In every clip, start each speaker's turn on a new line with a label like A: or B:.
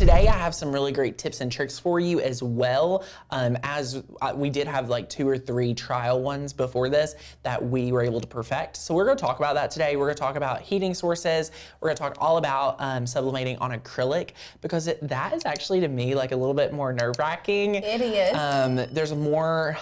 A: today I have some really great tips and tricks for you as well. As we did have like 2 or 3 trial ones before this that we were able to perfect. So we're gonna talk about that today. We're gonna talk about heating sources. We're gonna talk all about sublimating on acrylic, because that is actually to me like a little bit more nerve-wracking.
B: It is.
A: There's more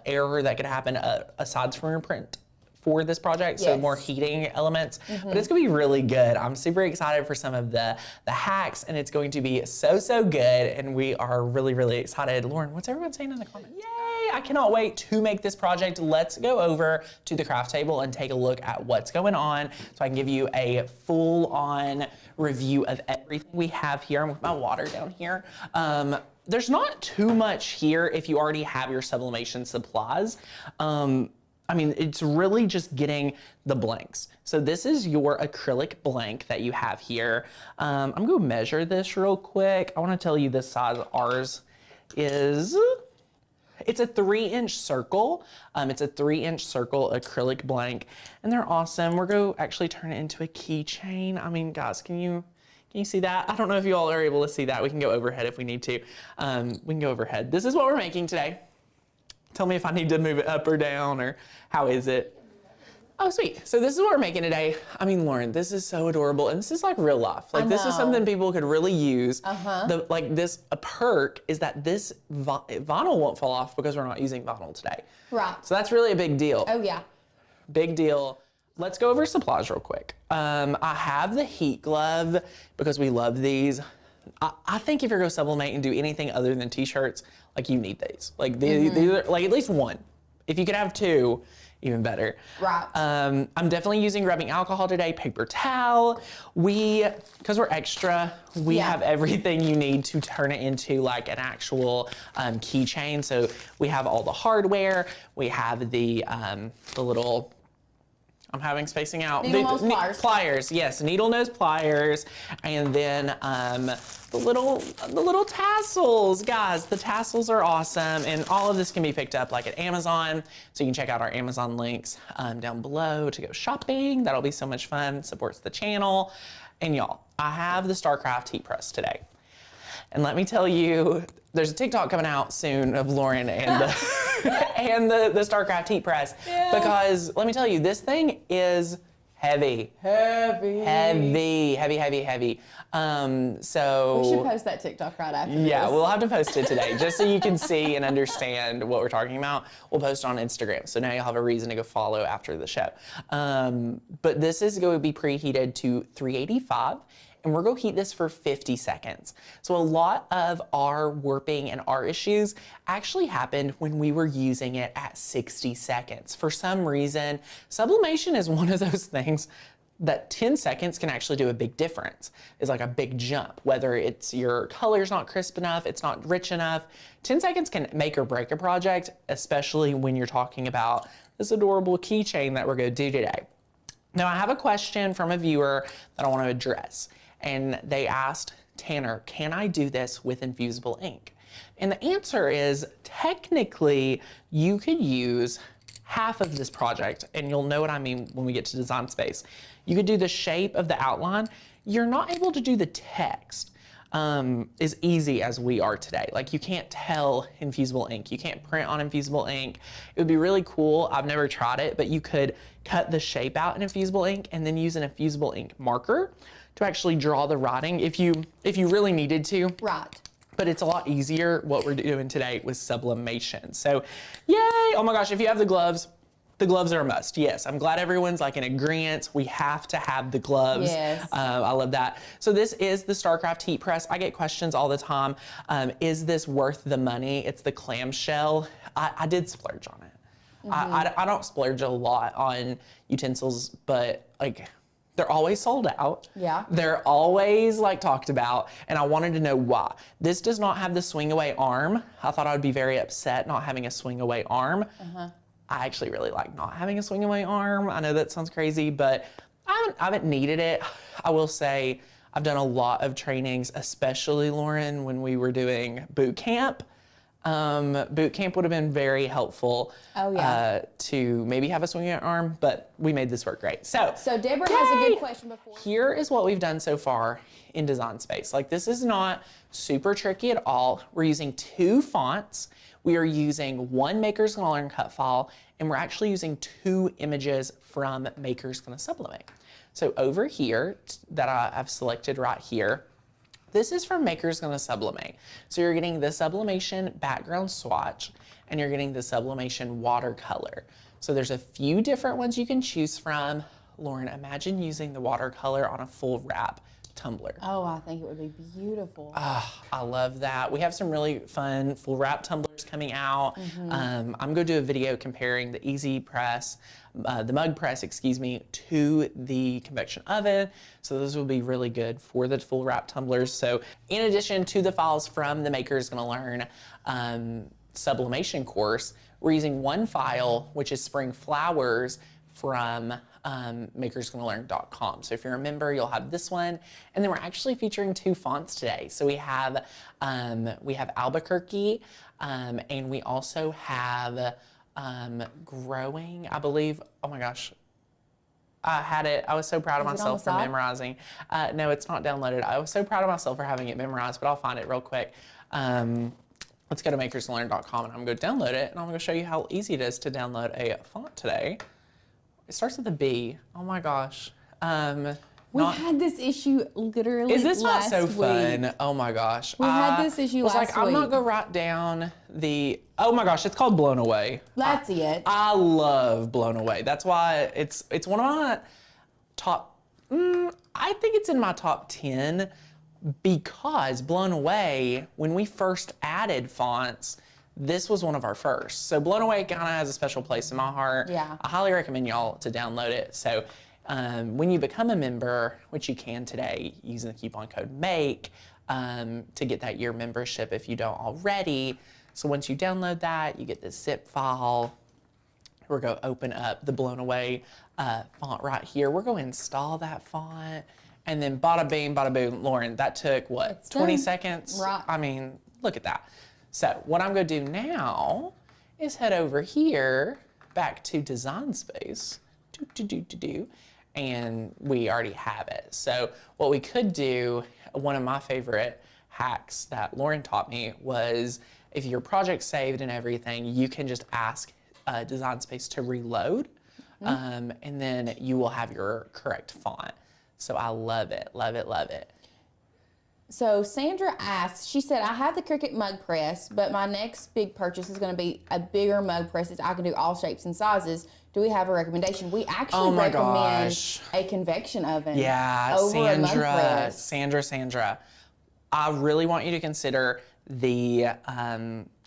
A: error that could happen aside from your print for this project, so more heating elements, but it's gonna be really good. I'm super excited for some of the hacks, and it's going to be so good, and we are really excited. Lauren, what's everyone saying in the comments? Yay, I cannot wait to make this project. Let's go over to the craft table and take a look at what's going on so I can give you a full-on review of everything we have here. I'm with my water down here. There's not too much here if you already have your sublimation supplies. I mean, it's really just getting the blanks. So this is your acrylic blank that you have here. I'm gonna measure this real quick. I wanna tell you the size ours is. It's a 3-inch circle. It's a 3-inch circle acrylic blank, and they're awesome. We're gonna actually turn it into a keychain. I mean, guys, can you see that? I don't know if you all are able to see that. We can go overhead if we need to. We can go overhead. This is what we're making today. Tell me if I need to move it up or down, or how is it? Oh, sweet. So this is what we're making today. I mean, Lauren, this is so adorable, and this is like real life. Like, this is something people could really use. A perk is that this vinyl won't fall off because we're not using vinyl today.
B: Right.
A: So that's really a big deal.
B: Oh, yeah.
A: Big deal. Let's go over supplies real quick. I have the heat glove because we love these. I think if you're gonna sublimate and do anything other than t-shirts, like, you need these. Like, these are, like, at least one. If you could have 2, even better.
B: Right.
A: I'm definitely using rubbing alcohol today, paper towel. Because we're extra, we have everything you need to turn it into like an actual keychain. So we have all the hardware. We have the little, I'm having spacing out.
B: Needle nose pliers.
A: Pliers, yes, needle nose pliers, and then the little tassels, guys. The tassels are awesome, and all of this can be picked up like at Amazon. So you can check out our Amazon links down below to go shopping. That'll be so much fun. Supports the channel, and y'all, I have the StarCraft heat press today. And let me tell you, there's a TikTok coming out soon of Lauren and the StarCraft heat press. Yeah. Because let me tell you, this thing is heavy. Heavy. So
B: we should post that TikTok right after this.
A: Yeah, we'll have to post it today just so you can see and understand what we're talking about. We'll post it on Instagram, so now you'll have a reason to go follow after the show. But this is going to be preheated to 385. And we're gonna heat this for 50 seconds. So a lot of our warping and our issues actually happened when we were using it at 60 seconds. For some reason, sublimation is one of those things that 10 seconds can actually do a big difference. It's like a big jump, whether it's your color's not crisp enough, it's not rich enough. 10 seconds can make or break a project, especially when you're talking about this adorable keychain that we're gonna do today. Now, I have a question from a viewer that I wanna address. And they asked, Tanner, can I do this with infusible ink? And the answer is, technically, you could use half of this project, and you'll know what I mean when we get to design space. You could do the shape of the outline. You're not able to do the text as easy as we are today. Like, you can't tell infusible ink. You can't print on infusible ink. It would be really cool. I've never tried it, but you could cut the shape out in infusible ink and then use an infusible ink marker to actually draw the writing if you really needed to.
B: Right.
A: But it's a lot easier what we're doing today with sublimation. So, yay! Oh my gosh, if you have the gloves are a must. Yes, I'm glad everyone's like in agreement. We have to have the gloves.
B: Yes.
A: I love that. So this is the StarCraft heat press. I get questions all the time. Is this worth the money? It's the clamshell. I did splurge on it. I don't splurge a lot on utensils, but like, they're always sold out.
B: Yeah.
A: They're always like talked about, and I wanted to know why. This does not have the swing away arm. I thought I would be very upset not having a swing away arm. I actually really like not having a swing away arm. I know that sounds crazy, but I haven't needed it. I will say I've done a lot of trainings, especially Lauren, when we were doing boot camp. Boot camp would have been very helpful.
B: Oh, yeah.
A: To maybe have a swinging arm, but we made this work great. So
B: Deborah has a good question before.
A: Here is what we've done so far in Design Space. Like, this is not super tricky at all. We're using 2 fonts. We are using 1 Maker's Gonna Learn cut file, and we're actually using 2 images from Maker's Gonna Sublimate. So over here that I've selected right here, this is from Maker's Gonna Sublimate. So you're getting the Sublimation background swatch, and you're getting the Sublimation watercolor. So there's a few different ones you can choose from. Lauren, imagine using the watercolor on a full wrap tumbler.
B: Oh, I think it would be beautiful.
A: I love that. We have some really fun full wrap tumblers coming out. I'm gonna do a video comparing the Easy Press, the Mug Press, excuse me, to the convection oven. So those will be really good for the full wrap tumblers. So in addition to the files from the Maker's Gonna Learn Sublimation course, we're using 1 file, which is Spring Flowers from makersgonnalearn.com. So if you're a member, you'll have this one. And then we're actually featuring 2 fonts today. So we have Albuquerque, and we also have Growing, I believe. Oh my gosh. I had it. I was so proud of myself for memorizing. No, it's not downloaded. I was so proud of myself for having it memorized, but I'll find it real quick. Let's go to makersgonnalearn.com, and I'm going to download it, and I'm going to show you how easy it is to download a font today. It starts with a B. Oh my gosh.
B: We had this issue literally
A: Is this not so
B: week.
A: fun? Oh my gosh.
B: We had this issue last week.
A: I'm not going to write down the, oh my gosh, it's called Blown Away.
B: That's it.
A: I love Blown Away. That's why it's one of my top, I think it's in my top 10 because Blown Away, when we first added fonts, this was one of our first. So Blown Away kind of has a special place in my heart.
B: Yeah.
A: I highly recommend y'all to download it. So when you become a member, which you can today using the coupon code MAKE to get that year membership if you don't already. So once you download that, you get this zip file. We're going to open up the Blown Away font right here. We're going to install that font. And then bada bing, bada boom. Lauren, that took what,
B: It's
A: 20
B: done.
A: seconds?
B: Right.
A: I mean, look at that. So what I'm going to do now is head over here back to Design Space. And we already have it. So what we could do, one of my favorite hacks that Lauren taught me was if your project's saved and everything, you can just ask Design Space to reload, and then you will have your correct font. So I love it, love it, love it.
B: So Sandra asks, she said, I have the Cricut mug press, but my next big purchase is going to be a bigger mug press that I can do all shapes and sizes. Do we have a recommendation? We actually recommend a convection oven.
A: Yeah,
B: over a mug press.
A: Sandra. I really want you to consider the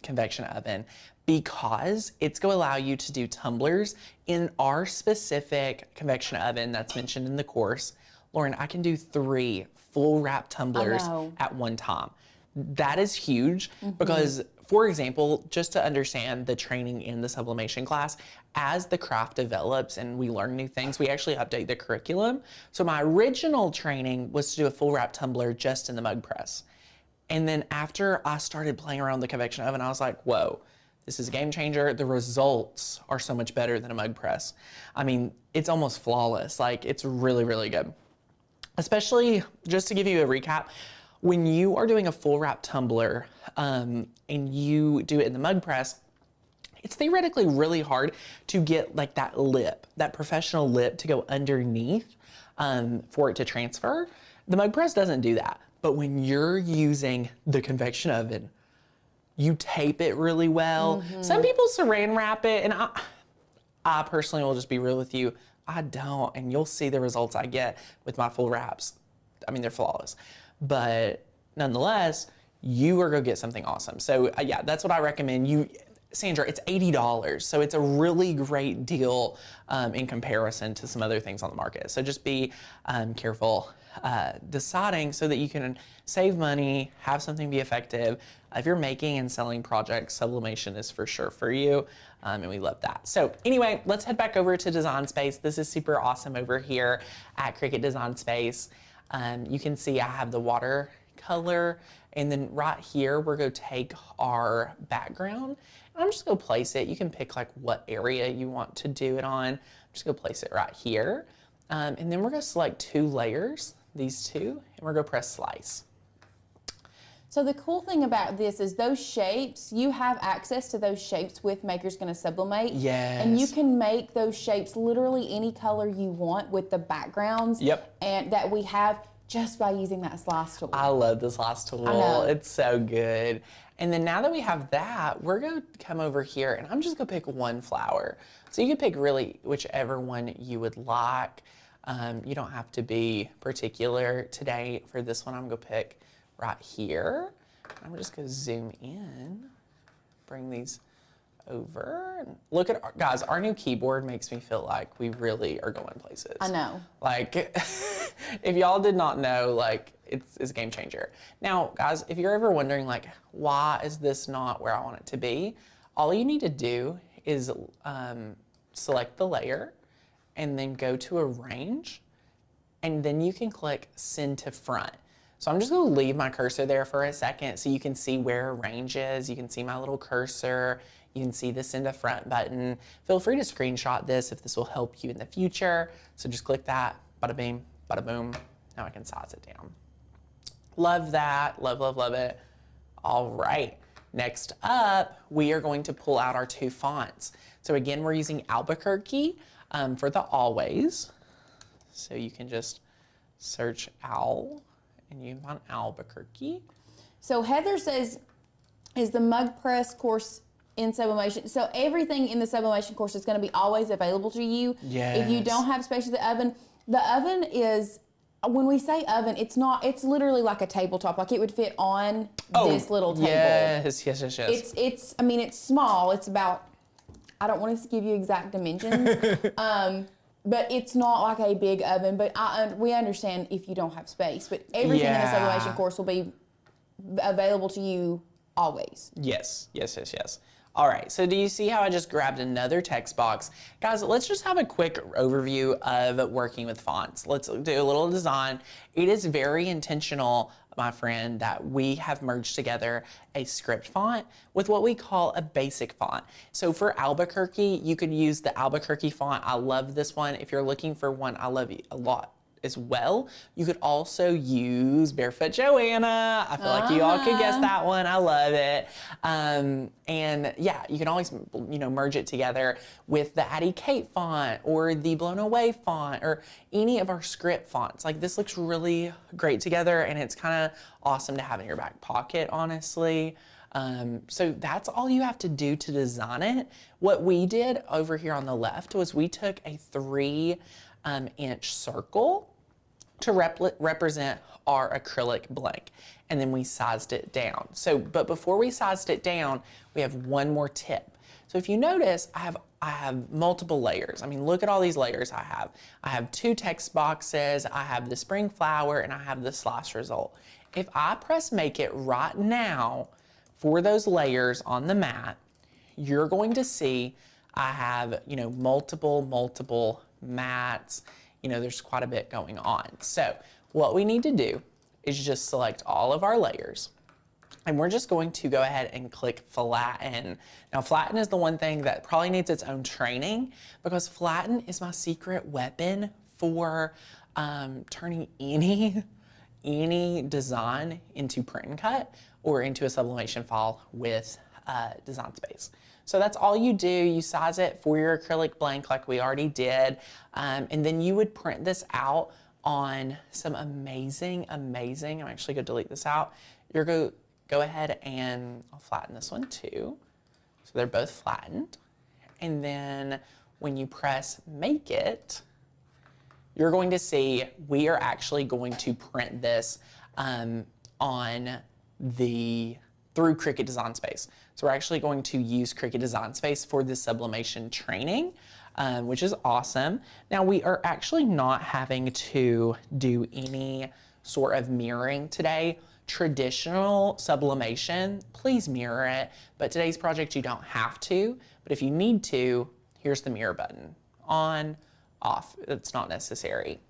A: convection oven because it's going to allow you to do tumblers in our specific convection oven that's mentioned in the course. Lauren, I can do 3 full wrap tumblers at one time. That is huge because, for example, just to understand the training in the sublimation class, as the craft develops and we learn new things, we actually update the curriculum. So my original training was to do a full wrap tumbler just in the mug press. And then after I started playing around the convection oven, I was like, whoa, this is a game changer. The results are so much better than a mug press. I mean, it's almost flawless. Like, it's really, really good. Especially, just to give you a recap, when you are doing a full wrap tumbler and you do it in the mug press, it's theoretically really hard to get like that lip, that professional lip to go underneath for it to transfer. The mug press doesn't do that. But when you're using the convection oven, you tape it really well. Some people saran wrap it, and I personally will just be real with you. I don't, and you'll see the results I get with my full wraps. I mean, they're flawless. But nonetheless, you are going to get something awesome. So yeah, that's what I recommend. Sandra, it's $80, so it's a really great deal in comparison to some other things on the market. So just be careful deciding so that you can save money, have something be effective. If you're making and selling projects, sublimation is for sure for you, and we love that. So anyway, let's head back over to Design Space. This is super awesome over here at Cricut Design Space. You can see I have the water color. And then right here, we're gonna take our background. And I'm just gonna place it. You can pick like what area you want to do it on. I'm just gonna place it right here. And then we're gonna select 2 layers, these 2, and we're gonna press slice.
B: So the cool thing about this is those shapes, you have access to those shapes with Maker's Gonna Sublimate.
A: Yes.
B: And you can make those shapes literally any color you want with the backgrounds.
A: Yep.
B: And that we have just by using that slice tool.
A: I love the slice tool.
B: I know.
A: It's so good. And then now that we have that, we're gonna come over here and I'm just gonna pick 1 flower. So you can pick really whichever one you would like. You don't have to be particular today. For this one, I'm gonna pick right here. I'm just gonna zoom in, bring these over. And look at, guys, our new keyboard makes me feel like we really are going places.
B: I know.
A: Like, if y'all did not know, like, it's a game changer. Now, guys, if you're ever wondering, like, why is this not where I want it to be? All you need to do is select the layer and then go to arrange, and then you can click send to front. So I'm just gonna leave my cursor there for a second so you can see where arrange is. You can see my little cursor. You can see the send to front button. Feel free to screenshot this if this will help you in the future. So just click that, bada bing, bada boom. Now I can size it down. Love that, love, love, love it. All right, next up, we are going to pull out our 2 fonts. So again, we're using Albuquerque for the always. So you can just search Al and you can find Albuquerque.
B: So Heather says, is the mug press course in Sublimation? So everything in the Sublimation course is going to be always available to you.
A: Yes.
B: If you don't have space for the oven is, when we say oven, it's not, it's literally like a tabletop. Like it would fit on this little table.
A: Yes, yes, yes, yes.
B: It's, I mean, it's small. It's about, I don't want to give you exact dimensions. But it's not like a big oven, but we understand if you don't have space. But everything in the Sublimation course will be available to you always.
A: Yes, yes, yes, yes. All right, so do you see how I just grabbed another text box? Guys, let's just have a quick overview of working with fonts. Let's do a little design. It is very intentional, my friend, that we have merged together a script font with what we call a basic font. So for Albuquerque, you could use the Albuquerque font. I love this one. If you're looking for one I love a lot as well, you could also use Barefoot Joanna. I feel like you all could guess that one. I love it. And yeah, you can always, you know, merge it together with the Addie Kate font or the Blown Away font or any of our script fonts. Like this looks really great together and it's kind of awesome to have in your back pocket, honestly. So that's all you have to do to design it. What we did over here on the left was we took a 3-inch circle to represent our acrylic blank, and then we sized it down. So, but before we sized it down, we have one more tip. So if you notice, I have multiple layers. I mean, look at all these layers I have. I have 2 text boxes, I have the spring flower, and I have the slice result. If I press make it right now for those layers on the mat, you're going to see I have, you know, multiple mats. You know, there's quite a bit going on. So what we need to do is just select all of our layers. And we're just going to go ahead and click flatten. Now flatten is the one thing that probably needs its own training, because flatten is my secret weapon for turning any design into print and cut or into a sublimation file with Design Space. So that's all you do. You size it for your acrylic blank like we already did. And then you would print this out on some amazing, I'm actually gonna delete this out. You're go ahead and I'll flatten this one too. So they're both flattened. And then when you press make it, you're going to see we are actually going to print this through Cricut Design Space. So we're actually going to use Cricut Design Space for the sublimation training, which is awesome. Now we are actually not having to do any sort of mirroring today. Traditional sublimation, please mirror it, but today's project you don't have to, but if you need to, here's the mirror button. On, off, it's not necessary.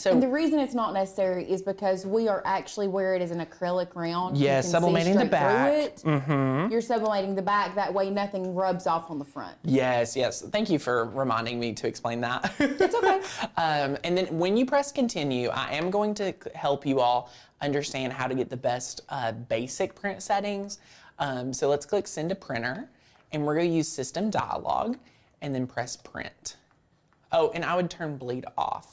B: And the reason it's not necessary is because we are actually, where it is an acrylic round.
A: Yeah, sublimating the back.
B: You're sublimating the back. That way nothing rubs off on the front.
A: Yes, yes. Thank you for reminding me to explain that.
B: It's okay.
A: And then when you press continue, I am going to help you all understand how to get the best basic print settings. So let's click send to printer, and we're going to use system dialog and then press print. Oh, and I would turn bleed off.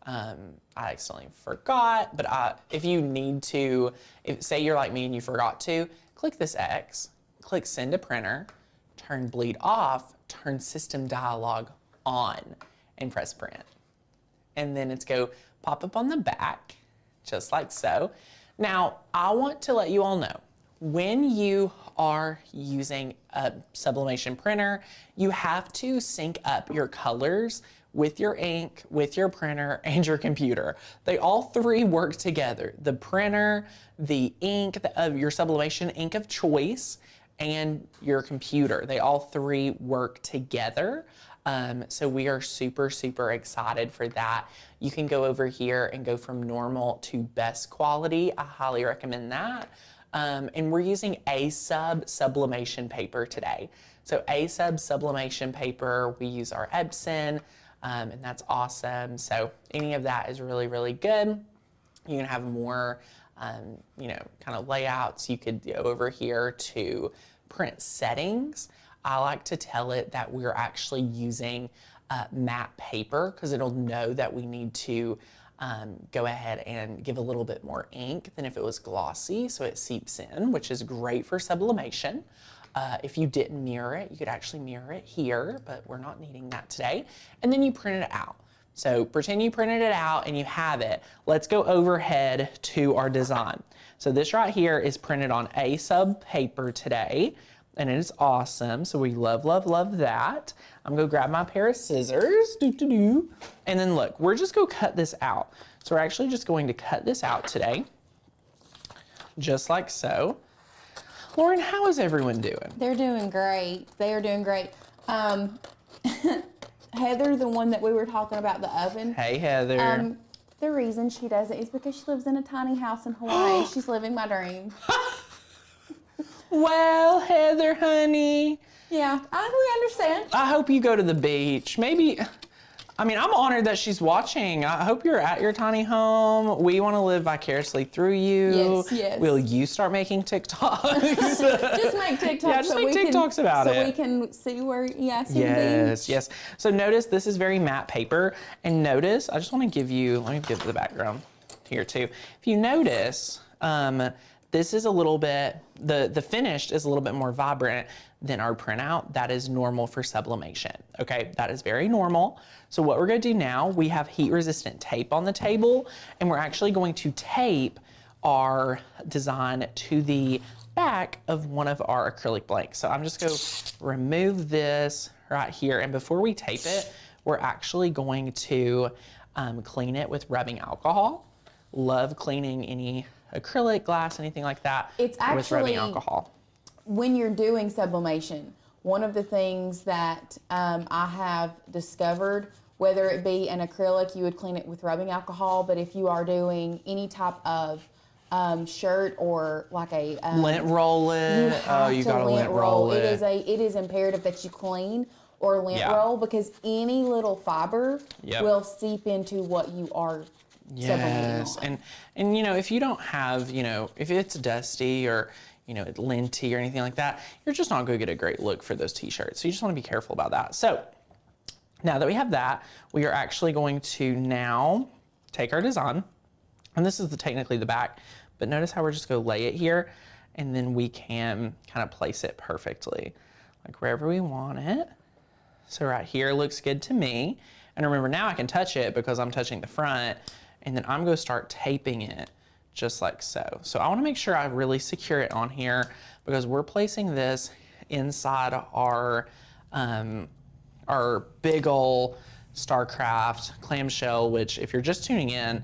A: I accidentally forgot, but if you need to, say you're like me and you forgot to, click this X, click send to printer, turn bleed off, turn system dialog on, and press print. And then it's go pop up on the back, just like so. Now, I want to let you all know, when you are using a sublimation printer, you have to sync up your colors with your ink, with your printer, and your computer. They all three work together. The printer, the ink, your sublimation ink of choice, and your computer. They all three work together. So we are super, super excited for that. You can go over here and go from normal to best quality. I highly recommend that. And we're using A-Sub sublimation paper today. So A-Sub sublimation paper, we use our Epson, and that's awesome. So any of that is really, really good. You can have more, you know, kind of layouts. You could go over here to print settings. I like to tell it that we're actually using matte paper because it'll know that we need to go ahead and give a little bit more ink than if it was glossy, so it seeps in, which is great for sublimation. If you didn't mirror it, you could actually mirror it here, but we're not needing that today. And then you print it out. So pretend you printed it out and you have it. Let's go overhead to our design. So this right here is printed on A-Sub paper today, and it is awesome. So we love, love, love that. I'm gonna grab my pair of scissors, and then look, we're just gonna cut this out. So we're actually just going to cut this out today, just like so. Lauren, how is everyone doing?
B: They're doing great. They are doing great. Heather, the one that we were talking about, the oven.
A: Hey, Heather.
B: The reason she does it is because she lives in a tiny house in Hawaii. She's living my dream.
A: Well, Heather, honey.
B: Yeah, we understand.
A: I hope you go to the beach. Maybe, I mean, I'm honored that she's watching. I hope you're at your tiny home. We want to live vicariously through you.
B: Yes, yes.
A: Will you start making TikToks?
B: Just make TikToks.
A: Yeah, just make TikToks about it.
B: So we can see where, see
A: yes,
B: the beach.
A: Yes. So notice this is very matte paper. And notice, I just want to give you, let me give the background here too. If you notice, this is a little bit, the finished is a little bit more vibrant than our printout. That is normal for sublimation, okay? That is very normal. So what we're gonna do now, we have heat resistant tape on the table, and we're actually going to tape our design to the back of one of our acrylic blanks. So I'm just gonna remove this right here, and before we tape it, we're actually going to clean it with rubbing alcohol. Love cleaning any acrylic, glass, anything like that.
B: It's actually,
A: with rubbing alcohol.
B: When you're doing sublimation, one of the things that I have discovered, whether it be an acrylic, you would clean it with rubbing alcohol, but if you are doing any type of shirt or like a
A: lint roll it. You gotta lint roll it.
B: It is imperative that you clean or lint roll, because any little fiber will seep into what you are
A: Yes, and you know, if you don't have, you know, if it's dusty or, you know, linty or anything like that, you're just not going to get a great look for those t-shirts. So you just want to be careful about that. So now that we have that, we are actually going to now take our design, and this is technically the back, but notice how we're just going to lay it here, and then we can kind of place it perfectly, like wherever we want it. So right here looks good to me. And remember, now I can touch it because I'm touching the front, and then I'm going to start taping it just like so. So I want to make sure I really secure it on here because we're placing this inside our big ol' StarCraft clamshell, which if you're just tuning in,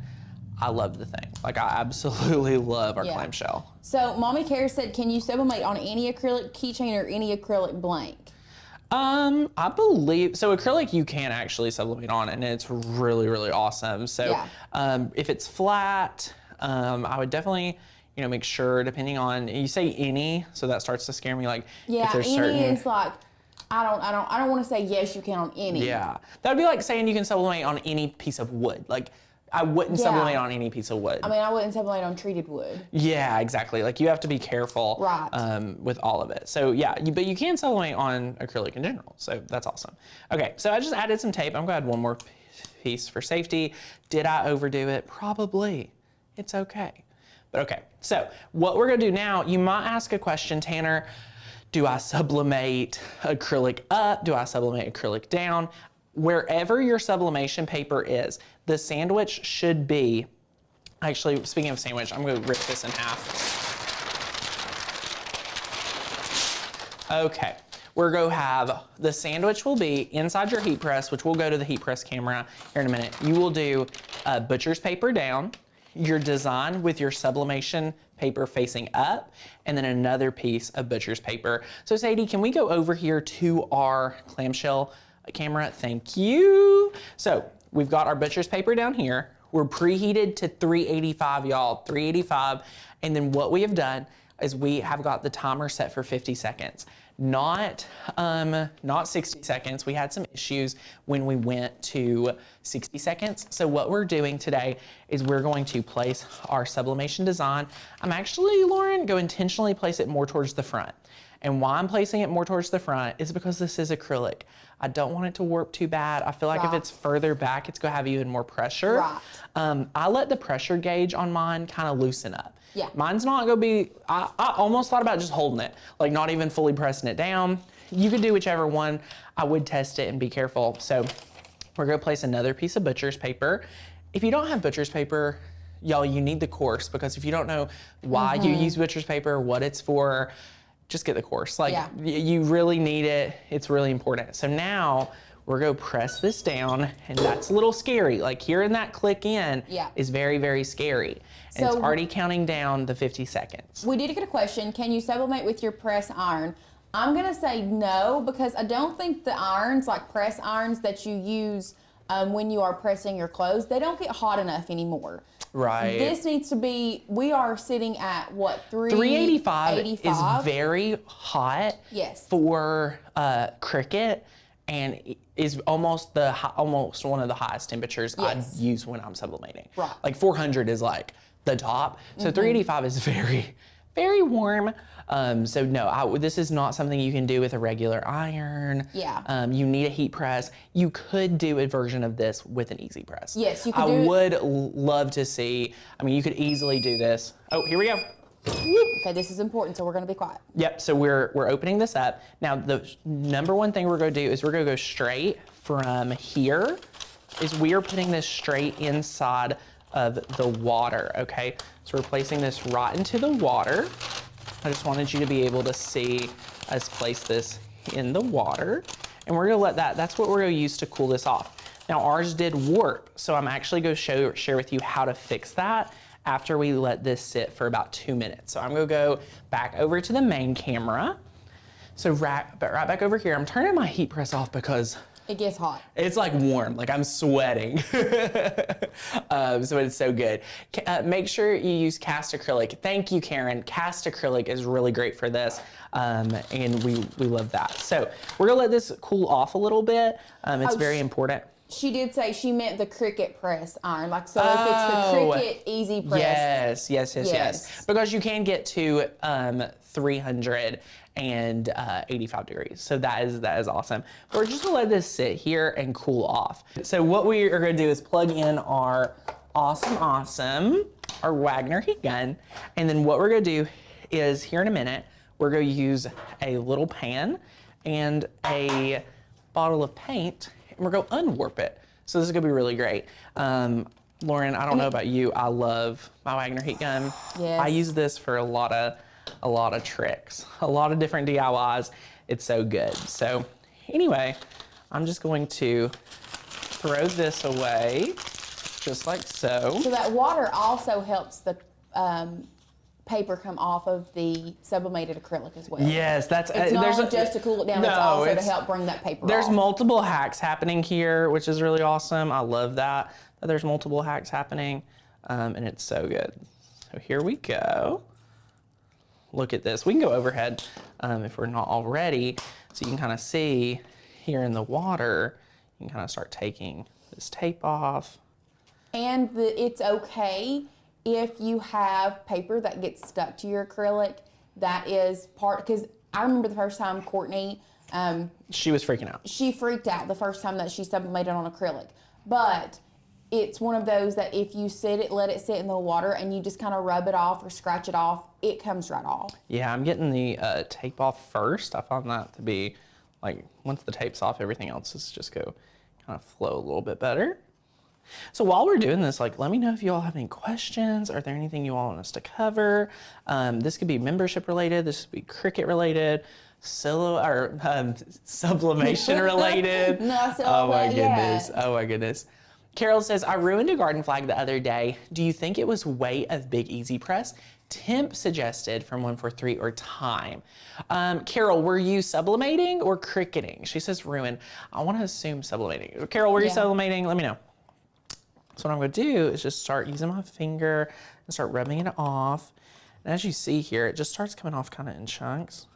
A: I love the thing. Like, I absolutely love our clamshell.
B: So Mommy Care said, can you sublimate on any acrylic keychain or any acrylic blank?
A: I believe, so acrylic you can actually sublimate on, and it's really, really awesome. So if it's flat, I would definitely, you know, make sure, depending on, you say any, so that starts to scare me, like if there's
B: any is like, I don't want to say yes you can on any.
A: Yeah, that would be like saying you can sublimate on any piece of wood. Like, I wouldn't sublimate on any piece of wood.
B: I mean, I wouldn't sublimate on treated wood.
A: Yeah, exactly. Like, you have to be careful with all of it. So yeah, but you can sublimate on acrylic in general. So that's awesome. Okay, so I just added some tape. I'm gonna add one more piece for safety. Did I overdo it? Probably. It's okay. But okay, so what we're gonna do now, you might ask a question, Tanner, do I sublimate acrylic up? Do I sublimate acrylic down? Wherever your sublimation paper is, the sandwich should be, actually, speaking of sandwich, I'm gonna rip this in half. Okay, we're gonna have, the sandwich will be inside your heat press, which will go to the heat press camera here in a minute. You will do butcher's paper down, your design with your sublimation paper facing up, and then another piece of butcher's paper. So Sadie, can we go over here to our clamshell camera? Thank you. So we've got our butcher's paper down here. We're preheated to 385, y'all, 385. And then what we have done is we have got the timer set for 50 seconds. Not 60 seconds. We had some issues when we went to 60 seconds. So what we're doing today is we're going to place our sublimation design. I'm actually, Lauren, going to intentionally place it more towards the front. And why I'm placing it more towards the front is because this is acrylic. I don't want it to warp too bad. I feel like if it's further back, it's gonna have even more pressure. I let the pressure gauge on mine kind of loosen up. Yeah. Mine's not gonna be, I almost thought about just holding it, like not even fully pressing it down. You could do whichever one. I would test it and be careful. So we're gonna place another piece of butcher's paper. If you don't have butcher's paper, y'all, you need the course, because if you don't know why you use butcher's paper, what it's for, just get the course. Like, you really need it. It's really important. So now we're gonna press this down, and that's a little scary. Like, hearing that click in is very, very scary. And so it's already counting down the 50 seconds.
B: We did get a question. Can you sublimate with your press iron? I'm gonna say no, because I don't think the irons, like press irons that you use when you are pressing your clothes, they don't get hot enough anymore.
A: Right.
B: This needs to be, we are sitting at what,
A: 385 is very hot for Cricut, and is almost one of the highest temperatures I'd use when I'm sublimating. Like 400 is like the top. So 385 is very, very warm. So no, this is not something you can do with a regular iron. You need a heat press. You could do a version of this with an easy press. Yes, you could. I would love to see, I mean, you could easily do this. Oh, here we go.
B: Okay, this is important, so we're gonna be quiet.
A: Yep, so we're opening this up. Now, the number one thing we're gonna do is we're gonna go straight from here, is we are putting this straight inside of the water, okay? So we're placing this right into the water. I just wanted you to be able to see us place this in the water. And we're gonna let that's what we're gonna use to cool this off. Now, ours did warp, so I'm actually gonna share with you how to fix that after we let this sit for about 2 minutes. So I'm gonna go back over to the main camera. So right back over here, I'm turning my heat press off because
B: it gets hot.
A: It's like warm, like I'm sweating. So it's so good. Make sure you use cast acrylic. Thank you, Karen. Cast acrylic is really great for this, and we love that. So we're gonna let this cool off a little bit. It's very important.
B: She did say she meant the Cricut press iron. Like, so if it's the Cricut Easy Press.
A: Yes. Because you can get to 385 degrees. So that is awesome. But we're just gonna let this sit here and cool off. So what we are gonna do is plug in our our Wagner heat gun. And then what we're gonna do is, here in a minute, we're gonna use a little pan and a bottle of paint, and we're gonna unwarp it. So this is gonna be really great. Lauren, I don't know about you, I love my Wagner heat gun. Yes. I use this for a lot of tricks, a lot of different DIYs. It's so good. So anyway, I'm just going to throw this away, just like so.
B: So that water also helps the paper come off of the sublimated acrylic as well.
A: Yes, that's
B: it's not just to cool it down, it's also to help bring that paper
A: There's
B: off.
A: multiple hacks happening here, which is really awesome. I love that there's multiple hacks happening, and it's so good. So here we go. Look at this. We can go overhead if we're not already, so you can kind of see here in the water, you can kind of start taking this tape off. And
B: it's okay if you have paper that gets stuck to your acrylic. That is part, because I remember the first time Courtney,
A: she was freaking out.
B: She freaked out the first time that she sublimated on acrylic. But it's one of those that if you let it sit in the water and you just kind of rub it off or scratch it off, it comes right off.
A: Yeah, I'm getting the tape off first. I found that to be, like, once the tape's off, everything else is just kind of flow a little bit better. So while we're doing this, like, let me know if you all have any questions. Are there anything you all want us to cover? This could be membership related. This could be Cricut related, sublimation related. Oh my goodness. Oh my goodness. Carol says, I ruined a garden flag the other day. Do you think it was weight of Big Easy Press? Temp suggested from 143 or time. Carol, were you sublimating or cricketing? She says ruin. I want to assume sublimating. Carol, were you sublimating? Let me know. So what I'm going to do is just start using my finger and start rubbing it off. And as you see here, it just starts coming off kind of in chunks,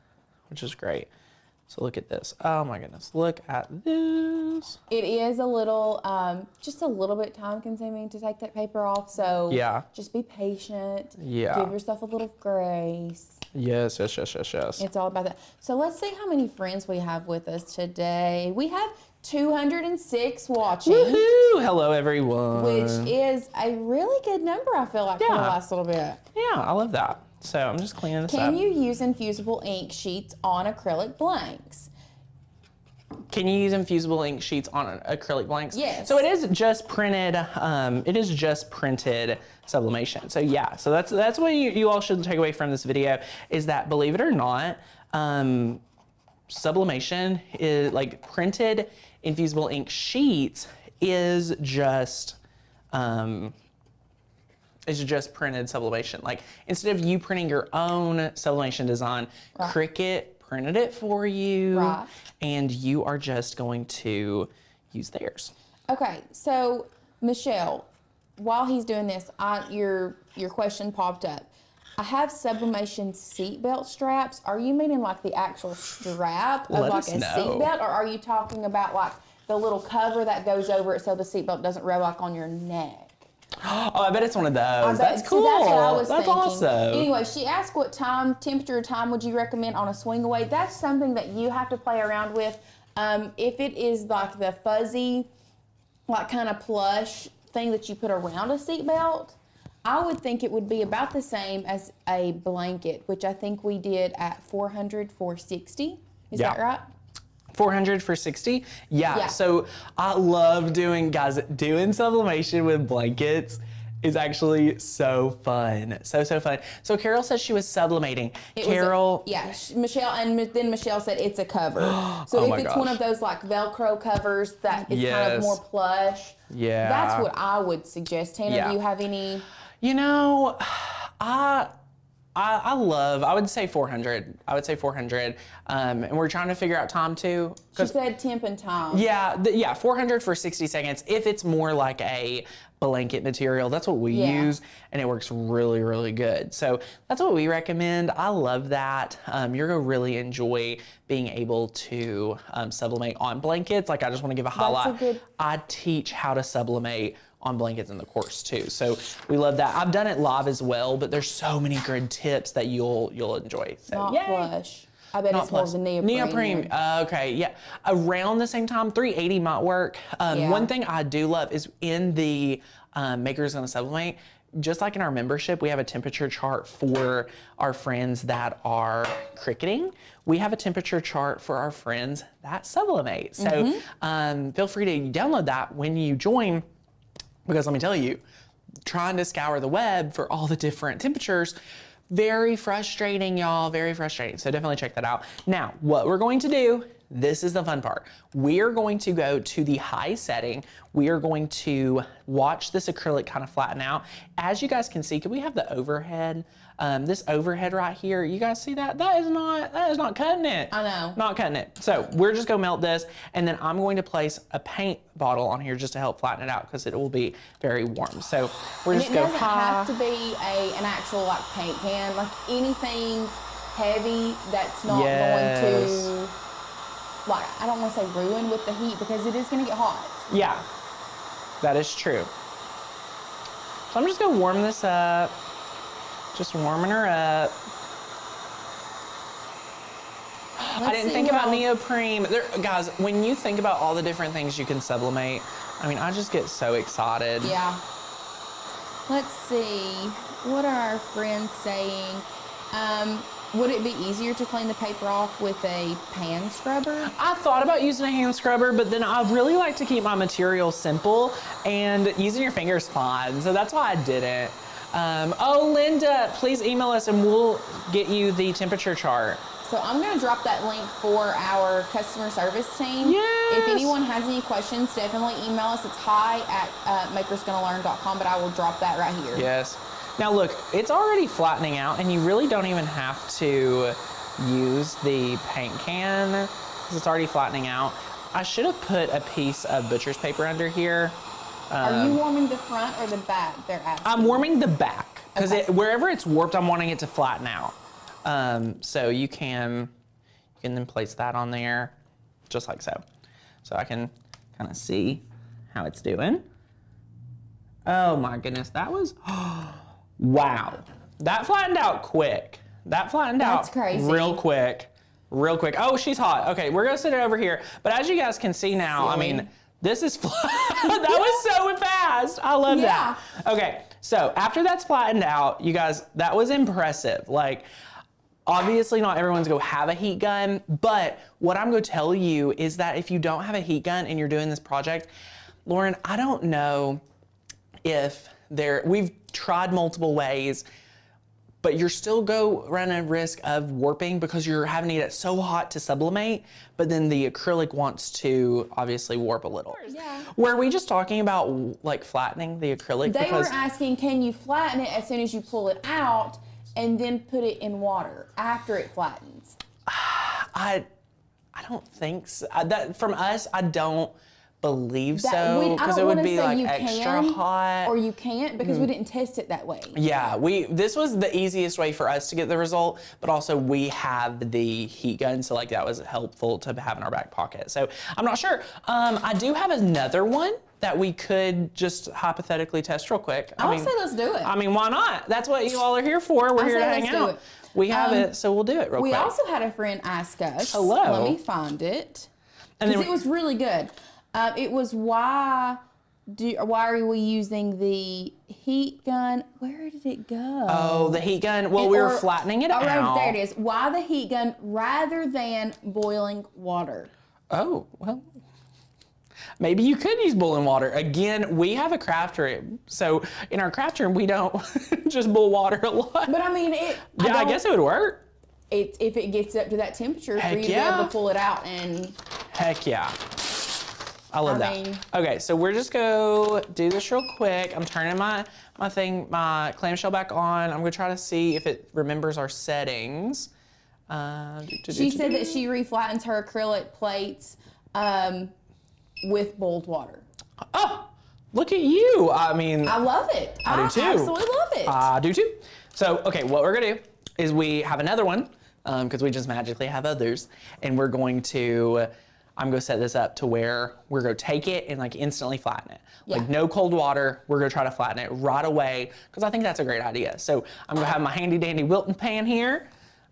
A: which is great. So look at this. Oh my goodness, look at this.
B: It is a little, just a little bit time consuming to take that paper off. So just be patient.
A: Yeah.
B: Give yourself a little grace.
A: Yes, yes, yes, yes, yes.
B: It's all about that. So let's see how many friends we have with us today. We have 206 watching.
A: Woohoo! Hello, everyone.
B: Which is a really good number, I feel like, for the last little bit.
A: Yeah, I love that. So I'm just cleaning this up.
B: Can you use infusible ink sheets on acrylic blanks?
A: Can you use infusible ink sheets on acrylic blanks?
B: Yes.
A: So it is just printed. Sublimation. So yeah. So that's what you all should take away from this video, is that, believe it or not, sublimation is like printed infusible ink sheets is just printed sublimation. Like, instead of you printing your own sublimation design, Cricut printed it for you, and you are just going to use theirs.
B: Okay, so Michelle, while he's doing this, your question popped up. I have sublimation seatbelt straps. Are you meaning like the actual strap of like a seatbelt, or are you talking about like the little cover that goes over it so the seatbelt doesn't rub like on your neck?
A: Oh, I bet it's one of those. That's cool.
B: So that's what I was
A: thinking.
B: Awesome. Anyway, she asked what temperature time would you recommend on a swing away? That's something that you have to play around with. If it is like the fuzzy, like kind of plush thing that you put around a seatbelt, I would think it would be about the same as a blanket, which I think we did at 400 for 60. Is that right?
A: 400 for 60? Yeah. So I love doing sublimation with blankets is actually so fun. So fun. So Carol says she was sublimating.
B: Michelle, and then Michelle said it's a cover. So if it's one of those like Velcro covers that is kind of more plush, that's what I would suggest. Tana, do you have any?
A: You know, I would say 400. I would say 400. And we're trying to figure out time too.
B: She said temp and time.
A: Yeah, 400 for 60 seconds. If it's more like a blanket material, that's what we use, and it works really, really good. So that's what we recommend. I love that. You're gonna really enjoy being able to sublimate on blankets. Like, I just want to give a highlight. I teach how to sublimate on blankets in the course too. So we love that. I've done it live as well, but there's so many good tips that you'll enjoy. So
B: not plush. I bet it's more of the neoprene.
A: Neoprene, okay, yeah. Around the same time, 380 might work. One thing I do love is in the Maker's Gonna Sublimate, just like in our membership, we have a temperature chart for our friends that are cricketing. We have a temperature chart for our friends that sublimate. So feel free to download that when you join, because let me tell you, trying to scour the web for all the different temperatures, very frustrating, y'all, very frustrating. So definitely check that out. Now, what we're going to do this is the fun part. We are going to go to the high setting. We are going to watch this acrylic kind of flatten out. As you guys can see, can we have the overhead? This overhead right here, you guys see that? That is not cutting it.
B: I know.
A: Not cutting it. So we're just gonna melt this, and then I'm going to place a paint bottle on here just to help flatten it out because it will be very warm. So we're just going to
B: It doesn't have to be an actual like paint can, like anything heavy that's not going to, like, I don't want to say ruin with the heat because it is gonna get hot.
A: Yeah, that is true. So I'm just gonna warm this up. Just warming her up. I didn't think about neoprene. Guys, when you think about all the different things you can sublimate, I mean, I just get so excited.
B: Yeah. Let's see. What are our friends saying? Would it be easier to clean the paper off with a pan scrubber?
A: I thought about using a hand scrubber, but then I really like to keep my material simple, and using your fingers fine, so that's why I didn't. Oh, Linda, please email us and we'll get you the temperature chart.
B: So I'm going to drop that link for our customer service team.
A: Yes.
B: If anyone has any questions, definitely email us. It's hi@makersgonnalearn.com, but I will drop that right here.
A: Yes. Now look, it's already flattening out, and you really don't even have to use the paint can because it's already flattening out. I should have put a piece of butcher's paper under here.
B: Are you warming the front or the back? They're asking.
A: I'm warming the back because
B: Okay.
A: wherever it's warped, I'm wanting it to flatten out. So you can then place that on there, just like so. So I can kind of see how it's doing. Oh my goodness, that was, wow. That flattened out quick. That flattened
B: That's
A: out
B: crazy.
A: real quick. Real quick. Oh, she's hot. Okay, we're gonna sit it over here. But as you guys can see now, I mean, this is, that was so fast. I love that. Okay, so after that's flattened out, you guys, that was impressive. Like, obviously not everyone's gonna have a heat gun, but what I'm gonna tell you is that if you don't have a heat gun and you're doing this project, Lauren, I don't know if we've tried multiple ways, but you're still running a risk of warping because you're having to get it so hot to sublimate, but then the acrylic wants to obviously warp a little.
B: Yeah.
A: Were we just talking about like flattening the acrylic?
B: They were asking, can you flatten it as soon as you pull it out and then put it in water after it flattens?
A: I don't think so. From us, I don't believe so, because it would be like extra hot.
B: Or you can't, because we didn't test it that way.
A: Yeah, this was the easiest way for us to get the result, but also we have the heat gun, so like that was helpful to have in our back pocket. So I'm not sure. I do have another one that we could just hypothetically test real quick.
B: I would say let's do it.
A: I mean, why not? That's what you all are here for. We're here to hang out. We have it, so we'll do it real quick.
B: We also had a friend ask us.
A: Hello.
B: Let me find it. Because it was really good. It was why are we using the heat gun? Where did it go?
A: Oh, the heat gun. Well, we were flattening it out.
B: Right, there it is. Why the heat gun rather than boiling water?
A: Oh, well, maybe you could use boiling water. Again, we have a craft room. So in our craft room, we don't just boil water a lot.
B: But I mean,
A: I guess it would work.
B: If it gets up to that temperature for you to be able to pull it out and.
A: Heck yeah. I love that. Okay, so we're just go do this real quick. I'm turning my clamshell back on. I'm gonna try to see if it remembers our settings.
B: She said that she reflattens her acrylic plates with boiled water.
A: Oh, look at you. I mean,
B: I love it.
A: I do too.
B: I absolutely love it.
A: I do too. So, okay, what we're gonna do is we have another one because we just magically have others, and we're going to. I'm gonna set this up to where we're gonna take it and like instantly flatten it. Yeah. Like no cold water, we're gonna try to flatten it right away because I think that's a great idea. So I'm gonna have my handy dandy Wilton pan here.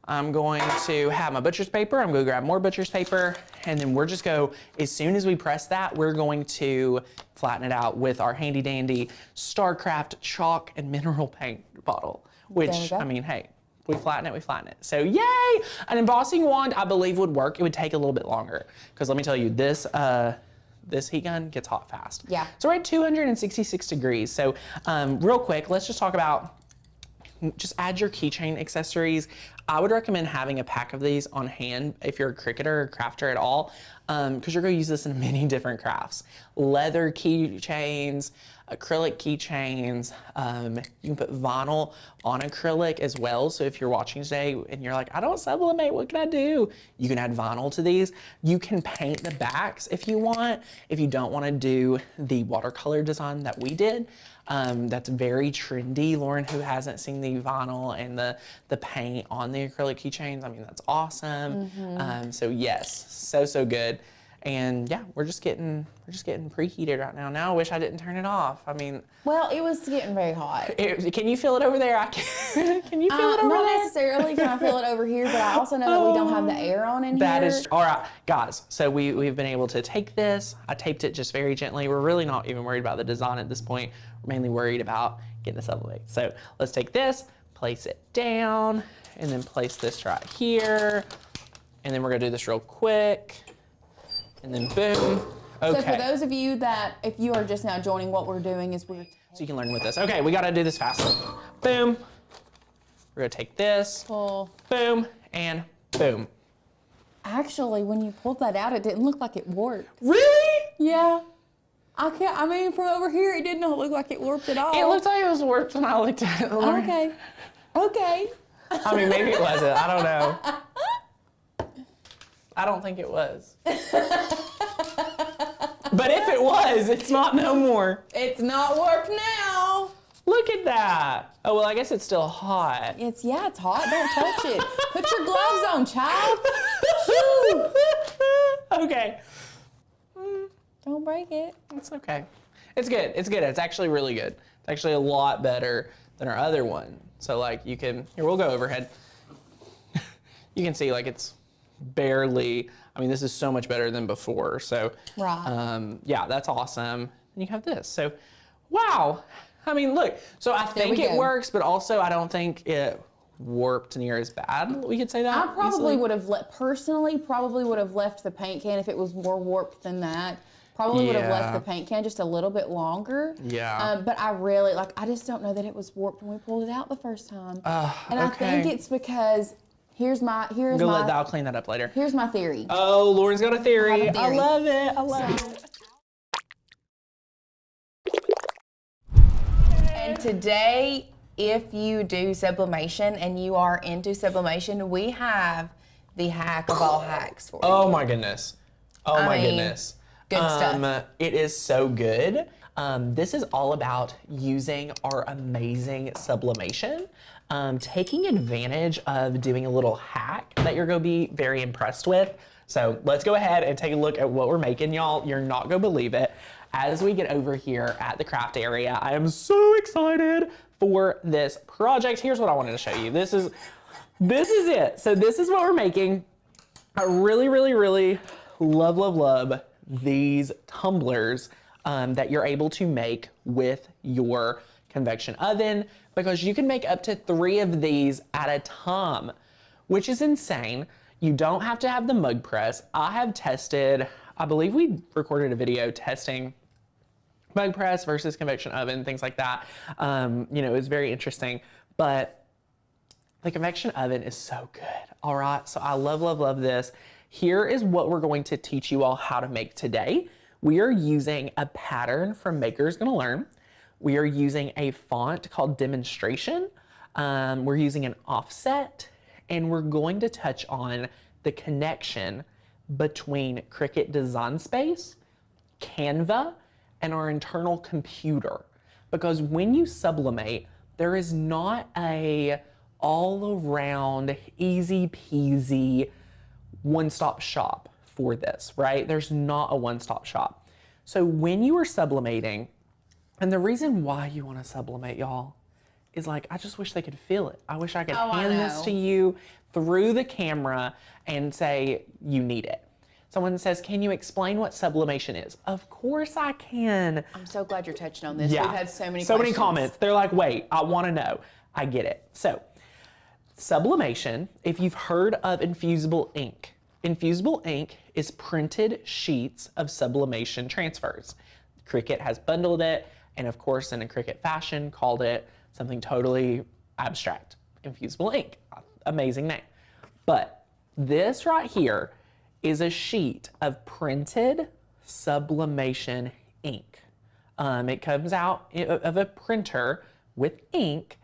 A: I'm going to have my butcher's paper. I'm gonna grab more butcher's paper, and then we're just as soon as we press that, we're going to flatten it out with our handy dandy StarCraft chalk and mineral paint bottle, which, I mean, hey, we flatten it. So yay! An embossing wand, I believe, would work. It would take a little bit longer. Because let me tell you, this heat gun gets hot fast.
B: Yeah.
A: So we're at 266 degrees. So real quick, let's just talk about, just add your keychain accessories. I would recommend having a pack of these on hand if you're a cricketer or crafter at all, because you're going to use this in many different crafts. Leather keychains, acrylic keychains. You can put vinyl on acrylic as well. So if you're watching today and you're like, I don't sublimate, what can I do? You can add vinyl to these. You can paint the backs if you want. If you don't want to do the watercolor design that we did, that's very trendy. Lauren, who hasn't seen the vinyl and the paint on the acrylic keychains, I mean, that's awesome. So yes, so good. And yeah, we're just getting preheated right now. Now I wish I didn't turn it off. I mean,
B: well, it was getting very hot.
A: Can you feel it over there? Can you feel it over there?
B: Not necessarily can I feel it over here, but I also know that we don't have the air on in here.
A: That is, all right, guys. So we've been able to take this. I taped it just very gently. We're really not even worried about the design at this point. We're mainly worried about getting this sublimate. So let's take this, place it down, and then place this right here. And then we're gonna do this real quick. And then boom. Okay.
B: So for those of you that, if you are just now joining, what we're doing is
A: so you can learn with this. Okay, we gotta do this fast. Boom. We're gonna take this,
B: pull,
A: boom, and boom.
B: Actually, when you pulled that out, it didn't look like it warped.
A: Really?
B: Yeah. I mean, from over here, it did not look like it warped at all.
A: It looked like it was warped when I looked at it.
B: Okay. Okay.
A: I mean, maybe it wasn't. I don't know. I don't think it was. But if it was, it's not no more.
B: It's not warped now.
A: Look at that. Oh, well, I guess it's still hot.
B: It's hot. Don't touch it. Put your gloves on, child.
A: Okay.
B: Don't break it.
A: It's okay. It's good. It's good. It's actually really good. It's actually a lot better than our other one. So like you can, here, we'll go overhead. You can see like it's barely, I mean, this is so much better than before. So,
B: right.
A: Yeah, that's awesome. And you have this. So, wow. I mean, look, so I think it works, but also I don't think it warped near as bad. We could say that.
B: I probably would have personally would have left the paint can if it was more warped than that. Probably would have left the paint can just a little bit longer.
A: Yeah.
B: But I really, I just don't know that it was warped when we pulled it out the first time. And I think it's because I'll
A: clean that up later.
B: Here's my theory.
A: Oh, Lauren's got a theory. I love it. I love it.
B: And today, if you do sublimation and you are into sublimation, we have the hack of all hacks for you.
A: Oh my goodness. Oh my goodness.
B: Good stuff.
A: It is so good. This is all about using our amazing sublimation, taking advantage of doing a little hack that you're gonna be very impressed with. So let's go ahead and take a look at what we're making, y'all. You're not gonna believe it. As we get over here at the craft area, I am so excited for this project. Here's what I wanted to show you. This is it. So this is what we're making. I really, really, really love these tumblers that you're able to make with your convection oven, because you can make up to 3 of these at a time, which is insane. You don't have to have the mug press. I have tested, I believe we recorded a video testing mug press versus convection oven, things like that. You know, it's very interesting, but the convection oven is so good. All right, so I love this. Here is what we're going to teach you all how to make today. We are using a pattern from Maker's Gonna Learn. We are using a font called Demonstration. We're using an offset, and we're going to touch on the connection between Cricut Design Space, Canva, and our internal computer. Because when you sublimate, there is not a all-around, easy-peasy, one-stop shop for this, right? There's not a one-stop shop. So when you are sublimating, and the reason why you want to sublimate, y'all, is like, I just wish they could feel it. I wish I could hand this to you through the camera and say, you need it. Someone says, can you explain what sublimation is? Of course I can.
B: I'm so glad you're touching on this.
A: Yeah.
B: We've had so many
A: comments. They're like, wait, I want to know. I get it. So sublimation, if you've heard of infusible ink, infusible ink is printed sheets of sublimation transfers. Cricut has bundled it, and of course in a Cricut fashion called it something totally abstract, infusible ink. amazing name. But this right here is a sheet of printed sublimation ink. It comes out of a printer with ink.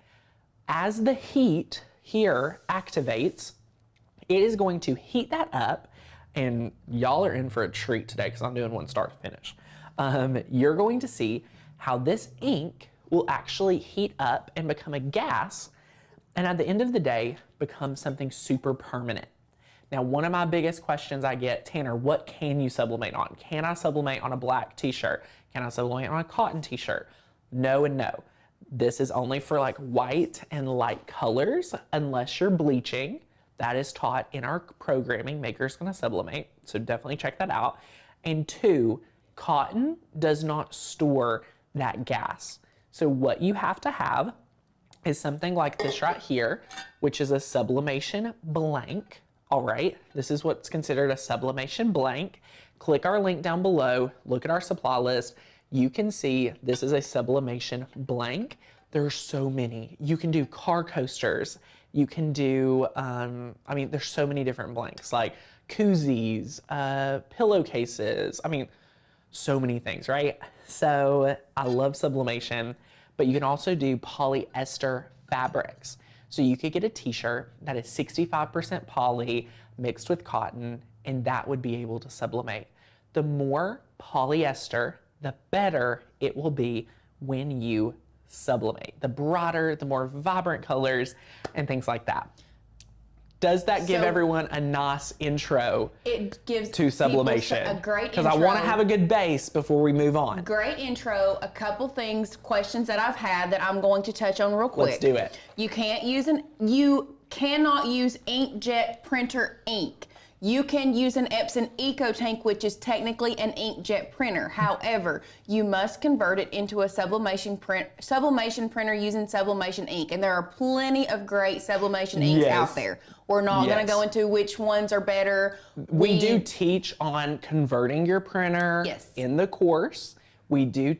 A: As the heat here activates, it is going to heat that up, and y'all are in for a treat today because I'm doing one start to finish. You're going to see how this ink will actually heat up and become a gas, and at the end of the day, become something super permanent. Now, one of my biggest questions I get, Tanner, what can you sublimate on? Can I sublimate on a black t-shirt? Can I sublimate on a cotton t-shirt? No and no. This is only for like white and light colors, unless you're bleaching. That is taught in our programming, Maker's Gonna Sublimate, so definitely check that out. And 2, cotton does not store that gas. So what you have to have is something like this right here, which is a sublimation blank. All right, this is what's considered a sublimation blank. Click our link down below, look at our supply list. You can see this is a sublimation blank. There are so many. You can do car coasters. You can do, I mean, there's so many different blanks, like koozies, pillowcases. I mean, so many things, right? So I love sublimation, but you can also do polyester fabrics. So you could get a t-shirt that is 65% poly mixed with cotton, and that would be able to sublimate. The more polyester, the better it will be when you sublimate. The broader, the more vibrant colors and things like that. Does that give everyone a nice intro to sublimation?
B: A great intro.
A: Because I want to have a good base before we move on.
B: Great intro. A couple things, questions that I've had that I'm going to touch on real quick.
A: Let's do it.
B: You cannot use inkjet printer ink. You can use an Epson EcoTank, which is technically an inkjet printer. However, you must convert it into a sublimation printer using sublimation ink. And there are plenty of great sublimation inks out there. We're not going to go into which ones are better.
A: We do teach on converting your printer in the course. We do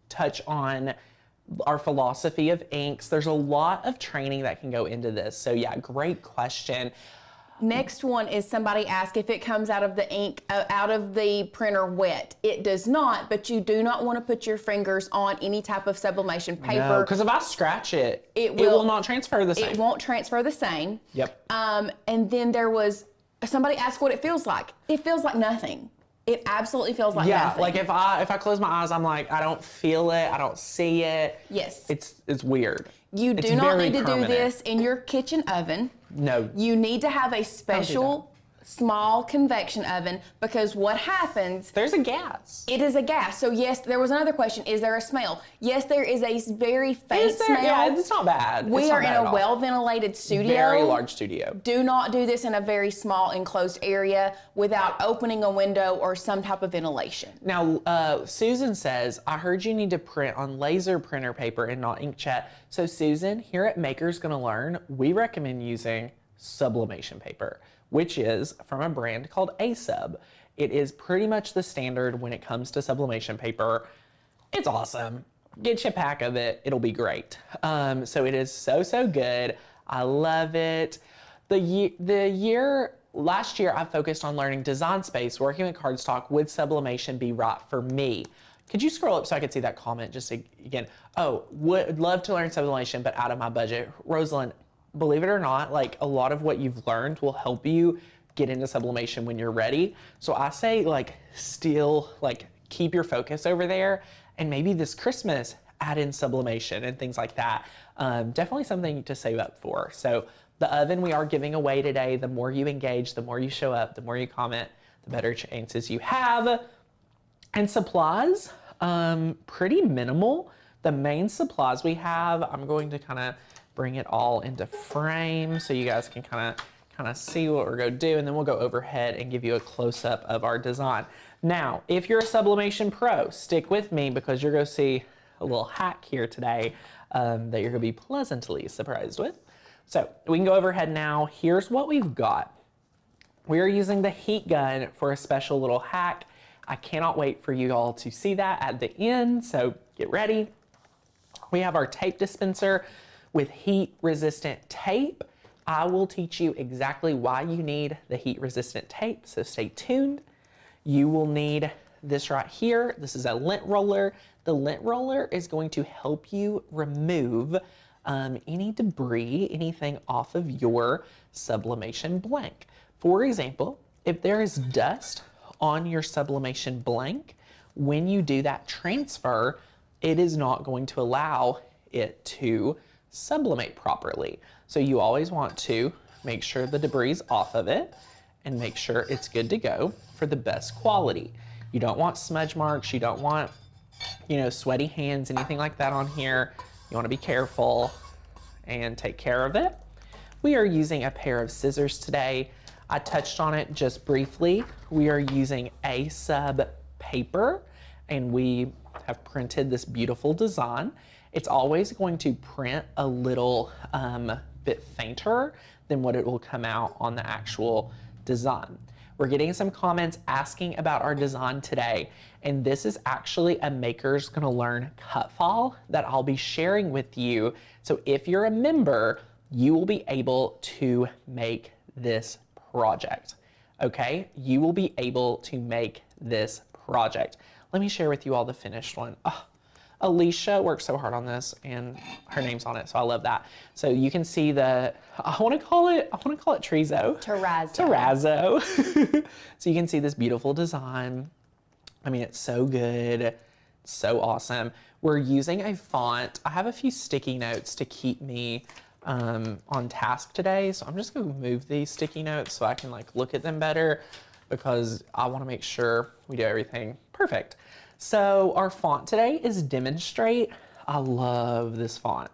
A: touch on our philosophy of inks. There's a lot of training that can go into this. So yeah, great question.
B: Next one is somebody asked if it comes out of the ink, out of the printer wet. It does not, but you do not want to put your fingers on any type of sublimation paper.
A: No, because if I scratch it, it will not transfer the same.
B: It won't transfer the same.
A: Yep.
B: And then there was, somebody asked what it feels like. It feels like nothing. It absolutely feels like nothing.
A: Yeah, like if I close my eyes, I'm like, I don't feel it, I don't see it.
B: Yes.
A: It's weird.
B: You do not need to do this in your kitchen oven.
A: No.
B: You need to have a special small convection oven, because what happens...
A: There's a gas.
B: It is a gas. So yes, there was another question. Is there a smell? Yes, there is a very faint smell.
A: Yeah, it's not bad.
B: We are in a well-ventilated studio.
A: Very large studio.
B: Do not do this in a very small enclosed area without opening a window or some type of ventilation.
A: Now, Susan says, I heard you need to print on laser printer paper and not inkjet. So Susan, here at Maker's Gonna Learn, we recommend using sublimation paper, which is from a brand called A-Sub. It is pretty much the standard when it comes to sublimation paper. It's awesome. Get you a pack of it. It'll be great. So it is so good. I love it. Last year, I focused on learning design space. Working with cardstock, would sublimation be right for me? Could you scroll up so I could see that comment just again? Oh, would love to learn sublimation, but out of my budget. Rosalind, believe it or not, like a lot of what you've learned will help you get into sublimation when you're ready. So I say still keep your focus over there, and maybe this Christmas add in sublimation and things like that. Definitely something to save up for. So the oven we are giving away today, the more you engage, the more you show up, the more you comment, the better chances you have. And supplies, pretty minimal. The main supplies we have, I'm going to kind of bring it all into frame so you guys can kind of see what we're going to do, and then we'll go overhead and give you a close-up of our design. Now, if you're a sublimation pro, stick with me because you're going to see a little hack here today that you're going to be pleasantly surprised with. So we can go overhead now. Here's what we've got. We are using the heat gun for a special little hack. I cannot wait for you all to see that at the end, so get ready. We have our tape dispenser with heat-resistant tape. I will teach you exactly why you need the heat resistant tape, so stay tuned. You will need this right here. This is a lint roller. The lint roller is going to help you remove any debris, anything off of your sublimation blank. For example, if there is dust on your sublimation blank, when you do that transfer, it is not going to allow it to sublimate properly. So you always want to make sure the debris is off of it and make sure it's good to go for the best quality. You don't want smudge marks, you don't want, you know, sweaty hands, anything like that on here. You want to be careful and take care of it. We are using a pair of scissors today. I touched on it just briefly. We are using A-sub paper and we have printed this beautiful design. It's always going to print a little bit fainter than what it will come out on the actual design. We're getting some comments asking about our design today, and this is actually a Maker's Gonna Learn cut file that I'll be sharing with you. So if you're a member, you will be able to make this project, okay? You will be able to make this project. Let me share with you all the finished one. Oh, Alicia worked so hard on this and her name's on it, so I love that. So you can see the, I want to call it Terrazzo. Terrazzo. So you can see this beautiful design. I mean, it's so good, it's so awesome. We're using a font. I have a few sticky notes to keep me on task today. So I'm just gonna move these sticky notes so I can like look at them better because I wanna make sure we do everything perfect. So our font today is Demonstrate. I love this font.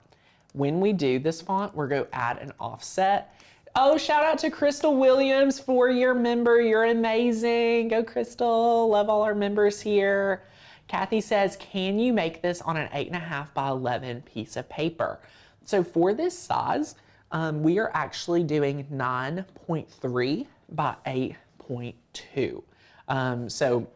A: When we do this font, we're gonna add an offset. Oh, shout out to Crystal Williams, 4-year member. You're amazing. Go Crystal, love all our members here. Kathy says, can you make this on an 8.5 by 11 piece of paper? So for this size, we are actually doing 9.3 by 8.2. So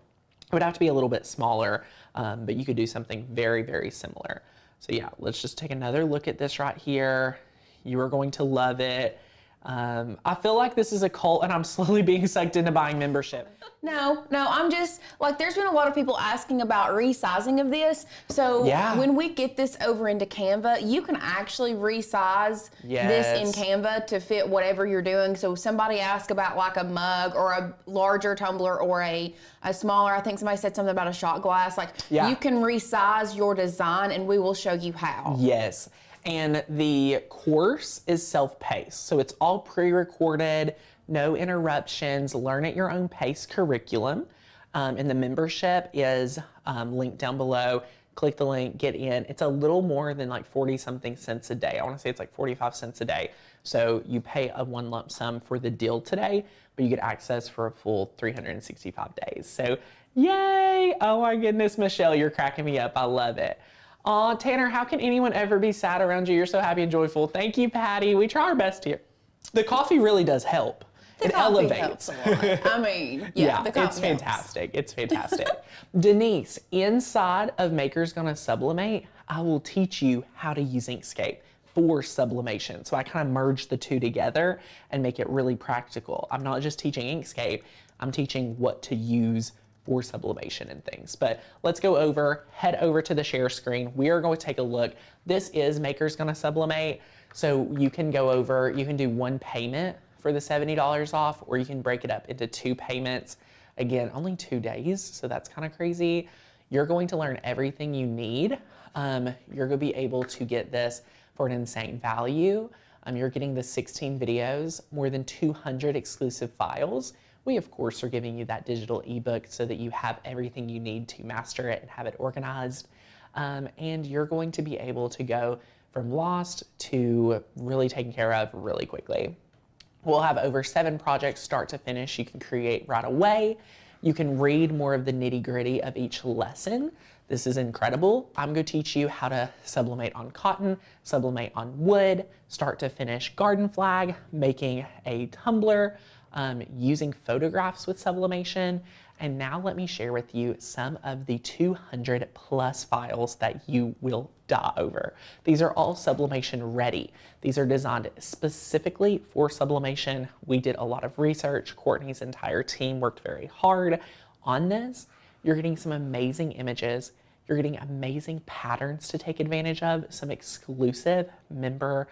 A: it would have to be a little bit smaller, but you could do something very, very similar. So yeah, let's just take another look at this right here. You are going to love it. I feel like this is a cult and I'm slowly being sucked into buying membership.
B: No, I'm just, like, there's been a lot of people asking about resizing of this. So yeah, when we get this over into Canva, you can actually resize this in Canva to fit whatever you're doing. So somebody asked about like a mug or a larger tumbler or a smaller, I think somebody said something about a shot glass. Like you can resize your design and we will show you how.
A: Yes. And the course is self-paced. So it's all pre-recorded, no interruptions, learn at your own pace curriculum. And the membership is linked down below. Click the link, get in. It's a little more than like 40 something cents a day. I wanna say it's like 45 cents a day. So you pay a one lump sum for the deal today, but you get access for a full 365 days. So yay, oh my goodness, Michelle, you're cracking me up, I love it. Aw, Tanner, how can anyone ever be sad around you? You're so happy and joyful. Thank you, Patty. We try our best here. The coffee really does help. It elevates.
B: I mean, yeah, the coffee
A: it's fantastic. It's fantastic. Denise, inside of Maker's Gonna Sublimate, I will teach you how to use Inkscape for sublimation. So I kind of merge the two together and make it really practical. I'm not just teaching Inkscape, I'm teaching what to use for sublimation and things. But let's go over, head over to the share screen. We are going to take a look. This is Maker's Gonna Sublimate. So you can go over, you can do one payment for the $70 off, or you can break it up into 2 payments. Again, only 2 days, so that's kind of crazy. You're going to learn everything you need. You're gonna be able to get this for an insane value. You're getting the 16 videos, more than 200 exclusive files. We, of course, are giving you that digital ebook so that you have everything you need to master it and have it organized. And you're going to be able to go from lost to really taken care of really quickly. We'll have over 7 projects start to finish you can create right away. You can read more of the nitty-gritty of each lesson. This is incredible. I'm going to teach you how to sublimate on cotton, sublimate on wood, start to finish garden flag, making a tumbler, using photographs with sublimation, And now let me share with you some of the 200 plus files that you will die over. These are all Sublimation ready. These are designed specifically for Sublimation. We did a lot of research. Courtney's entire team worked very hard on this. You're getting some amazing images. You're getting amazing patterns to take advantage of, some exclusive member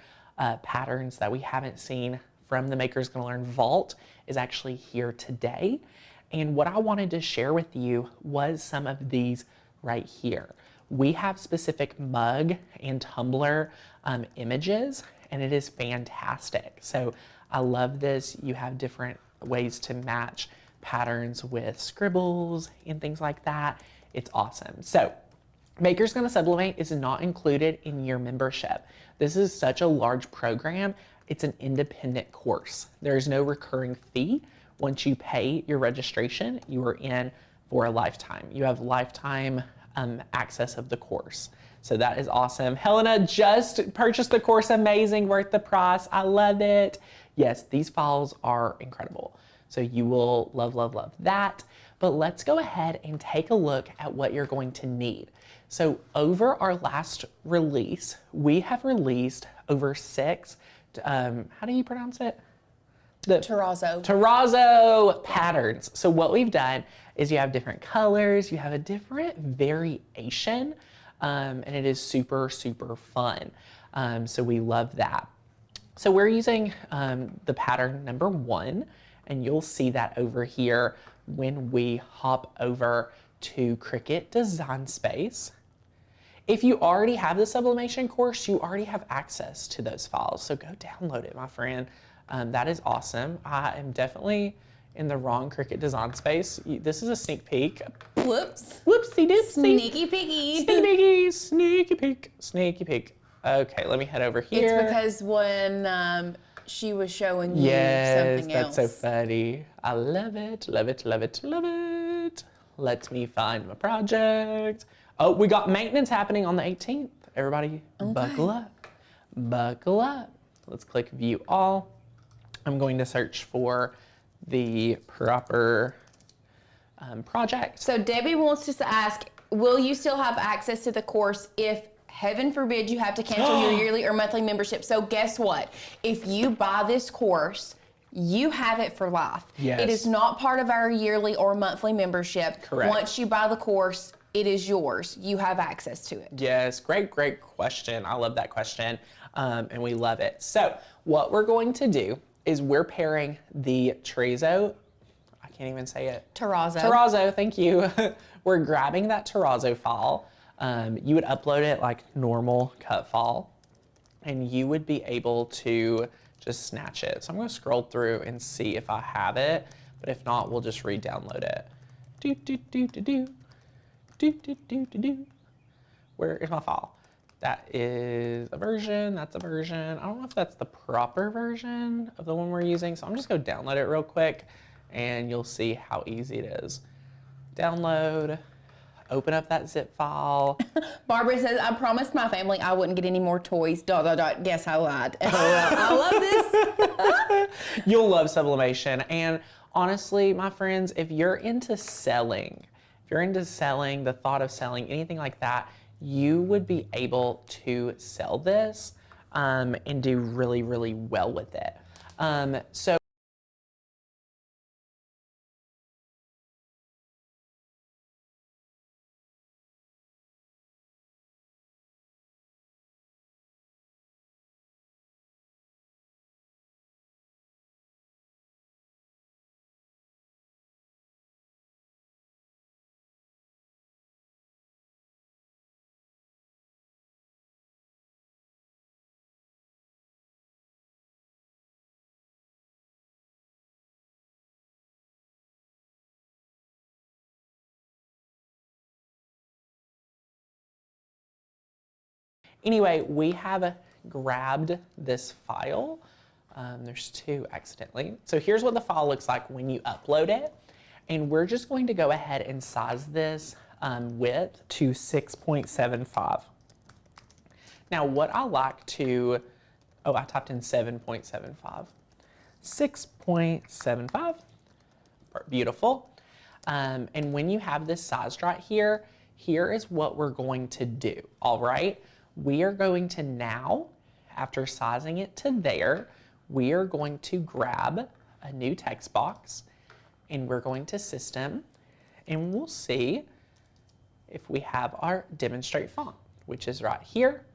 A: patterns that we haven't seen from the Makers Gonna Learn Vault is actually here today. And what I wanted to share with you was some of these right here. We have specific mug and tumbler images, and it is fantastic. So I love this. You have different ways to match patterns with scribbles and things like that. It's awesome. So Makers Gonna Sublimate is not included in your membership. This is such a large program. It's an independent course. There's no recurring fee. Once you pay your registration, you are in for a lifetime. You have lifetime access of the course. So that is awesome. Helena just purchased the course. Amazing, worth the price. I love it. Yes, these files are incredible. So you will love, love, love that. But let's go ahead and take a look at what you're going to need. So over our last release, we have released over 6, how do you pronounce it? The terrazzo patterns. So what we've done is you have different colors, you have a different variation, and it is super, super fun. So we love that. So we're using the pattern number 1, and you'll see that over here when we hop over to Cricut Design Space. If you already have the Sublimation course, you already have access to those files. So go download it, my friend. That is awesome. I am definitely in the wrong Cricut Design Space. This is a sneak peek.
B: Whoops.
A: Whoopsie doopsie.
B: Sneaky piggy.
A: Sneaky piggy. Sneaky peek. Sneaky peek. Okay, let me head over here.
B: It's because when she was showing you something else.
A: That's so funny. I love it, love it, love it, love it. Let me find my project. Oh, we got maintenance happening on the 18th. Everybody, buckle up. Buckle up. Let's click View All. I'm going to search for the proper project.
B: So Debbie wants us to ask, will you still have access to the course if, heaven forbid, you have to cancel your yearly or monthly membership? So guess what? If you buy this course, you have it for life.
A: Yes.
B: It is not part of our yearly or monthly membership.
A: Correct.
B: Once you buy the course, it is yours. You have access to it.
A: Yes, great, great question. I love that question, and we love it. So what we're going to do is we're pairing the terrazzo, I can't even say it.
B: Terrazzo,
A: thank you. We're grabbing that terrazzo file. You would upload it like normal cut file, and you would be able to just snatch it. So I'm gonna scroll through and see if I have it, but if not, we'll just re-download it. Do, do, do, do, do. Do, do, do, do, do. Where is my file? That is a version, that's a version. I don't know if that's the proper version of the one we're using, so I'm just gonna download it real quick and you'll see how easy it is. Download, open up that zip file.
B: Barbara says, I promised my family I wouldn't get any more toys, ... Guess I lied. I love this.
A: You'll love Sublimation. And honestly, my friends, if you're into selling, the thought of selling, anything like that, you would be able to sell this and do really, really well with it. So anyway, we have grabbed this file. There's 2 accidentally. So here's what the file looks like when you upload it. And we're just going to go ahead and size this width to 6.75. Now what I like to, oh, I typed in 7.75. 6.75, beautiful. And when you have this sized right here, here is what we're going to do, all right? We are going to now, after sizing it to there, we are going to grab a new text box and we're going to system and we'll see if we have our demonstrate font, which is right here.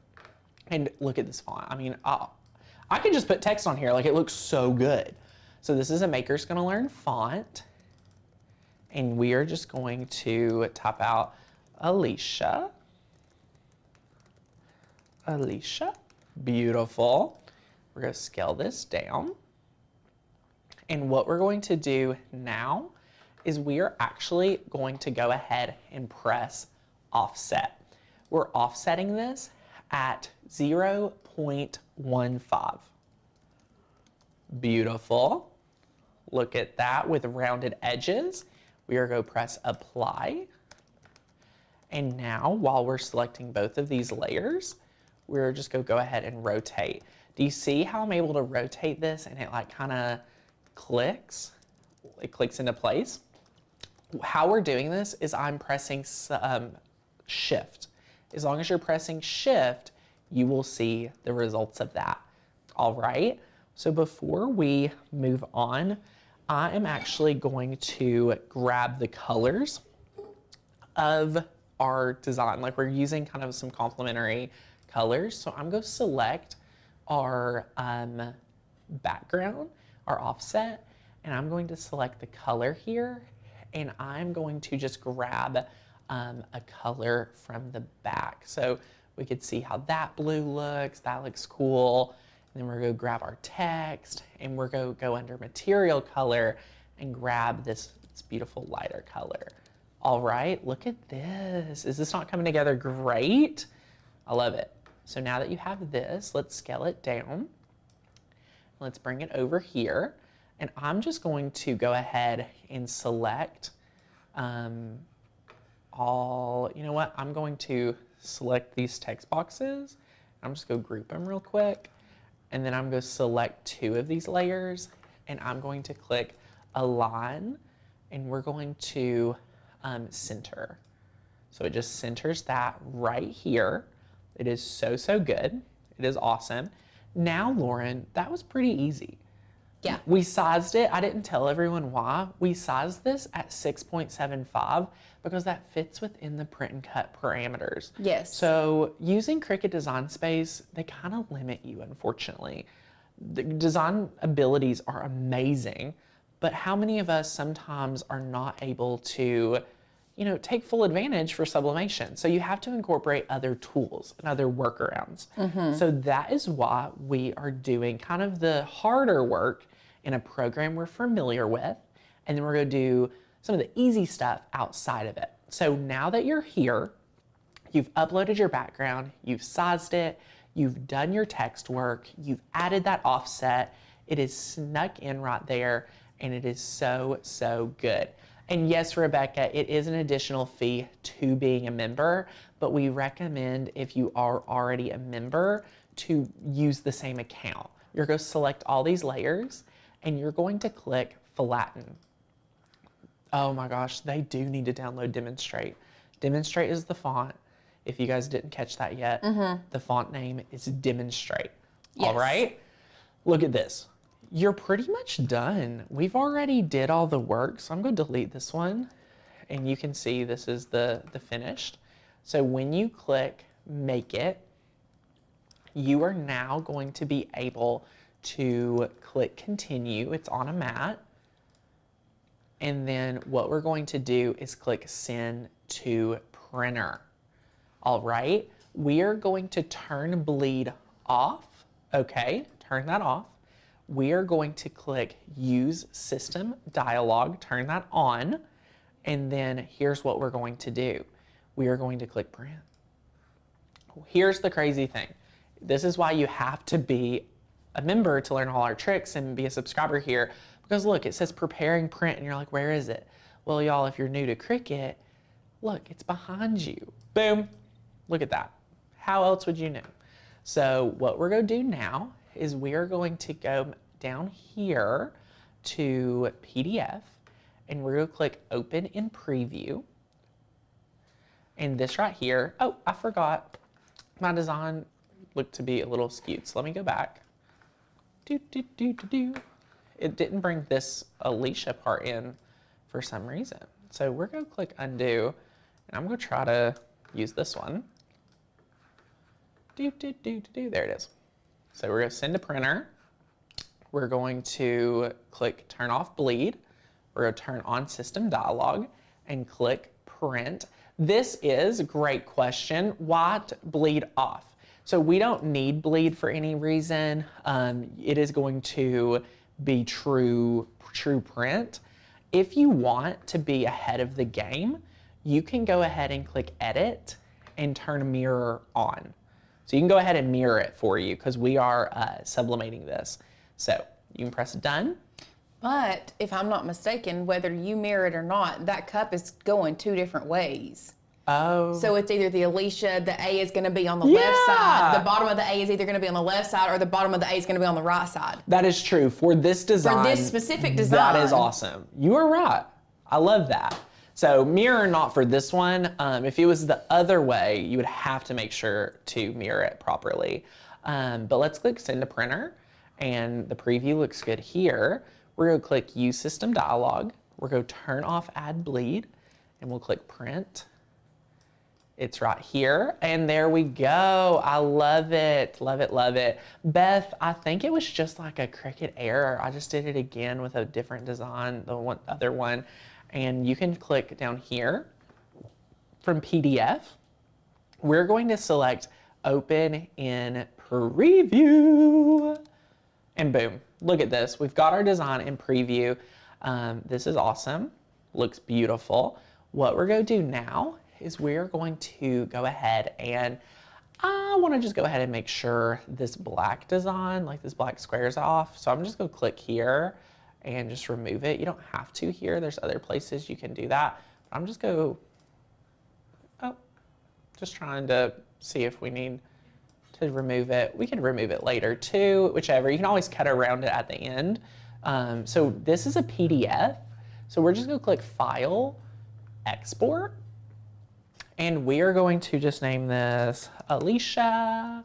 A: And look at this font. I mean, I can just put text on here, like it looks so good. So this is a Maker's Gonna Learn font. And we are just going to type out Alicia. Alicia, beautiful. We're gonna scale this down. And what we're going to do now is we are actually going to go ahead and press offset. We're offsetting this at 0.15. Beautiful. Look at that with rounded edges. We are going to press apply. And now while we're selecting both of these layers, we're just going to go ahead and rotate. Do you see how I'm able to rotate this and it like kind of clicks? It clicks into place. How we're doing this is I'm pressing shift. As long as you're pressing shift, you will see the results of that. All right. So before we move on, I am actually going to grab the colors of our design. Like we're using kind of some complementary colors. So I'm going to select our background, our offset, and I'm going to select the color here. And I'm going to just grab a color from the back. So we could see how that blue looks. That looks cool. And then we're going to grab our text and we're going to go under material color and grab this beautiful lighter color. All right, look at this. Is this not coming together great? I love it. So now that you have this, let's scale it down. Let's bring it over here. And I'm just going to go ahead and select you know what? I'm going to select these text boxes. I'm just going to group them real quick. And then I'm going to select 2 of these layers and I'm going to click align and we're going to center. So it just centers that right here. It is so, so good. It is awesome. Now, Lauren, that was pretty easy.
B: Yeah.
A: We sized it. I didn't tell everyone why. We sized this at 6.75 because that fits within the print and cut parameters.
B: Yes.
A: So using Cricut Design Space, they kind of limit you, unfortunately. The design abilities are amazing, but how many of us sometimes are not able to, you know, take full advantage for sublimation? So you have to incorporate other tools and other workarounds. So that is why we are doing kind of the harder work in a program we're familiar with, and then we're going to do some of the easy stuff outside of it. So now that you're here, you've uploaded your background, you've sized it, you've done your text work, you've added that offset, it is snuck in right there, and it is so, so good. And yes, Rebecca, it is an additional fee to being a member, but we recommend if you are already a member to use the same account. You're going to select all these layers and you're going to click flatten. Oh my gosh, they do need to download Demonstrate. Demonstrate is the font. If you guys didn't catch that yet, the font name is Demonstrate. Yes. All right, look at this. You're pretty much done. We've already did all the work, so I'm going to delete this one. And you can see this is the finished. So when you click Make It, you are now going to be able to click Continue. It's on a mat. And then what we're going to do is click Send to Printer. All right, we are going to turn bleed off. Okay, turn that off. We are going to click Use System Dialog, turn that on, and then here's what we're going to do. We are going to click Print. Here's the crazy thing. This is why you have to be a member to learn all our tricks and be a subscriber here, because look, it says Preparing Print, and you're like, where is it? Well, y'all, if you're new to Cricut, look, it's behind you. Boom, look at that. How else would you know? So what we're going to do now is we are going to go down here to PDF, and we're going to click open in preview. And this right here, oh, I forgot. My design looked to be a little skewed. So let me go back. It didn't bring this Alicia part in for some reason. So we're going to click undo, and I'm going to try to use this one. There it is. So we're going to send to printer. We're going to click turn off bleed. We're going to turn on system dialog and click print. This is a great question. Why bleed off? So we don't need bleed for any reason. It is going to be true print. If you want to be ahead of the game, you can go ahead and click edit and turn mirror on. So you can go ahead and mirror it for you because we are sublimating this. So you can press done.
B: But if I'm not mistaken, whether you mirror it or not, that cup is going 2 different ways.
A: Oh.
B: So it's either the Alicia, the A is going to be on the left side, the bottom of the A is either going to be on the left side, or the bottom of the A is going to be on the right side.
A: That is true. For this design.
B: For this specific design.
A: That is awesome. You are right. I love that. So mirror not for this one. If it was the other way, you would have to make sure to mirror it properly. But let's click send to printer, and the preview looks good here. We're going to click use system dialog. We're going to turn off add bleed, and we'll click print. It's right here, and there we go. I love it, love it, love it. Beth, I think it was just like a Cricut error. I just did it again with a different design, the other one. And you can click down here from PDF. We're going to select open in preview, and boom, look at this. We've got our design in preview. This is awesome, looks beautiful. What we're going to do now is we're going to go ahead and I want to just go ahead and make sure this black design, like this black square, is off. So I'm just going to click here and just remove it. You don't have to here. There's other places you can do that. I'm just just trying to see if we need to remove it. We can remove it later too, whichever. You can always cut around it at the end. So this is a PDF. So we're just going to click File, Export. And we are going to just name this Alicia,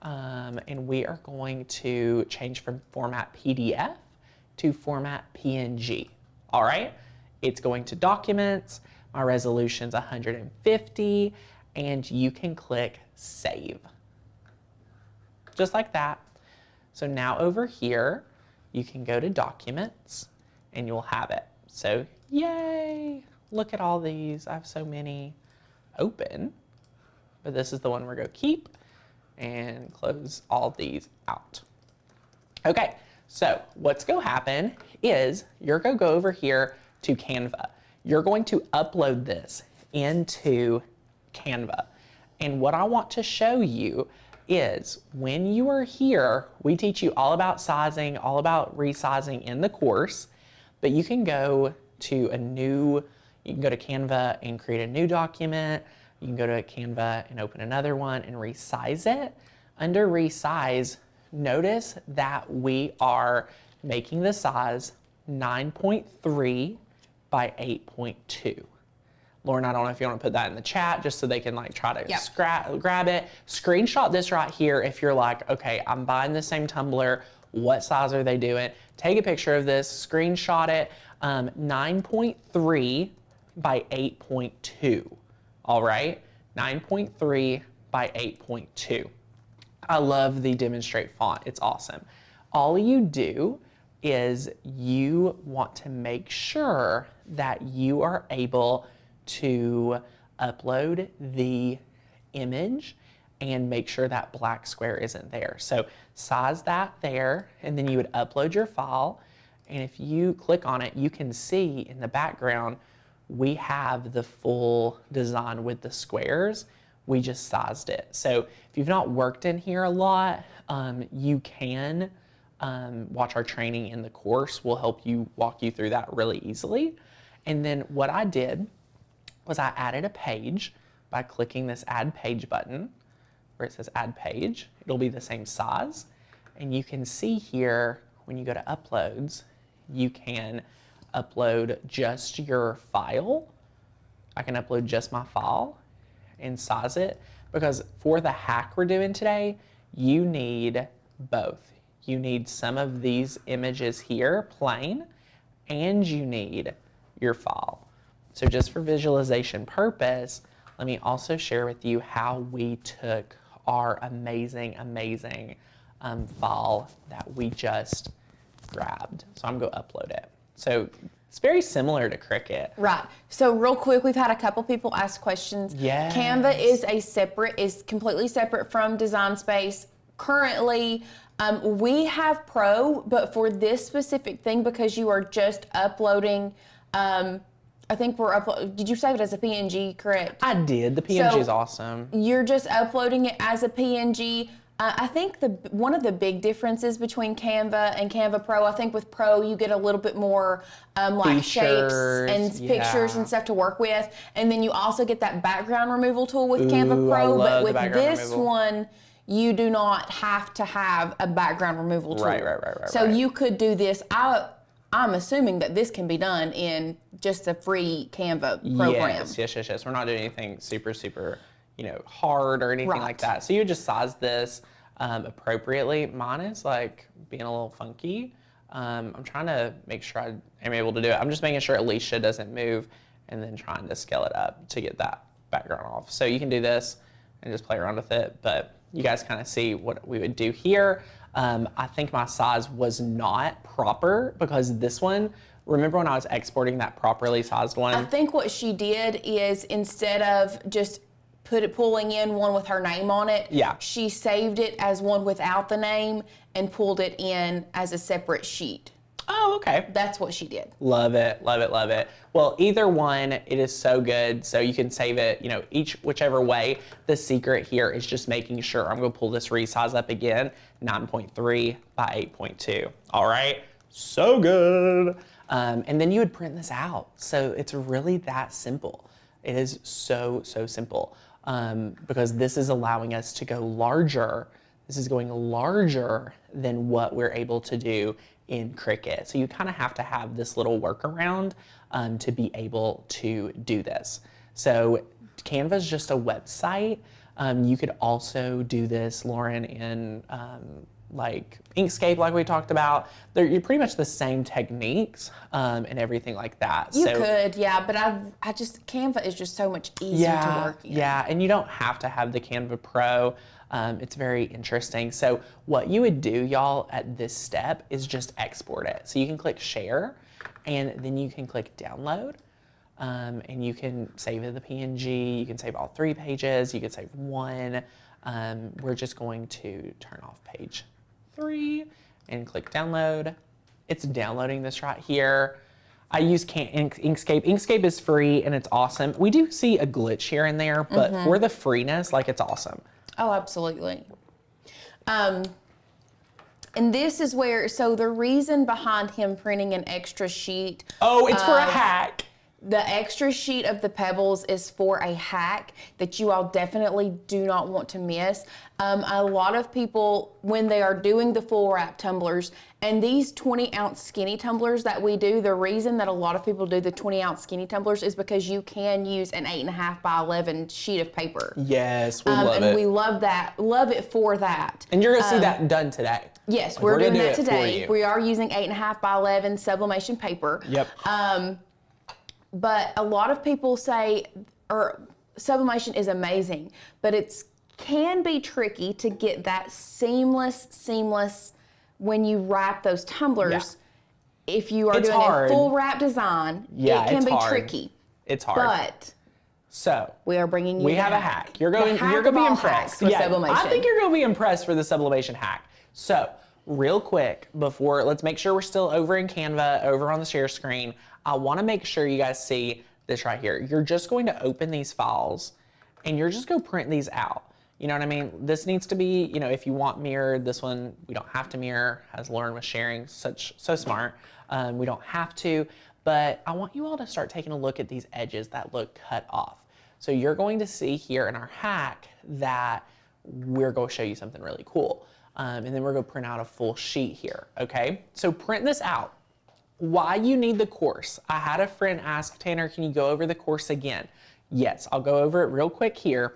A: and we are going to change from format PDF to format PNG. All right, it's going to documents, my resolution's 150, and you can click save. Just like that. So now over here, you can go to documents and you'll have it. So yay, look at all these, I have so many. Open, but this is the one we're going to keep and close all these out. Okay, so what's going to happen is you're going to go over here to Canva. You're going to upload this into Canva. And what I want to show you is when you are here, we teach you all about sizing, all about resizing in the course, but you can go to you can go to Canva and create a new document. You can go to Canva and open another one and resize it. Under resize, notice that we are making the size 9.3 by 8.2. Lauren, I don't know if you want to put that in the chat just so they can like try to grab it. Screenshot this right here if you're like, okay, I'm buying the same tumbler. What size are they doing? Take a picture of this, screenshot it. 9.3 by 8.2. All right, 9.3 by 8.2. I love the demonstrate font. It's awesome. All you do is you want to make sure that you are able to upload the image and make sure that black square isn't there. So size that there, and then you would upload your file. And if you click on it, you can see in the background, we have the full design with the squares. We just sized it. So if you've not worked in here a lot, you can watch our training in the course. We'll help you walk you through that really easily. And then what I did was I added a page by clicking this add page button where it says add page. It'll be the same size. And you can see here when you go to uploads, you can upload just your file. I can upload just my file and size it, because for the hack we're doing today, you need both. You need some of these images here, plain, and you need your file. So just for visualization purpose, let me also share with you how we took our amazing, amazing file that we just grabbed. So I'm going to upload it. So it's very similar to Cricut.
B: Right. So real quick, we've had a couple people ask questions.
A: Yes.
B: Canva is completely separate from Design Space. Currently, we have Pro, but for this specific thing, because you are just uploading, I think did you save it as a PNG, correct?
A: I did. The PNG is awesome.
B: You're just uploading it as a PNG. I think one of the big differences between Canva and Canva Pro, I think with Pro you get a little bit more like shapes and pictures and stuff to work with, and then you also get that background removal tool with Canva Pro. But with this one, you do not have to have a background removal tool.
A: Right.
B: So you could do this. I'm assuming that this can be done in just a free Canva program.
A: Yes. We're not doing anything super, hard or anything like that. So you just size this appropriately. Mine is like being a little funky. I'm trying to make sure I am able to do it. I'm just making sure Alicia doesn't move and then trying to scale it up to get that background off. So you can do this and just play around with it, but you guys kind of see what we would do here. I think my size was not proper because this one, remember when I was exporting that properly sized one?
B: I think what she did is instead of just pulling in one with her name on it, she saved it as one without the name and pulled it in as a separate sheet.
A: Oh, okay.
B: That's what she did.
A: Love it. Well, either one, it is so good. So you can save it, whichever way. The secret here is just making sure, I'm going to pull this resize up again, 9.3 by 8.2. All right. So good. And then you would print this out. So it's really that simple. It is so simple. Because this is allowing us to go larger. This is going larger than what we're able to do in Cricut. So you kind of have to have this little workaround to be able to do this. So Canva is just a website. You could also do this, Lauren, in like Inkscape, like we talked about. You're pretty much the same techniques and everything like that.
B: You could, yeah, but I just, Canva is just so much easier to work in.
A: Yeah, and you don't have to have the Canva Pro. It's very interesting. So what you would do, y'all, at this step is just export it. So you can click share, and then you can click download, and you can save the PNG. You can save all 3 pages. You can save 1. We're just going to turn off page 3 and click download. It's downloading this right here. I use Inkscape. Inkscape is free and it's awesome. We do see a glitch here and there, but for the freeness, like, it's awesome.
B: Oh, absolutely. And this is where, so the reason behind him printing an extra sheet.
A: Oh, it's for a hack.
B: The extra sheet of the pebbles is for a hack that you all definitely do not want to miss. A lot of people, when they are doing the full wrap tumblers, and these 20-ounce skinny tumblers that we do, the reason that a lot of people do the 20-ounce skinny tumblers is because you can use an 8.5 by 11 sheet of paper.
A: Yes, we love it.
B: And we love that, love it for that.
A: And you're gonna see that done today.
B: Yes, we're doing that today. We are using 8.5 by 11 sublimation paper.
A: Yep.
B: But a lot of people say, sublimation is amazing, but it can be tricky to get that seamless when you wrap those tumblers. Yeah. If you are doing a full wrap design, it can be tricky.
A: It's hard.
B: But
A: so
B: we are bringing you.
A: We have a hack. You're going to be impressed.
B: Sublimation.
A: I think you're going to be impressed for the sublimation hack. So real quick, let's make sure we're still over in Canva, over on the share screen. I want to make sure you guys see this right here. You're just going to open these files and you're just going to print these out. You know what I mean? This needs to be, if you want mirrored, this one, we don't have to mirror, as Lauren was sharing, so smart. We don't have to, but I want you all to start taking a look at these edges that look cut off. So you're going to see here in our hack that we're going to show you something really cool. And then we're going to print out a full sheet here, okay? So print this out. why you need the course. I had a friend ask, Tanner, can you go over the course again? Yes, I'll go over it real quick here,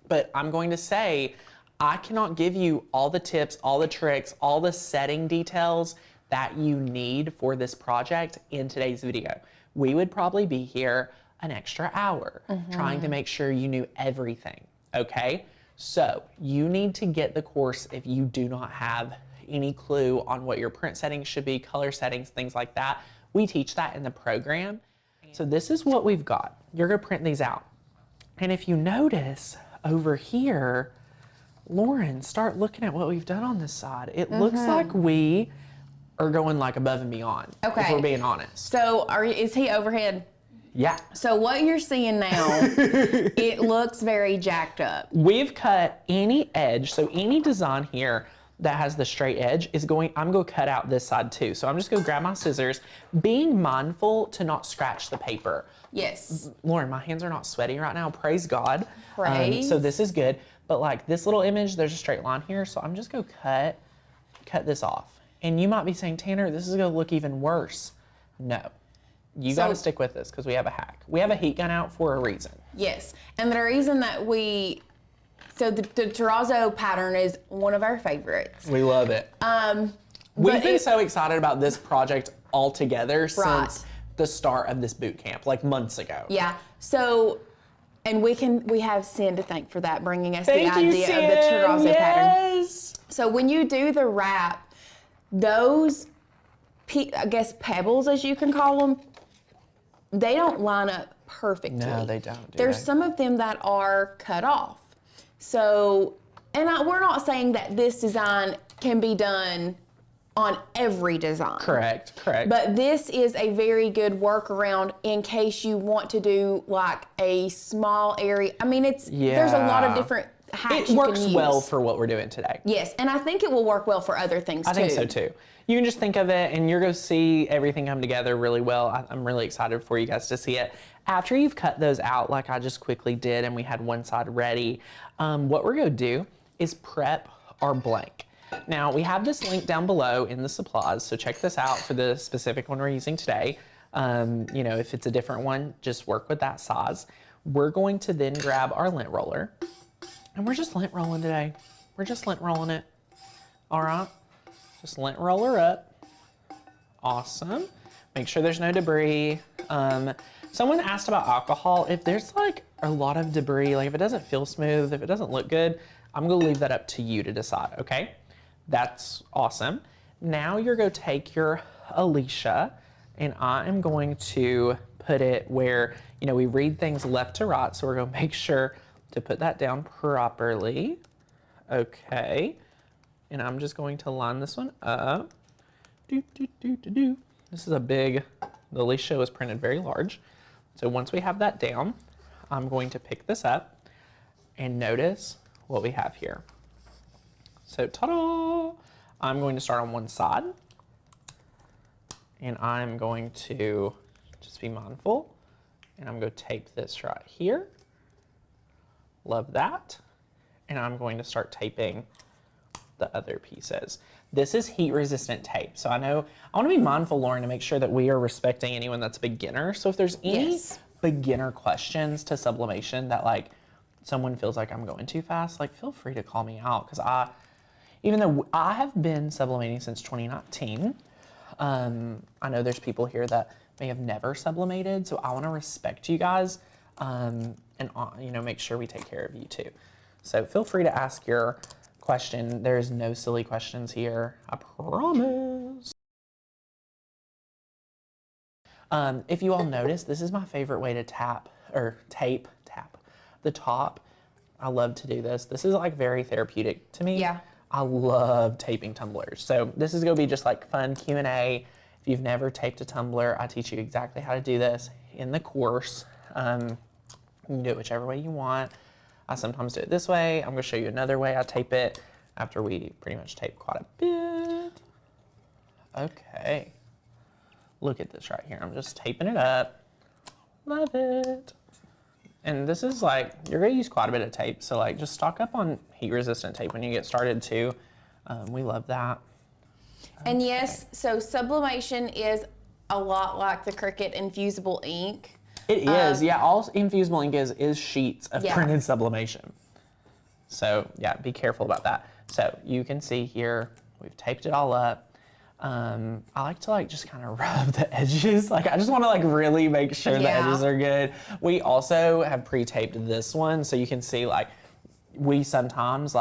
A: but I'm going to say, I cannot give you all the tips, all the tricks, all the setting details that you need for this project in today's video. We would probably be here an extra hour trying to make sure you knew everything, okay? So you need to get the course if you do not have any clue on what your print settings should be, color settings, things like that. We teach that in the program. So this is what we've got. You're gonna print these out. And if you notice over here, Lauren, start looking at what we've done on this side. It looks like we are going like above and beyond, if we're being honest.
B: So is he overhead?
A: Yeah.
B: So what you're seeing now, it looks very jacked up.
A: We've cut any edge, so any design here that has the straight edge is I'm going to cut out this side too. So I'm just going to grab my scissors, being mindful to not scratch the paper.
B: Yes.
A: Lauren, my hands are not sweaty right now. Praise God.
B: Praise.
A: So this is good. But like this little image, there's a straight line here. So I'm just going to cut this off. And you might be saying, Tanner, this is going to look even worse. No. You got to stick with this because we have a hack. We have a heat gun out for a reason.
B: Yes. And the reason that so the terrazzo pattern is one of our favorites.
A: We love it. We've been so excited about this project altogether since the start of this boot camp, like months ago.
B: Yeah. So, and we have Sin to thank for that, bringing us the idea of the terrazzo pattern. So when you do the wrap, those, I guess, pebbles, as you can call them, they don't line up perfectly.
A: No, they don't.
B: There's some of them that are cut off. So, and we're not saying that this design can be done on every design.
A: Correct.
B: But this is a very good workaround in case you want to do like a small area. I mean, there's a lot of different hacks
A: it works well for what we're doing today.
B: Yes, and I think it will work well for other things too.
A: I think so too. You can just think of it and you're going to see everything come together really well. I'm really excited for you guys to see it. After you've cut those out like I just quickly did and we had one side ready, what we're going to do is prep our blank. Now we have this link down below in the supplies, so check this out for the specific one we're using today. You know, if it's a different one, just work with that size. We're going to then grab our lint roller and we're just lint rolling today. We're just lint rolling it. All right. Just lint roller up. Awesome. Make sure there's no debris. Someone asked about alcohol. If there's like a lot of debris, like if it doesn't feel smooth, if it doesn't look good, I'm gonna leave that up to you to decide, okay? That's awesome. Now you're gonna take your Alicia and I am going to put it where, you know, we read things left to right, so we're gonna make sure to put that down properly. Okay. And I'm just going to line this one up. This is the Alicia was printed very large. So once we have that down, I'm going to pick this up and notice what we have here. So ta-da! I'm going to start on one side and I'm going to just be mindful and I'm going to tape this right here. Love that. And I'm going to start taping the other pieces. This is heat resistant tape. So I want to be mindful, Lauren, to make sure that we are respecting anyone that's a beginner. So if there's any beginner questions to sublimation that like someone feels like I'm going too fast, like feel free to call me out. Cause even though I have been sublimating since 2019, I know there's people here that may have never sublimated. So I want to respect you guys and you know, make sure we take care of you too. So feel free to ask your question. There's no silly questions here, I promise. If you all notice, this is my favorite way to tape the top. I love to do this. This is like very therapeutic to me. Yeah. I love taping tumblers. So this is gonna be just like fun Q&A. If you've never taped a tumbler, I teach you exactly how to do this in the course. You can do it whichever way you want. I sometimes do it this way. I'm gonna show you another way I tape it after we pretty much tape quite a bit. Okay. Look at this right here. I'm just taping it up. Love it. And this is like, you're gonna use quite a bit of tape. So like just stock up on heat resistant tape when you get started too. We love that.
B: And yes, so sublimation is a lot like the Cricut infusible ink.
A: It is, yeah. All infusible ink is sheets of printed sublimation. So yeah, be careful about that. So you can see here, we've taped it all up. I like to just kind of rub the edges. I just want to really make sure the edges are good. We also have pre-taped this one, so you can see we sometimes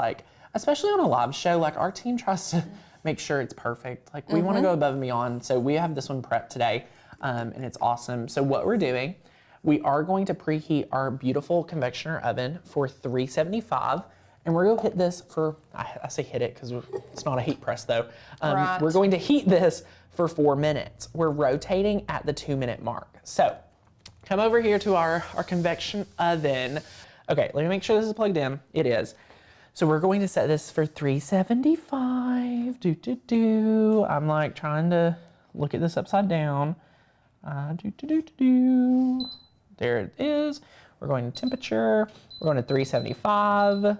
A: especially on a live show, our team tries to make sure it's perfect. We want to go above and beyond. So we have this one prepped today, and it's awesome. So what we're doing, we are going to preheat our beautiful convectioner oven for 375. And we're going to hit this for, I say hit it because it's not a heat press though.
B: Right.
A: We're going to heat this for 4 minutes. We're rotating at the 2-minute mark. So come over here to our convection oven. Okay, let me make sure this is plugged in. It is. So we're going to set this for 375. I'm trying to look at this upside down. There it is. We're going to temperature. We're going to 375.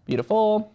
A: Beautiful.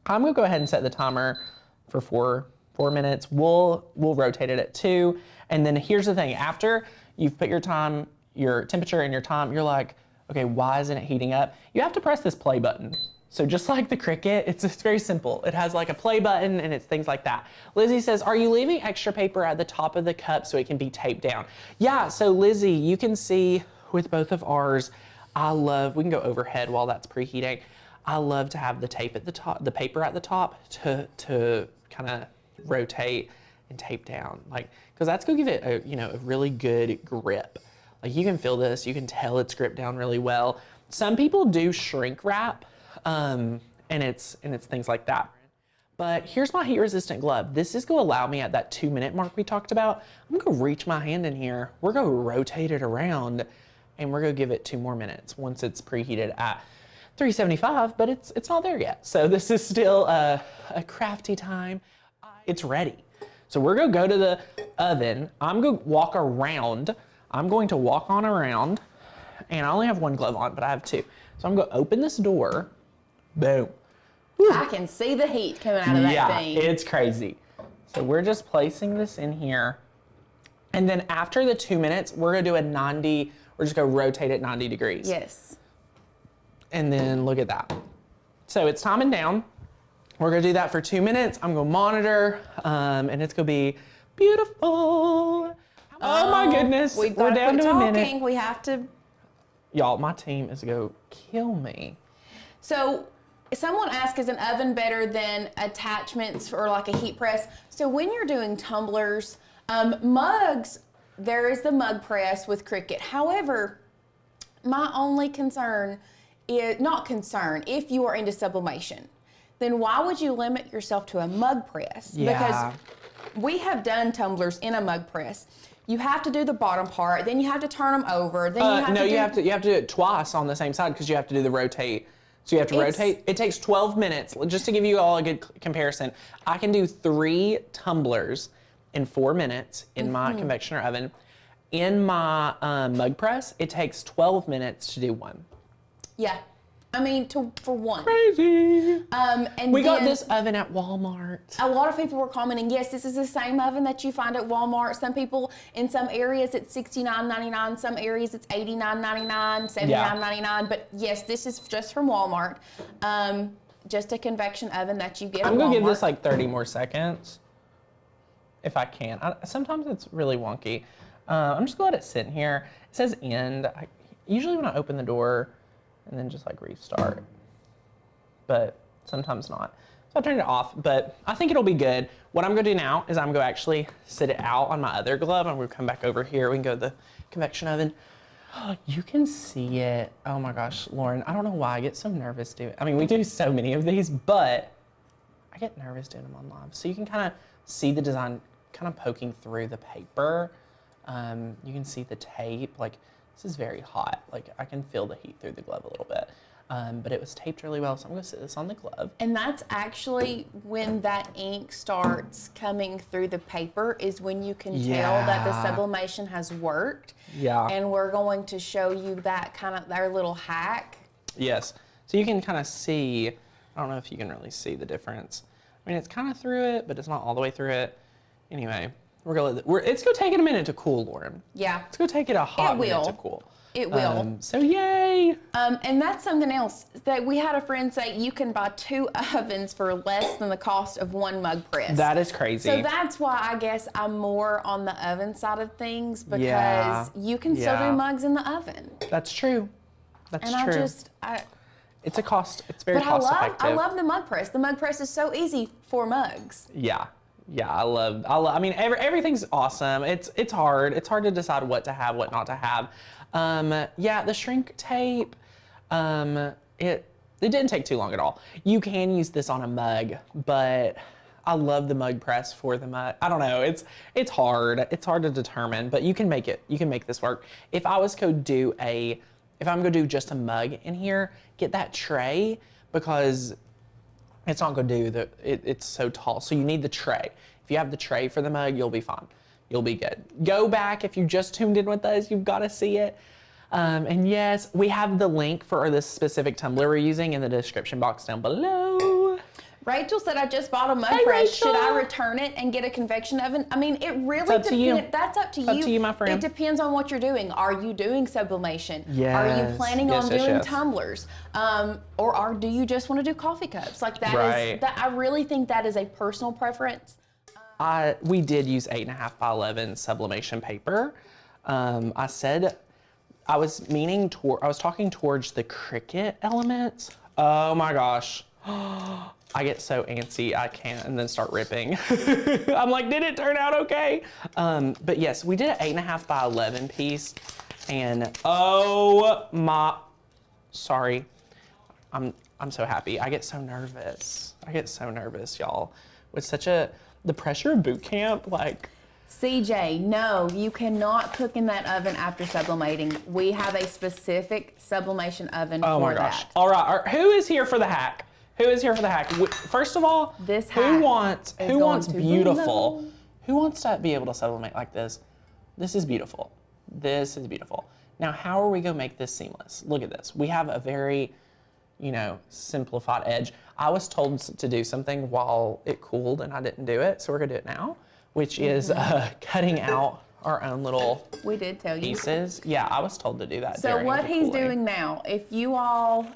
A: I'm gonna go ahead and set the timer for four minutes. We'll rotate it at 2. And then here's the thing, after you've put your time, your temperature and your time, you're like, okay, why isn't it heating up? You have to press this play button. So just like the Cricut, it's very simple. It has a play button and it's things like that. Lizzie says, are you leaving extra paper at the top of the cup so it can be taped down? Yeah, so Lizzie, you can see with both of ours, we can go overhead while that's preheating. I love to have the tape at the top, the paper at the top to kind of rotate and tape down, because that's gonna give it a really good grip. You can feel this, you can tell it's gripped down really well. Some people do shrink wrap, and it's things like that. But here's my heat resistant glove. This is gonna allow me at that 2-minute mark we talked about. I'm gonna reach my hand in here. We're gonna rotate it around, and we're gonna give it 2 more minutes once it's preheated at 375, but it's not there yet. So this is still a crafty time. It's ready. So we're gonna go to the oven. I'm gonna walk around. I'm going to walk on around, and I only have 1 glove on, but I have 2. So I'm gonna open this door. Boom.
B: Woo. I can see the heat coming out of that thing.
A: Yeah, it's crazy. So we're just placing this in here. And then after the 2 minutes, we're gonna do a 90, we're just gonna rotate it 90 degrees.
B: Yes.
A: And then look at that. So it's timing down. We're gonna do that for 2 minutes. I'm gonna monitor, and it's gonna be beautiful. Oh my goodness, we're down to a minute.
B: We have to.
A: Y'all, my team is gonna kill me.
B: So someone asked, is an oven better than attachments or a heat press? So when you're doing tumblers, mugs, there is the mug press with Cricut. However, my only concern is, if you are into sublimation, then why would you limit yourself to a mug press?
A: Yeah.
B: Because we have done tumblers in a mug press. You have to do the bottom part, then you have to turn them over, then you have to
A: do it twice on the same side because you have to do the rotate. So you have to rotate. It takes 12 minutes. Just to give you all a good comparison, I can do 3 tumblers in 4 minutes in my convectioner oven. In my mug press, it takes 12 minutes to do 1.
B: Yeah. I mean, for 1.
A: Crazy.
B: And
A: we got this oven at Walmart.
B: A lot of people were commenting, yes, this is the same oven that you find at Walmart. Some people, in some areas, it's $69.99. Some areas, it's $89.99, $79.99. But yes, this is just from Walmart. Just a convection oven that you get at Walmart.
A: I'm going to give this 30 more seconds, if I can. Sometimes it's really wonky. I'm just going to let it sit in here. It says end. Usually when I open the door, and then just restart, but sometimes not. So I turned it off, but I think it'll be good. What I'm gonna do now is I'm gonna actually sit it out on my other glove. I'm gonna come back over here. We can go to the convection oven. Oh, you can see it. Oh my gosh, Lauren, I don't know why I get so nervous doing it. I mean, we do so many of these, but I get nervous doing them on live. So you can kind of see the design kind of poking through the paper. You can see the tape, this is very hot. I can feel the heat through the glove a little bit. But it was taped really well, so I'm gonna sit this on the glove.
B: And that's actually when that ink starts coming through the paper, is when you can tell that the sublimation has worked.
A: Yeah.
B: And we're going to show you that our little hack.
A: Yes. So you can kind of see, I don't know if you can really see the difference. I mean, it's kind of through it, but it's not all the way through it. Anyway, it's gonna take it a minute to cool, Lauren.
B: Yeah.
A: It's gonna take it a hot minute to cool.
B: It will.
A: So yay.
B: And that's something else that we had a friend say, you can buy 2 ovens for less than the cost of 1 mug press.
A: That is crazy.
B: So that's why I guess I'm more on the oven side of things, because you can still do mugs in the oven.
A: That's true. That's true. It's a cost. It's very cost effective.
B: I love the mug press. The mug press is so easy for mugs.
A: Yeah. Yeah, I love, I mean, everything's awesome. It's hard. It's hard to decide what to have, what not to have. Yeah, the shrink tape, it didn't take too long at all. You can use this on a mug, but I love the mug press for the mug. I don't know, it's hard. It's hard to determine, but you can make it. You can make this work. If I'm gonna do just a mug in here, get that tray, because it's not gonna do it's so tall. So you need the tray. If you have the tray for the mug, you'll be fine. You'll be good. Go back if you just tuned in with us, you've gotta see it. And yes, we have the link for this specific tumbler we're using in the description box down below.
B: Rachel said, I just bought a mug press. Rachel. Should I return it and get a convection oven? I mean, it really depends. That's up to you.
A: Up to you, my friend.
B: It depends on what you're doing. Are you doing sublimation?
A: Yes.
B: Are you planning on doing tumblers? Or do you just want to do coffee cups? Like I really think that is a personal preference.
A: We did use 8.5 by 11 sublimation paper. I said, I was talking towards the Cricut elements. Oh my gosh. I get so antsy, I can't, and then start ripping. I'm like, did it turn out okay? But yes, we did an 8.5 by 11 piece, and sorry, I'm so happy. I get so nervous. Y'all. With the pressure of boot camp, like.
B: CJ, no, you cannot cook in that oven after sublimating. We have a specific sublimation oven for that. Oh my gosh.
A: All right, who is here for the hack? Who is here for the hack? First of all, who wants beautiful? Who wants to be able to sublimate like this? This is beautiful. This is beautiful. Now, how are we gonna make this seamless? Look at this. We have a very, simplified edge. I was told to do something while it cooled and I didn't do it, so we're gonna do it now, which is cutting out our own little
B: we did tell you
A: pieces. Yeah, I was told to do that.
B: So what he's doing now, if you all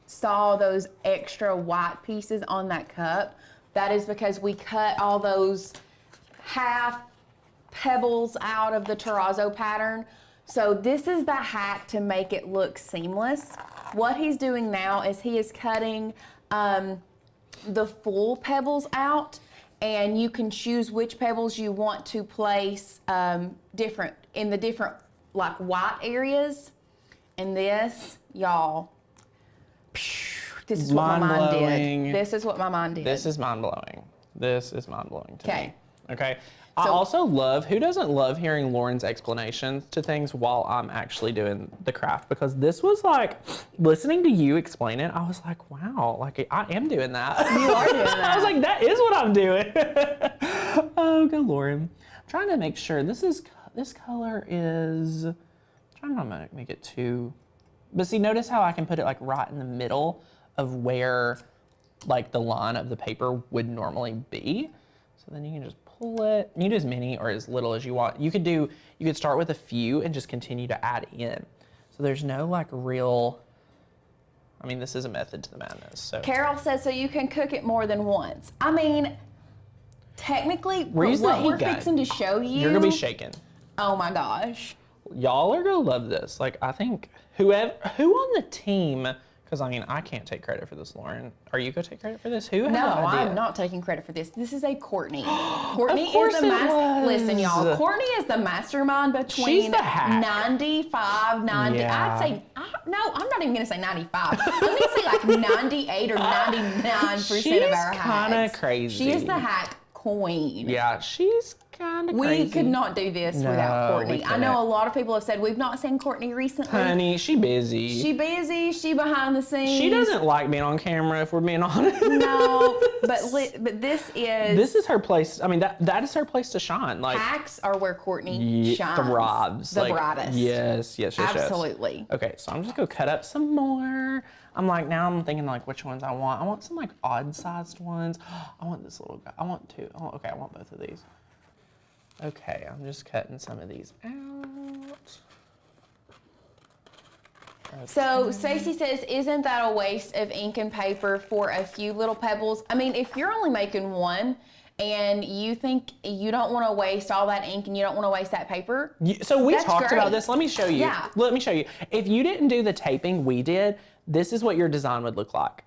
B: saw those extra white pieces on that cup, that is because we cut all those half pebbles out of the terrazzo pattern. So this is the hack to make it look seamless. What he's doing now is he is cutting the full pebbles out, and you can choose which pebbles you want to place in the different like white areas. And this, y'all, this is what my mind did. This is what my mind did.
A: This is mind-blowing. This is mind-blowing to me. Okay. I also love, who doesn't love hearing Lauren's explanations to things while I'm actually doing the craft? Because this was like, listening to you explain it, I was like, wow, like I am doing that.
B: You are doing that.
A: I was like, that is what I'm doing. Oh, good Lauren. I'm trying to make sure this color is, I'm trying not to make it too, but see, notice how I can put it like right in the middle of where like the line of the paper would normally be. So then you can just pull it. You can do as many or as little as you want. You could start with a few and just continue to add in. So there's no like real, I mean, this is a method to the madness. So
B: Carol says, so you can cook it more than once. I mean, technically, what we're fixing to show you.
A: You're gonna be shaking.
B: Oh my gosh.
A: Y'all are gonna love this. Like, I think who on the team, because I mean, I can't take credit for this, Lauren. Are you gonna take credit for this? Who had the idea?
B: No, I'm not taking credit for this. This is a Courtney. Courtney is the master. Listen, y'all. Courtney is the mastermind between 95, 90. Yeah. I'd say no. I'm not even gonna say 95. I'm gonna say like 98 or 99% of our hacks.
A: She's kind of crazy.
B: She is the hack queen.
A: Yeah, she's kind of crazy.
B: We could not do this without Courtney. I know a lot of people have said we've not seen Courtney recently.
A: Honey, she busy.
B: She busy. She behind the scenes.
A: She doesn't like being on camera, if we're being honest.
B: No, but this is
A: her place. I mean, that is her place to shine. Like,
B: hacks are where Courtney shines.
A: Thrives.
B: The brightest.
A: Yes.
B: Absolutely.
A: Okay, so I'm just gonna cut up some more. Now I'm thinking like which ones I want. I want some like odd sized ones. I want this little guy. I want two. Okay, I want both of these. Okay, I'm just cutting some of these out. Okay.
B: So Stacey says, isn't that a waste of ink and paper for a few little pebbles? I mean, if you're only making one and you think you don't want to waste all that ink and you don't want to waste that paper.
A: So we talked about this. Let me show you.
B: Yeah.
A: Let me show you. If you didn't do the taping we did, this is what your design would look like.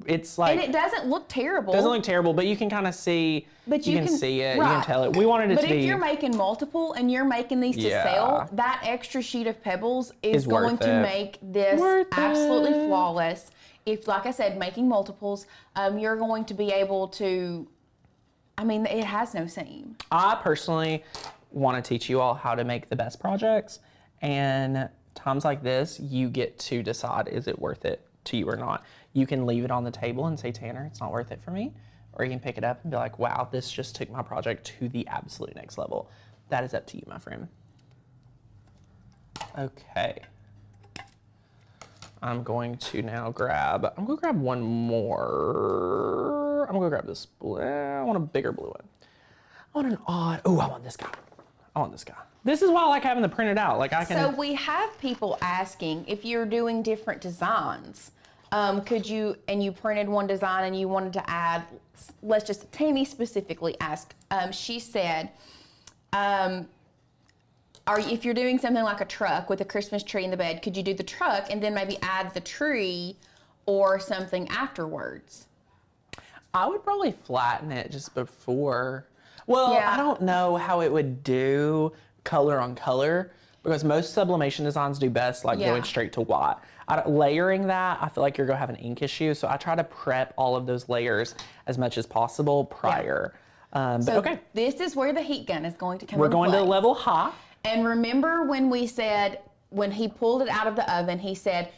A: It's like,
B: and it doesn't look terrible.
A: Doesn't look terrible, but you can kind of see.
B: But
A: you can see it.
B: Right.
A: You can tell it. We wanted it to be.
B: But if you're making multiple and you're making these to sell, that extra sheet of pebbles is going to make this absolutely flawless. If, like I said, making multiples, you're going to be able to. I mean, it has no seam.
A: I personally want to teach you all how to make the best projects, and times like this, you get to decide, is it worth it to you or not? You can leave it on the table and say, Tanner, it's not worth it for me. Or you can pick it up and be like, wow, this just took my project to the absolute next level. That is up to you, my friend. Okay. I'm going to now grab one more. I'm gonna grab this blue. I want a bigger blue one. I want an odd, I want this guy. This is why I like having the printed out. Like I can.
B: So we have people asking if you're doing different designs. Could you, and you printed one design and you wanted to add, let's just, Tammy specifically asked, she said, if you're doing something like a truck with a Christmas tree in the bed, could you do the truck and then maybe add the tree or something afterwards?
A: I would probably flatten it just before. Well, yeah. I don't know how it would do color on color because most sublimation designs do best like going straight to white. Layering that, I feel like you're gonna have an ink issue, so I try to prep all of those layers as much as possible prior.
B: So okay. This is where the heat gun is going to come
A: into play. We're going to level high.
B: And remember when we said, when he pulled it out of the oven, he said,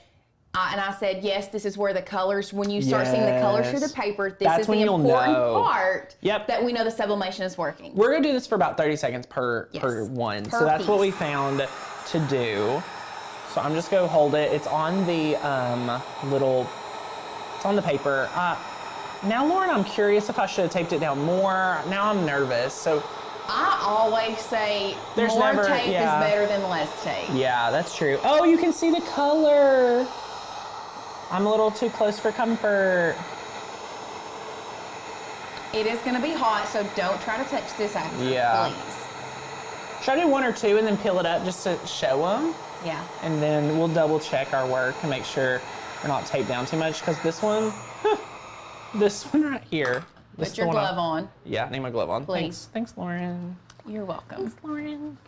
B: and I said, yes, this is where the colors, when you start seeing the colors through the paper, this is the important part that we know the sublimation is working.
A: We're gonna do this for about 30 seconds per one. So that's what we found to do. So I'm just gonna hold it. It's on the it's on the paper. Now, Lauren, I'm curious if I should have taped it down more. Now I'm nervous. So
B: I always say more tape is better than less tape.
A: Yeah, that's true. Oh, you can see the color. I'm a little too close for comfort.
B: It is gonna be hot, so don't try to touch this after, please.
A: Should I do one or two and then peel it up just to show them?
B: Yeah.
A: And then we'll double check our work and make sure we're not taped down too much because this one right here.
B: Put your glove on.
A: Yeah, I need my glove on.
B: Please.
A: Thanks, Lauren.
B: You're welcome.
A: Thanks, Lauren.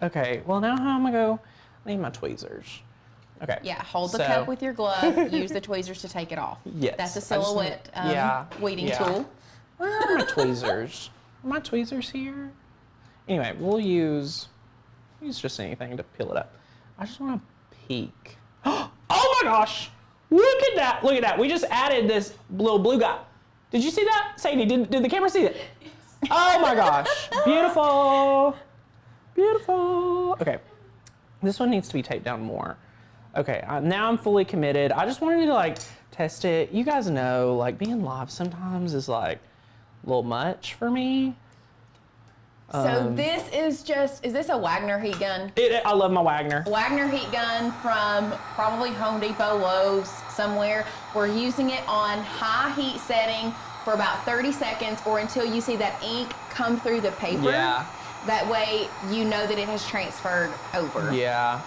A: Okay, well now how am I go? I need my tweezers. Okay.
B: Yeah, hold the cup with your glove. Use the tweezers to take it off.
A: Yes.
B: That's a silhouette weeding tool.
A: Where are my tweezers? Are my tweezers here? Anyway, we'll use just anything to peel it up. I just want to peek. Oh my gosh! Look at that! Look at that! We just added this little blue guy. Did you see that? Sadie, did the camera see it? Oh my gosh! Beautiful! Beautiful! Okay, this one needs to be taped down more. Okay, now I'm fully committed. I just wanted to like test it. You guys know, like being live sometimes is like a little much for me.
B: So this is this a Wagner heat gun?
A: I love my Wagner.
B: Wagner heat gun from probably Home Depot, Lowe's, somewhere. We're using it on high heat setting for about 30 seconds or until you see that ink come through the paper.
A: Yeah.
B: That way you know that it has transferred over.
A: Yeah.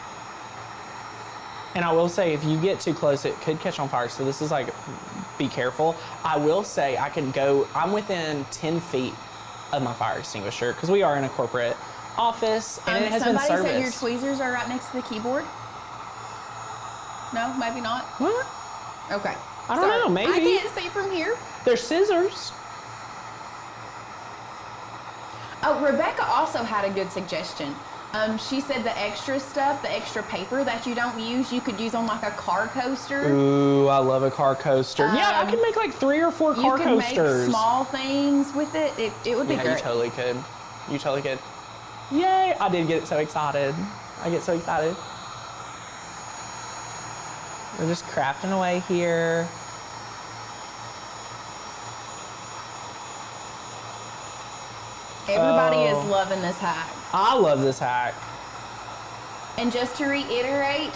A: And I will say, if you get too close, it could catch on fire. So this is like, be careful. I will say I'm within 10 feet of my fire extinguisher because we are in a corporate office and it has been serviced.
B: Somebody said your tweezers are right next to the keyboard. No, maybe not.
A: What?
B: Okay.
A: I don't know, maybe.
B: I can't see from here.
A: They're scissors.
B: Oh, Rebecca also had a good suggestion. She said the extra stuff, the extra paper that you don't use, you could use on like a car coaster.
A: Ooh, I love a car coaster. Yeah, I can make like 3 or 4 car coasters.
B: You could make small things with it. It would be great.
A: Yeah, you totally could. You totally could. Yay! I did get so excited. I get so excited. We're just crafting away here.
B: Everybody is loving this hack.
A: I love this hack.
B: And just to reiterate,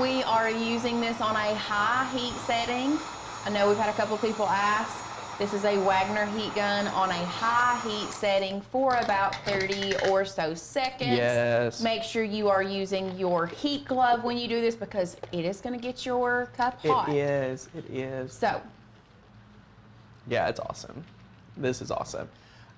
B: we are using this on a high heat setting. I know we've had a couple people ask. This is a Wagner heat gun on a high heat setting for about 30 or so seconds.
A: Yes.
B: Make sure you are using your heat glove when you do this because it is going to get your cup hot.
A: It is. It is.
B: So.
A: Yeah, it's awesome. This is awesome.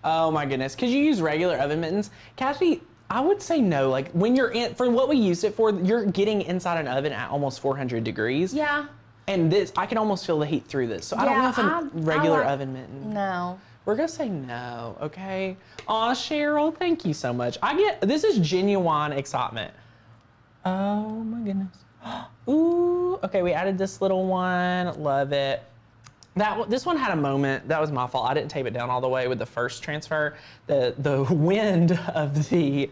A: Oh my goodness. Could you use regular oven mittens? Kathy, I would say no. Like when you're in, for what we used it for, you're getting inside an oven at almost 400 degrees.
B: Yeah.
A: And this, I can almost feel the heat through this. So I don't know if a regular oven mitten.
B: No.
A: We're gonna say no, okay? Aw, Cheryl, thank you so much. This is genuine excitement. Oh my goodness. Ooh, okay, we added this little one, love it. This one had a moment, that was my fault. I didn't tape it down all the way with the first transfer. The wind of the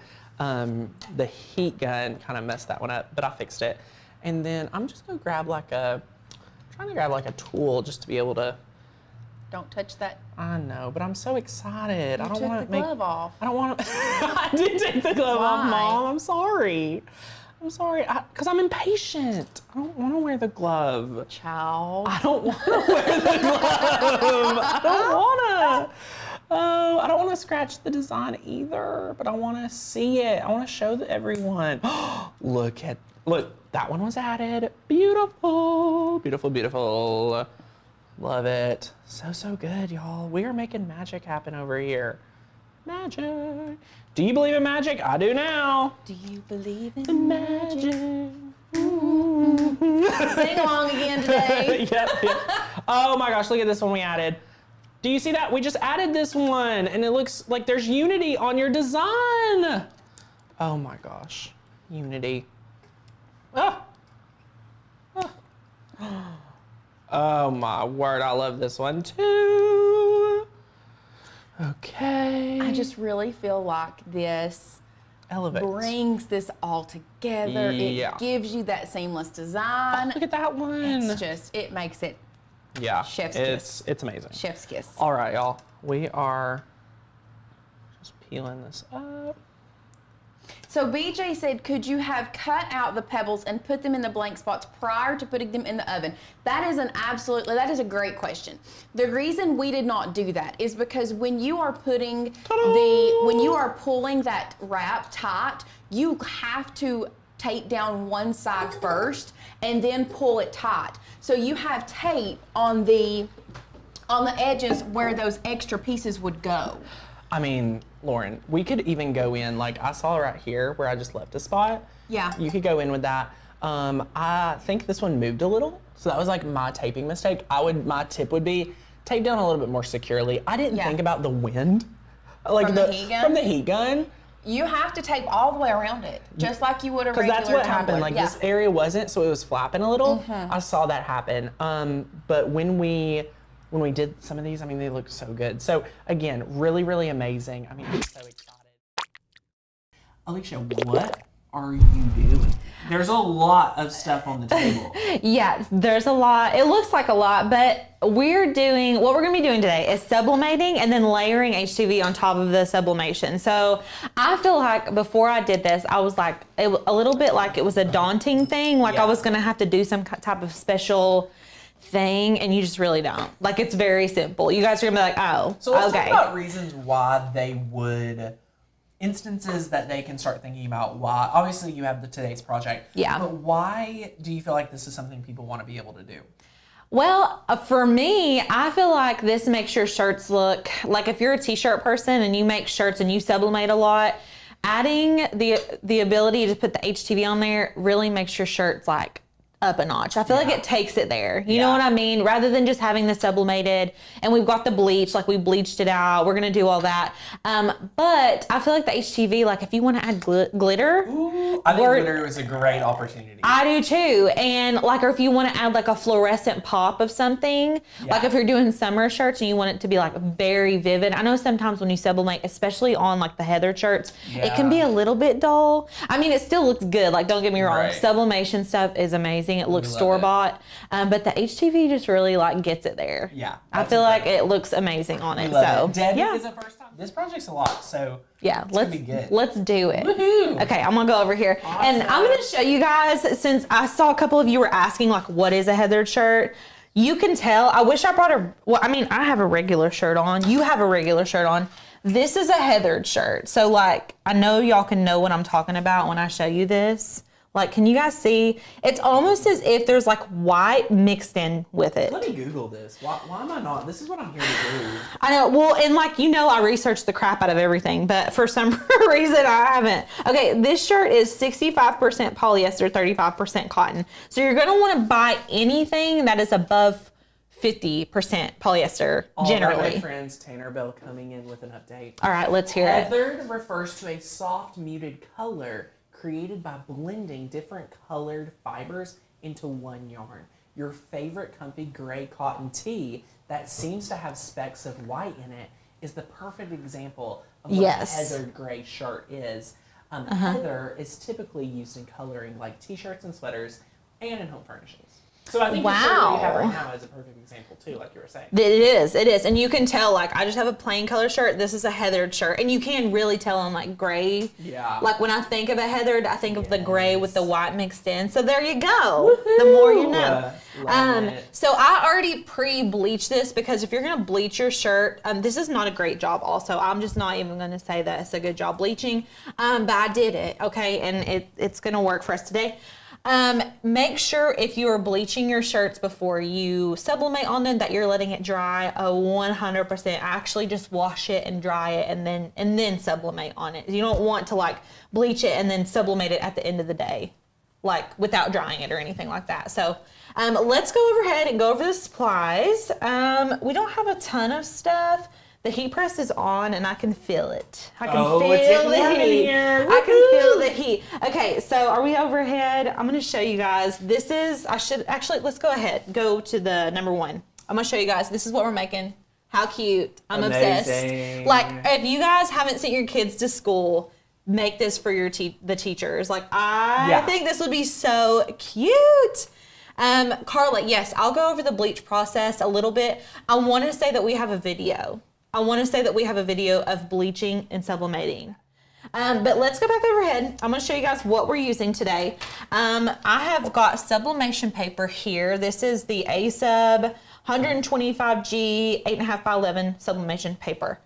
A: heat gun kind of messed that one up, but I fixed it. And then I'm just gonna grab trying to grab like a tool just to be able to.
B: Don't touch that.
A: I know, but I'm so excited. I don't want to
B: take the glove off.
A: I don't want to. I did take the glove off, Mom. I'm sorry. I'm sorry, because I'm impatient. I don't want to wear the glove.
B: Child.
A: I don't want to wear the glove. I don't want to. Oh, I don't want to scratch the design either, but I want to see it. I want to show everyone. Look, that one was added. Beautiful, beautiful, beautiful. Love it. So good, y'all. We are making magic happen over here. Magic. Do you believe in magic? I do now.
B: Do you believe in magic? Sing along again today.
A: Yep. Oh my gosh, look at this one we added. Do you see that? We just added this one and it looks like there's unity on your design. Oh my gosh, unity. Oh my word, I love this one too. Okay.
B: I just really feel like this brings this all together.
A: Yeah.
B: It gives you that seamless design.
A: Oh, look at that one.
B: It makes it chef's
A: kiss.
B: kiss.
A: It's amazing.
B: Chef's kiss.
A: All right, y'all. We are just peeling this up.
B: So BJ said, could you have cut out the pebbles and put them in the blank spots prior to putting them in the oven? That is a great question. The reason we did not do that is because when you are pulling that wrap tight, you have to tape down one side first and then pull it tight. So you have tape on the edges where those extra pieces would go.
A: I mean, Lauren, we could even go in, like I saw right here where I just left a spot.
B: Yeah.
A: You could go in with that. I think this one moved a little, so that was like my taping mistake. My tip would be tape down a little bit more securely. I didn't think about the wind. Like
B: from the
A: heat gun.
B: You have to tape all the way around it, just like you would a regular
A: Because that's what
B: tumbler.
A: happened. Like this area wasn't, so it was flapping a little. I saw that happen. But when we did some of these, I mean, they look so good. So again, really, really amazing. I mean, I'm so excited. Alicia, what are you doing? There's a lot of stuff on the table.
C: Yeah, there's a lot. It looks like a lot, but what we're gonna be doing today is sublimating and then layering HTV on top of the sublimation. So I feel like before I did this, I was like, a little bit like it was a daunting thing. Like I was gonna have to do some type of special thing, and you just really don't. Like it's very simple. You guys are gonna be like, oh,
A: so let's talk about reasons why they would, instances that they can start thinking about why. Obviously you have the today's project.
C: Yeah.
A: But why do you feel like this is something people want to be able to do?
C: Well, for me, I feel like this makes your shirts look, like if you're a t-shirt person and you make shirts and you sublimate a lot, adding the ability to put the HTV on there really makes your shirts like up a notch. I feel like it takes it there. You know what I mean? Rather than just having the sublimated, and we've got the bleach, like we bleached it out. We're going to do all that. But I feel like the HTV, like if you want to add glitter.
A: Ooh, I think glitter was a great opportunity.
C: I do too. And like, or if you want to add like a fluorescent pop of something, like if you're doing summer shirts and you want it to be like very vivid. I know sometimes when you sublimate, especially on like the Heather shirts, it can be a little bit dull. I mean, it still looks good. Like, don't get me wrong. Sublimation stuff is amazing. It looks store-bought. But the HTV just really like gets it there.
A: Yeah.
C: I feel like it looks amazing on it. So
A: Debbie is the first time. This project's a lot, so
C: let's do it.
A: Woohoo.
C: Okay, I'm gonna go over here. Awesome. And I'm gonna show you guys, since I saw a couple of you were asking like, what is a Heather shirt? You can tell, I wish I brought I have a regular shirt on. You have a regular shirt on. This is a Heathered shirt. So like, I know y'all can know what I'm talking about when I show you this. Like, can you guys see? It's almost as if there's like white mixed in with it.
A: Let me Google this. Why am I not? This is what I'm here to do.
C: I know. Well, and like, you know, I researched the crap out of everything, but for some reason I haven't. Okay, this shirt is 65% polyester, 35% cotton. So you're going to want to buy anything that is above 50% polyester, generally.
A: All right, my friends, Tanner Bell coming in with an update.
C: All right, let's hear it.
A: Heathered refers to a soft, muted color created by blending different colored fibers into one yarn. Your favorite comfy gray cotton tee that seems to have specks of white in it is the perfect example of what a heathered gray shirt is. Heather is typically used in coloring like t-shirts and sweaters and in home furnishings. So I think the shirt that you have right now is a perfect example too, like you were saying.
C: It is. And you can tell, like, I just have a plain color shirt. This is a heathered shirt. And you can really tell on like gray. Yeah. Like when I think of a heathered, I think of the gray with the white mixed in. So there you go. Woohoo! The more you know. So I already pre-bleached this because if you're going to bleach your shirt, this is not a great job also. I'm just not even going to say that it's a good job bleaching. But I did it, okay? And it's going to work for us today. Make sure if you are bleaching your shirts before you sublimate on them that you're letting it dry 100%. Actually just wash it and dry it and then sublimate on it. You don't want to like bleach it and then sublimate it at the end of the day, like without drying it or anything like that. So let's go overhead and go over the supplies. We don't have a ton of stuff. The heat press is on and I can feel it. I can feel the heat. I can feel the heat. Okay, so are we overhead? I'm gonna show you guys. This is, let's go ahead. Go to the number one. I'm gonna show you guys. This is what we're making. How cute. I'm obsessed. Like, if you guys haven't sent your kids to school, make this for your the teachers. Like, I think this would be so cute. Carla, yes, I'll go over the bleach process a little bit. I wanna say that we have a video. Of bleaching and sublimating. But let's go back overhead. I'm going to show you guys what we're using today. I have got sublimation paper here. This is the A-Sub 125G 8.5 by 11 sublimation paper.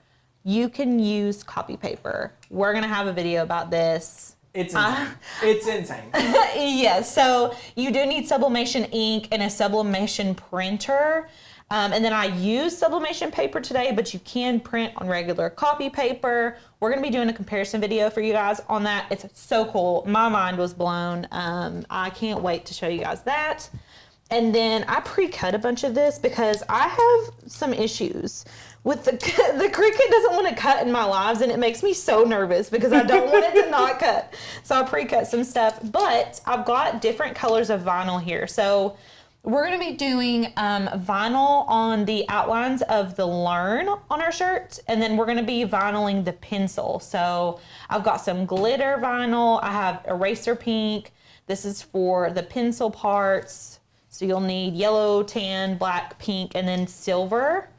C: You can use copy paper. We're going to have a video about this.
A: It's insane. It's insane.
C: Yes, so you do need sublimation ink and a sublimation printer. And then I use sublimation paper today, but you can print on regular copy paper. We're going to be doing a comparison video for you guys on that. It's so cool. My mind was blown. I can't wait to show you guys that. And then I pre-cut a bunch of this because I have some issues with the Cricut doesn't want to cut in my lives, and it makes me so nervous because I don't want it to not cut. So I pre-cut some stuff, but I've got different colors of vinyl here. So we're going to be doing vinyl on the outlines of the learn on our shirt, and then we're going to be vinyling the pencil. So I've got some glitter vinyl. I have eraser pink. This is for the pencil parts. So you'll need yellow, tan, black, pink, and then silver.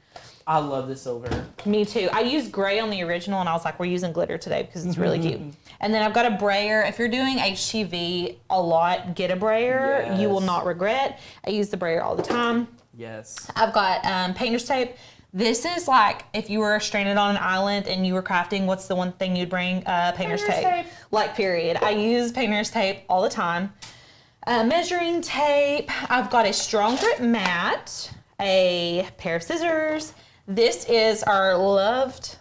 A: I love the silver.
C: Me too. I used gray on the original, and I was like, we're using glitter today because it's really cute. And then I've got a brayer. If you're doing HTV a lot, get a brayer. Yes. You will not regret. I use the brayer all the time.
A: Yes.
C: I've got painter's tape. This is like if you were stranded on an island and you were crafting, what's the one thing you'd bring? Painter's tape. Like, period. I use painter's tape all the time. Measuring tape. I've got a strong grip mat, a pair of scissors. This is our loved,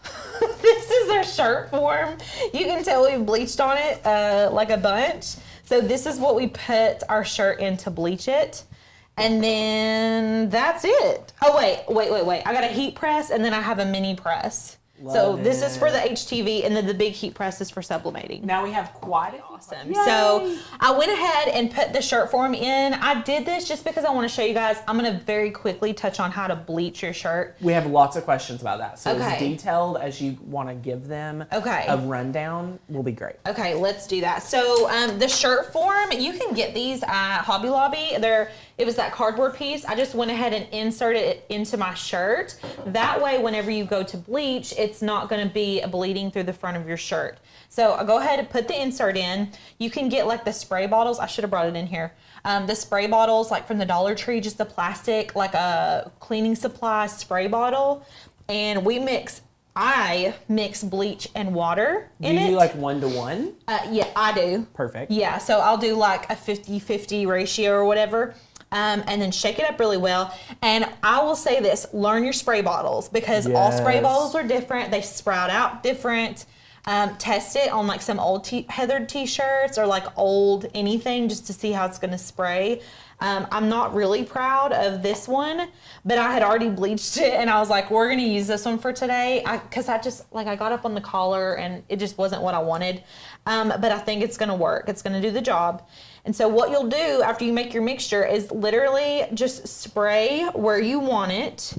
C: this is our shirt form. You can tell we've bleached on it like a bunch. So this is what we put our shirt in to bleach it. And then that's it. Oh, wait. I got a heat press, and then I have a mini press. This is for the HTV, and then the big heat press is for sublimating.
A: Now we have quite a
C: awesome. So I went ahead and put the shirt form in. I did this just because I want to show you guys. I'm going to very quickly touch on how to bleach your shirt.
A: We have lots of questions about that. So as detailed as you want to give them a rundown will be great.
C: Okay, let's do that. So the shirt form, you can get these at Hobby Lobby. It was that cardboard piece. I just went ahead and inserted it into my shirt. That way, whenever you go to bleach, it's not going to be bleeding through the front of your shirt. So I'll go ahead and put the insert in. You can get like the spray bottles. I should have brought it in here. The spray bottles, like from the Dollar Tree, just the plastic, like a cleaning supply spray bottle. And I mix bleach and water in it.
A: Do you do like 1-to-1?
C: Yeah, I do.
A: Perfect.
C: Yeah, so I'll do like a 50-50 ratio or whatever. And then shake it up really well. And I will say this, learn your spray bottles, because all spray bottles are different. They sprout out different. Test it on like some old heathered t-shirts or like old anything, just to see how it's going to spray. I'm not really proud of this one, but I had already bleached it, and I was like, we're going to use this one for today. Because I got up on the collar and it just wasn't what I wanted. But I think it's going to work. It's going to do the job. And so what you'll do after you make your mixture is literally just spray where you want it,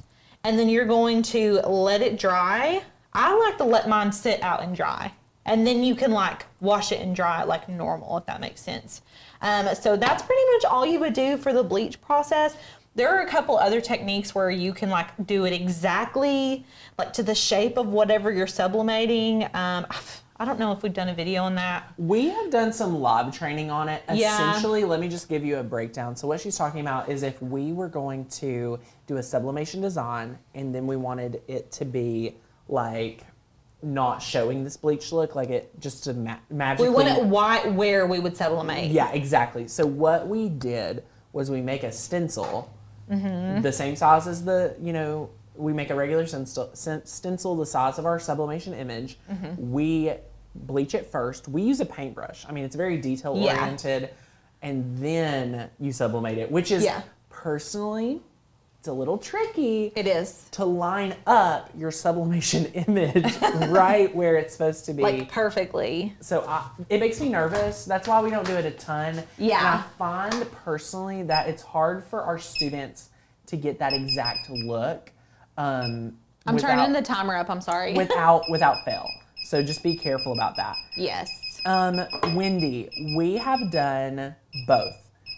C: and then you're going to let it dry. I like to let mine sit out and dry, and then you can like wash it and dry it like normal, if that makes sense. So that's pretty much all you would do for the bleach process. There are a couple other techniques where you can like do it exactly like to the shape of whatever you're sublimating. I don't know if we've done a video on that.
A: We have done some live training on it. Essentially, let me just give you a breakdown. So what she's talking about is if we were going to do a sublimation design, and then we wanted it to be like not showing this bleach look, like it just to magically.
C: We want it where we would sublimate.
A: Yeah, exactly. So what we did was we make a stencil, the same size as we make a regular stencil the size of our sublimation image. We bleach it first. We use a paintbrush. I mean, it's very detail oriented, and then you sublimate it, which is personally, it's a little tricky.
C: It is.
A: To line up your sublimation image right where it's supposed to be.
C: Like perfectly.
A: So it makes me nervous. That's why we don't do it a ton.
C: Yeah.
A: And I find personally that it's hard for our students to get that exact look.
C: I'm turning the timer up, I'm sorry.
A: without fail. So just be careful about that.
C: Yes.
A: Wendy, we have done both.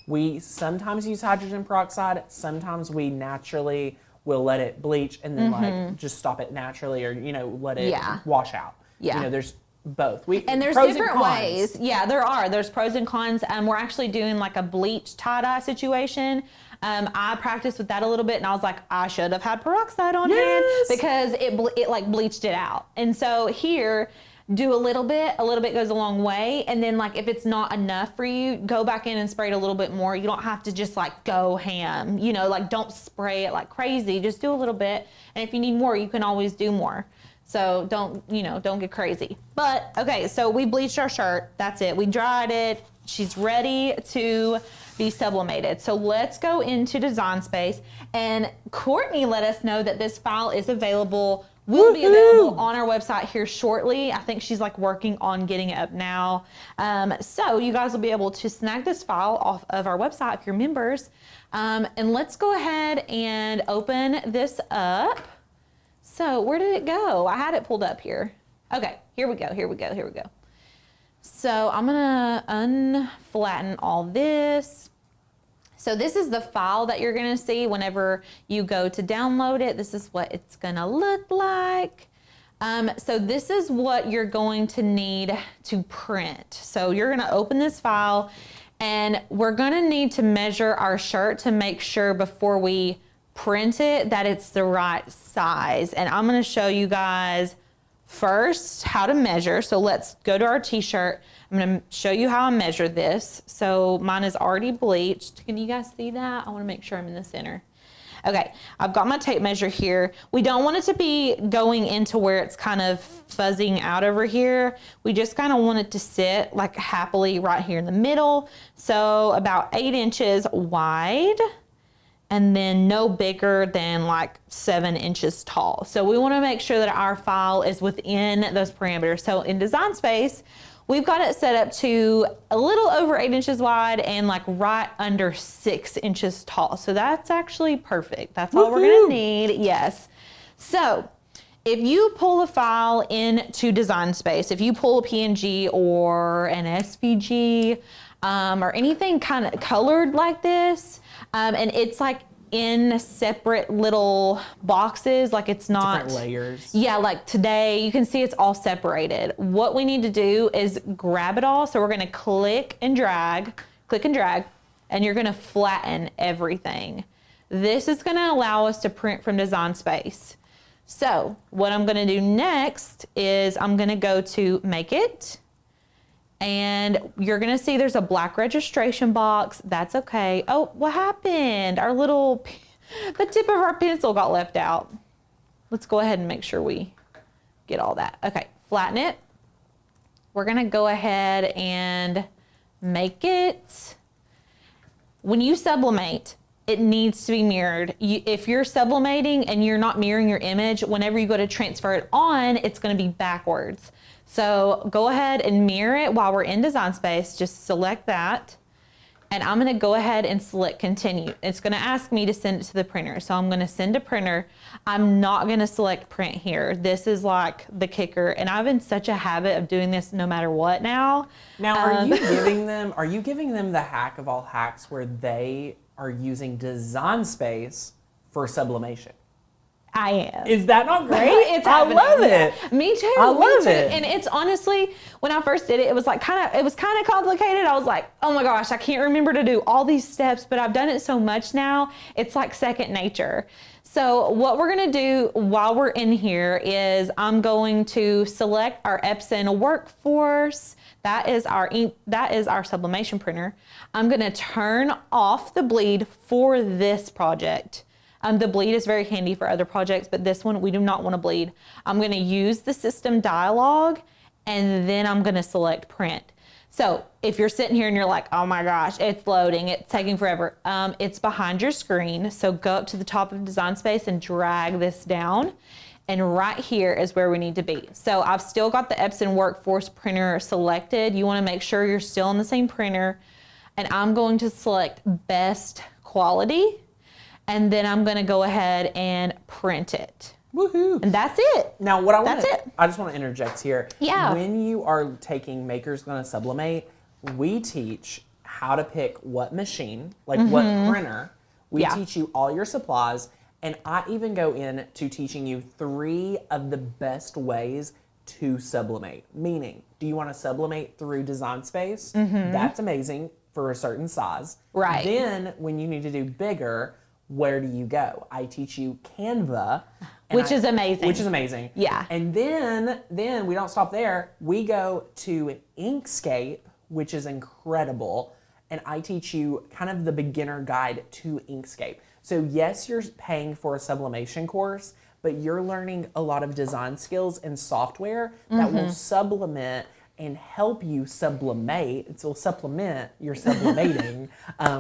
A: We sometimes use hydrogen peroxide. Sometimes we naturally will let it bleach and then like just stop it naturally, or let it wash out.
C: Yeah.
A: There's both.
C: And there's different ways. Yeah, there are. There's pros and cons. We're actually doing like a bleach tie-dye situation. I practiced with that a little bit, and I was like, I should have had peroxide on hand, because it like bleached it out. And so here, do a little bit goes a long way. And then like if it's not enough for you, go back in and spray it a little bit more. You don't have to just like go ham, like don't spray it like crazy. Just do a little bit. And if you need more, you can always do more. So don't get crazy. But okay, so we bleached our shirt. That's it. We dried it. She's ready to be sublimated. So let's go into Design Space. And Courtney let us know that this file is available, will be available on our website here shortly. I think she's like working on getting it up now. So you guys will be able to snag this file off of our website if you're members. And let's go ahead and open this up. So where did it go? I had it pulled up here. Okay, here we go. So I'm gonna unflatten all this. So this is the file that you're gonna see whenever you go to download it. This is what it's gonna look like. So this is what you're going to need to print. So you're gonna open this file, and we're gonna need to measure our shirt to make sure before we print it that it's the right size. And I'm gonna show you guys first how to measure. So let's go to our t-shirt. I'm gonna show you how I measure this. So mine is already bleached. Can you guys see that? I wanna make sure I'm in the center. Okay, I've got my tape measure here. We don't want it to be going into where it's kind of fuzzing out over here. We just kind of want it to sit like happily right here in the middle. So about 8 inches wide, and then no bigger than like 7 inches tall. So we want to make sure that our file is within those parameters. So in Design Space, we've got it set up to a little over 8 inches wide and like right under 6 inches tall. So that's actually perfect. That's all we're gonna need, yes. So if you pull a file into Design Space, if you pull a PNG or an SVG or anything kind of colored like this, and it's like in separate little boxes, like it's not
A: different layers.
C: Yeah, like today you can see it's all separated. What we need to do is grab it all. So we're gonna click and drag, and you're gonna flatten everything. This is gonna allow us to print from Design Space. So what I'm gonna do next is I'm gonna go to Make It, and you're gonna see there's a black registration box. That's okay. Oh, what happened? The tip of our pencil got left out. Let's go ahead and make sure we get all that. Okay, flatten it. We're gonna go ahead and make it. When you sublimate, it needs to be mirrored. If you're sublimating and you're not mirroring your image, whenever you go to transfer it on, it's gonna be backwards. So go ahead and mirror it while we're in Design Space. Just select that. And I'm gonna go ahead and select continue. It's gonna ask me to send it to the printer. So I'm gonna send to printer. I'm not gonna select print here. This is like the kicker. And I've been such a habit of doing this no matter what now.
A: Now, are you giving them the hack of all hacks where they are using Design Space for sublimation?
C: I am.
A: Is that not great?
C: It's happening.
A: I love it.
C: Yeah. Me too.
A: I love it.
C: And it's honestly, when I first did it, it was kind of complicated. I was like, oh my gosh, I can't remember to do all these steps, but I've done it so much now, it's like second nature. So what we're gonna do while we're in here is I'm going to select our Epson Workforce. That is our sublimation printer. I'm gonna turn off the bleed for this project. The bleed is very handy for other projects, but this one we do not want to bleed. I'm going to use the system dialog, and then I'm going to select print. So if you're sitting here and you're like, oh my gosh, it's loading, it's taking forever. It's behind your screen. So go up to the top of Design Space and drag this down. And right here is where we need to be. So I've still got the Epson Workforce printer selected. You want to make sure you're still on the same printer. And I'm going to select best quality. And then I'm gonna go ahead and print it.
A: Woohoo!
C: And that's it.
A: Now, I just want to interject here.
C: Yeah.
A: When you are taking Maker's Gonna Sublimate, we teach how to pick what machine, like what printer. We teach you all your supplies, and I even go in to teaching you 3 of the best ways to sublimate. Meaning, do you want to sublimate through Design Space? That's amazing for a certain size.
C: Right.
A: Then, when you need to do bigger, where do you go? I teach you Canva.
C: Which is amazing.
A: Which is amazing.
C: Yeah.
A: And then we don't stop there. We go to Inkscape, which is incredible. And I teach you kind of the beginner guide to Inkscape. So yes, you're paying for a sublimation course, but you're learning a lot of design skills and software that will supplement and help you sublimate. It will supplement your sublimating,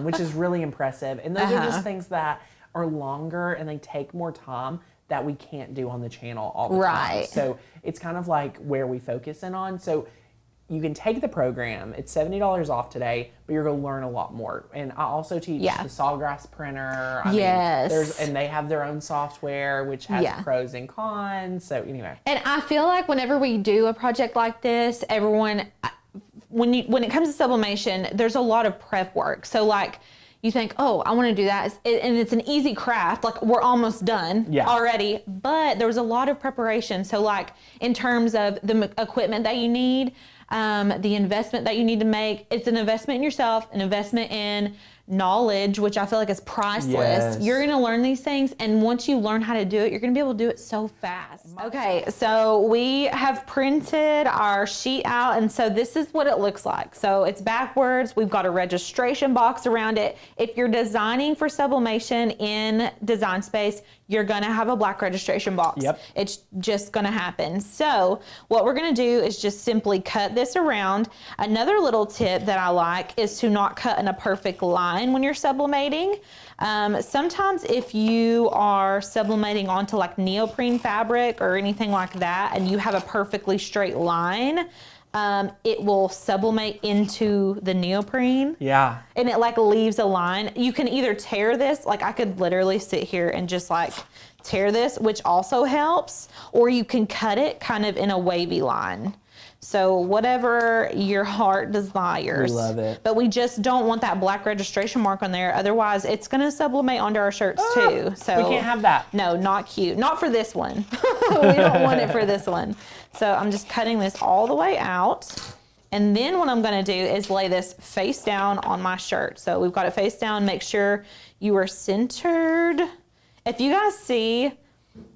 A: which is really impressive. And those are just things that are longer and they take more time that we can't do on the channel all the time. So it's kind of like where we focus in on. So you can take the program. It's $70 off today, but you're going to learn a lot more. And I also teach the Sawgrass printer. I mean, and they have their own software, which has pros and cons. So anyway.
C: And I feel like whenever we do a project like this, everyone, when it comes to sublimation, there's a lot of prep work. So like, you think, oh, I want to do that. And it's an easy craft. Like, we're almost done already. But there was a lot of preparation. So, like, in terms of the equipment that you need, the investment that you need to make. It's an investment in yourself, an investment in knowledge, which I feel like is priceless.
A: Yes.
C: You're going to learn these things, and once you learn how to do it, you're going to be able to do it so fast. Okay, so we have printed our sheet out, and so this is what it looks like. So it's backwards. We've got a registration box around it. If you're designing for sublimation in Design Space, you're going to have a black registration box.
A: Yep.
C: It's just going to happen. So what we're going to do is just simply cut this around. Another little tip that I like is to not cut in a perfect line when you're sublimating. Sometimes if you are sublimating onto like neoprene fabric or anything like that, and you have a perfectly straight line, it will sublimate into the neoprene.
A: Yeah.
C: And it like leaves a line. You can either tear this, like I could literally sit here and just like tear this, which also helps, or you can cut it kind of in a wavy line. So whatever your heart desires.
A: We love it.
C: But we just don't want that black registration mark on there. Otherwise, it's going to sublimate onto our shirts too. So
A: we can't have that.
C: No, not cute. Not for this one. We don't want it for this one. So I'm just cutting this all the way out. And then what I'm going to do is lay this face down on my shirt. So we've got it face down. Make sure you are centered. If you guys see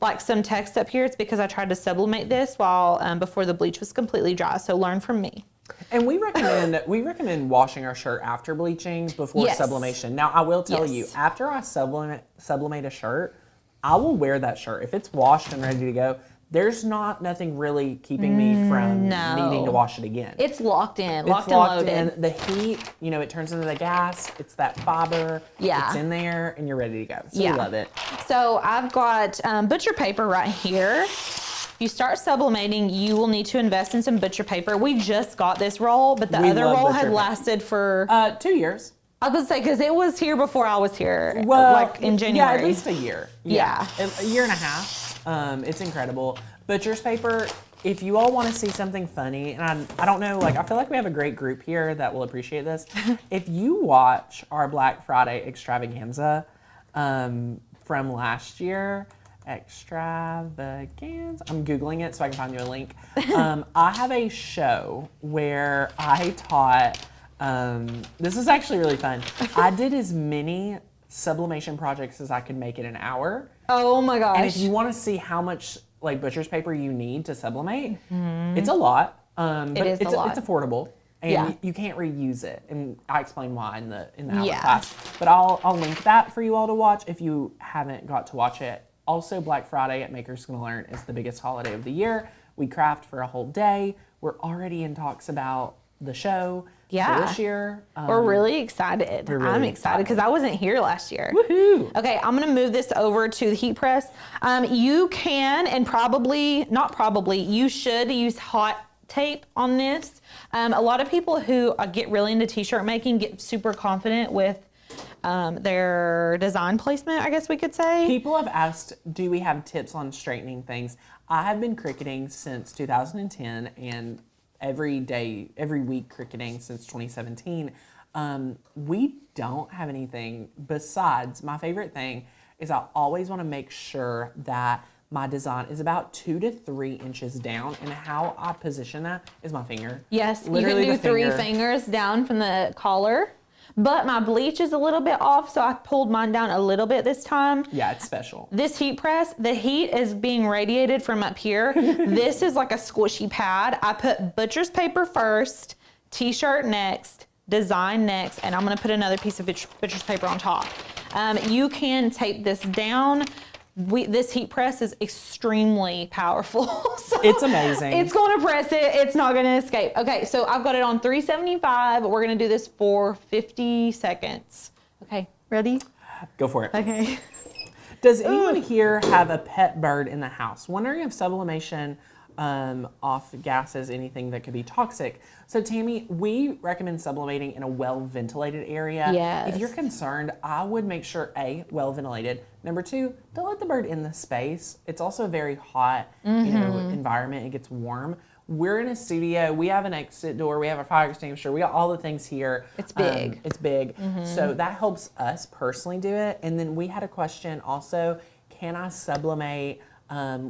C: like some text up here, it's because I tried to sublimate this while before the bleach was completely dry. So learn from me.
A: And we recommend washing our shirt after bleaching before
C: Yes.
A: sublimation. Now I will tell
C: Yes.
A: you, after I sublimate a shirt, I will wear that shirt. If it's washed and ready to go, there's nothing really keeping me from needing to wash it again.
C: It's locked in,
A: It's
C: locked
A: locked
C: and loaded.
A: in. The heat, it turns into the gas. It's that fiber.
C: Yeah.
A: It's in there and you're ready to go. So
C: Yeah.
A: we love it.
C: So I've got butcher paper right here. If you start sublimating, you will need to invest in some butcher paper. We just got this roll, but the
A: We
C: other
A: love
C: roll
A: butcher
C: had
A: paper.
C: lasted for,
A: 2 years.
C: I was going to say, because it was here before I was here,
A: Well,
C: like in January.
A: Yeah, at least a year.
C: Yeah.
A: A year and a half. It's incredible. Butcher's paper, if you all want to see something funny, and I don't know, I feel like we have a great group here that will appreciate this. If you watch our Black Friday extravaganza from last year, extravaganza, I'm Googling it so I can find you a link. I have a show where I taught, this is actually really fun. I did as many sublimation projects as I could make in an hour.
C: Oh my gosh.
A: And if you want to see how much butcher's paper you need to sublimate, it's a lot. But
C: is a lot.
A: It's affordable, and
C: Yeah.
A: you can't reuse it. And I explain why in the hour
C: Yeah.
A: class. But I'll link that for you all to watch if you haven't got to watch it. Also, Black Friday at Makers Gonna Learn is the biggest holiday of the year. We craft for a whole day. We're already in talks about the show.
C: Yeah.
A: For this year.
C: We're really excited.
A: really
C: I'm excited because I wasn't here last year.
A: Woohoo!
C: Okay, I'm gonna move this over to the heat press. You can, and you should use hot tape on this. A lot of people who get really into t-shirt making get super confident with their design placement, I guess we could say.
A: People have asked, do we have tips on straightening things? I have been cricketing since 2010 and every week cricketing since 2017. We don't have anything besides, my favorite thing is I always want to make sure that my design is about 2 to 3 inches down, and how I position that is my finger.
C: Yes,
A: Literally
C: you
A: the
C: can do 3
A: finger.
C: fingers down from the collar. But my bleach is a little bit off, so I pulled mine down a little bit this time.
A: Yeah, it's special.
C: This heat press, the heat is being radiated from up here. This is like a squishy pad. I put butcher's paper first, t-shirt next, design next, and I'm gonna put another piece of butcher's paper on top. You can tape this down. This heat press is extremely powerful. So
A: It's amazing.
C: It's going to press it. It's not going to escape. Okay, so I've got it on 375. We're going to do this for 50 seconds. Okay, ready?
A: Go for it.
C: Okay.
A: Does anyone here have a pet bird in the house? Wondering if sublimation off gases anything that could be toxic. So Tammy, we recommend sublimating in a well-ventilated area.
C: Yes.
A: If you're concerned, I would make sure A, well-ventilated. Number 2, don't let the bird in the space. It's also a very hot environment. It gets warm. We're in a studio. We have an exit door. We have a fire extinguisher. We got all the things here.
C: It's big.
A: It's big. So that helps us personally do it. And then we had a question also, can I sublimate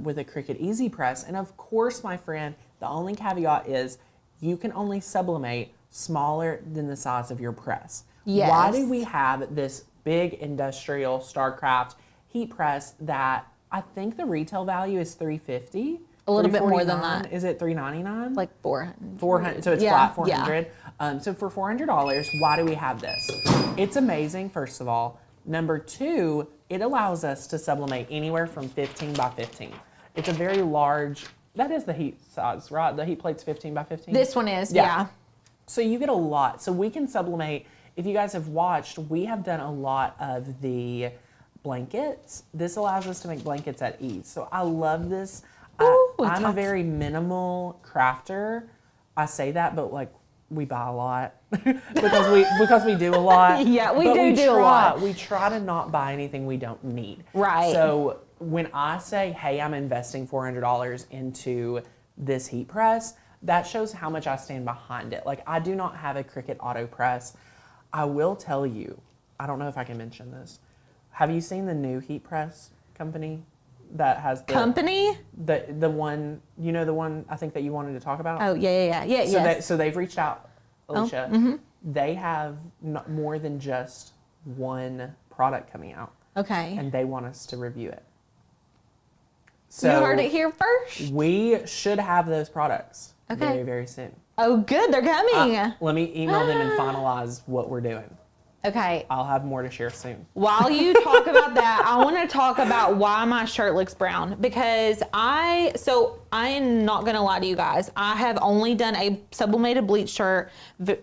A: with a Cricut Easy Press? And of course, my friend, the only caveat is you can only sublimate smaller than the size of your press.
B: Yes.
A: Why do we have this big industrial StarCraft heat press that I think the retail value is $350?
C: A little bit more than that.
A: Is it $399?
C: Like 400.
A: 400. So it's flat 400. Yeah. So for $400, why do we have this? It's amazing, first of all. Number two, it allows us to sublimate anywhere from 15 by 15. It's a very large, that is the heat size, right? The heat plate's 15 by 15?
C: This one is, yeah.
A: So you get a lot. So we can sublimate, if you guys have watched, we have done a lot of the blankets. This allows us to make blankets at ease. So I love this.
C: Ooh,
A: I'm a very minimal crafter. I say that, but like we buy a lot because we do a lot.
C: Yeah, we do a lot.
A: We try to not buy anything we don't need.
C: Right.
A: So when I say, hey, I'm investing $400 into this heat press, that shows how much I stand behind it. Like, I do not have a Cricut auto press. I will tell you, I don't know if I can mention this. Have you seen the new heat press company that has the the one, you know, the one I think that you wanted to talk about?
C: Oh, yeah.
A: So they've reached out, Alicia.
C: Oh, mm-hmm.
A: They have not more than just one product coming out.
C: Okay.
A: And they want us to review it. So
C: you heard it here first.
A: We should have those products very, very soon.
C: Oh, good. They're coming.
A: Let me email them and finalize what we're doing.
C: Okay.
A: I'll have more to share soon.
C: While you talk about that, I want to talk about why my shirt looks brown, because I am not going to lie to you guys. I have only done a sublimated bleach shirt,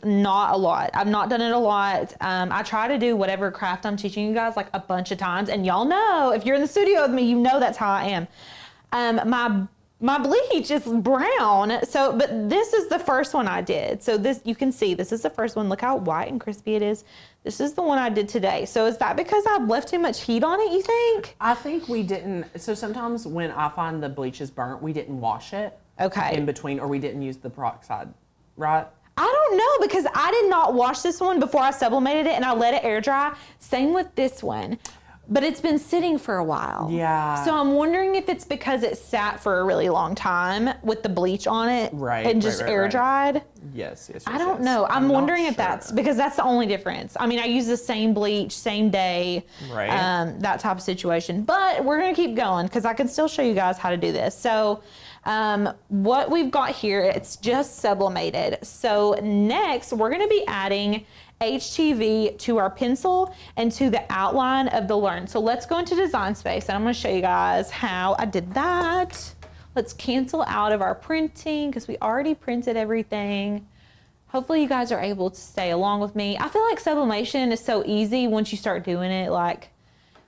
C: not a lot. I've not done it a lot. I try to do whatever craft I'm teaching you guys like a bunch of times, and y'all know, if you're in the studio with me, you know that's how I am. My bleach is brown, but this is the first one I did. So this, you can see, this is the first one. Look how white and crispy it is. This is the one I did today. So is that because I've left too much heat on it, you think?
A: I think we didn't. So sometimes when I find the bleach is burnt, we didn't wash it.
C: Okay.
A: In between, or we didn't use the peroxide, right?
C: I don't know, because I did not wash this one before I sublimated it, and I let it air dry. Same with this one. But it's been sitting for a while.
A: Yeah.
C: So I'm wondering if it's because it sat for a really long time with the bleach on it.
A: Right.
C: And just air dried.
A: Yes.
C: I don't know. I'm wondering if that's because that's the only difference. I mean, I use the same bleach, same day.
A: Right.
C: That type of situation. But we're going to keep going because I can still show you guys how to do this. So what we've got here, it's just sublimated. So next, we're going to be adding HTV to our pencil and to the outline of the learn. So let's go into Design Space, and I'm going to show you guys how I did that. Let's cancel out of our printing because we already printed everything. Hopefully you guys are able to stay along with me. I feel like sublimation is so easy once you start doing it. Like,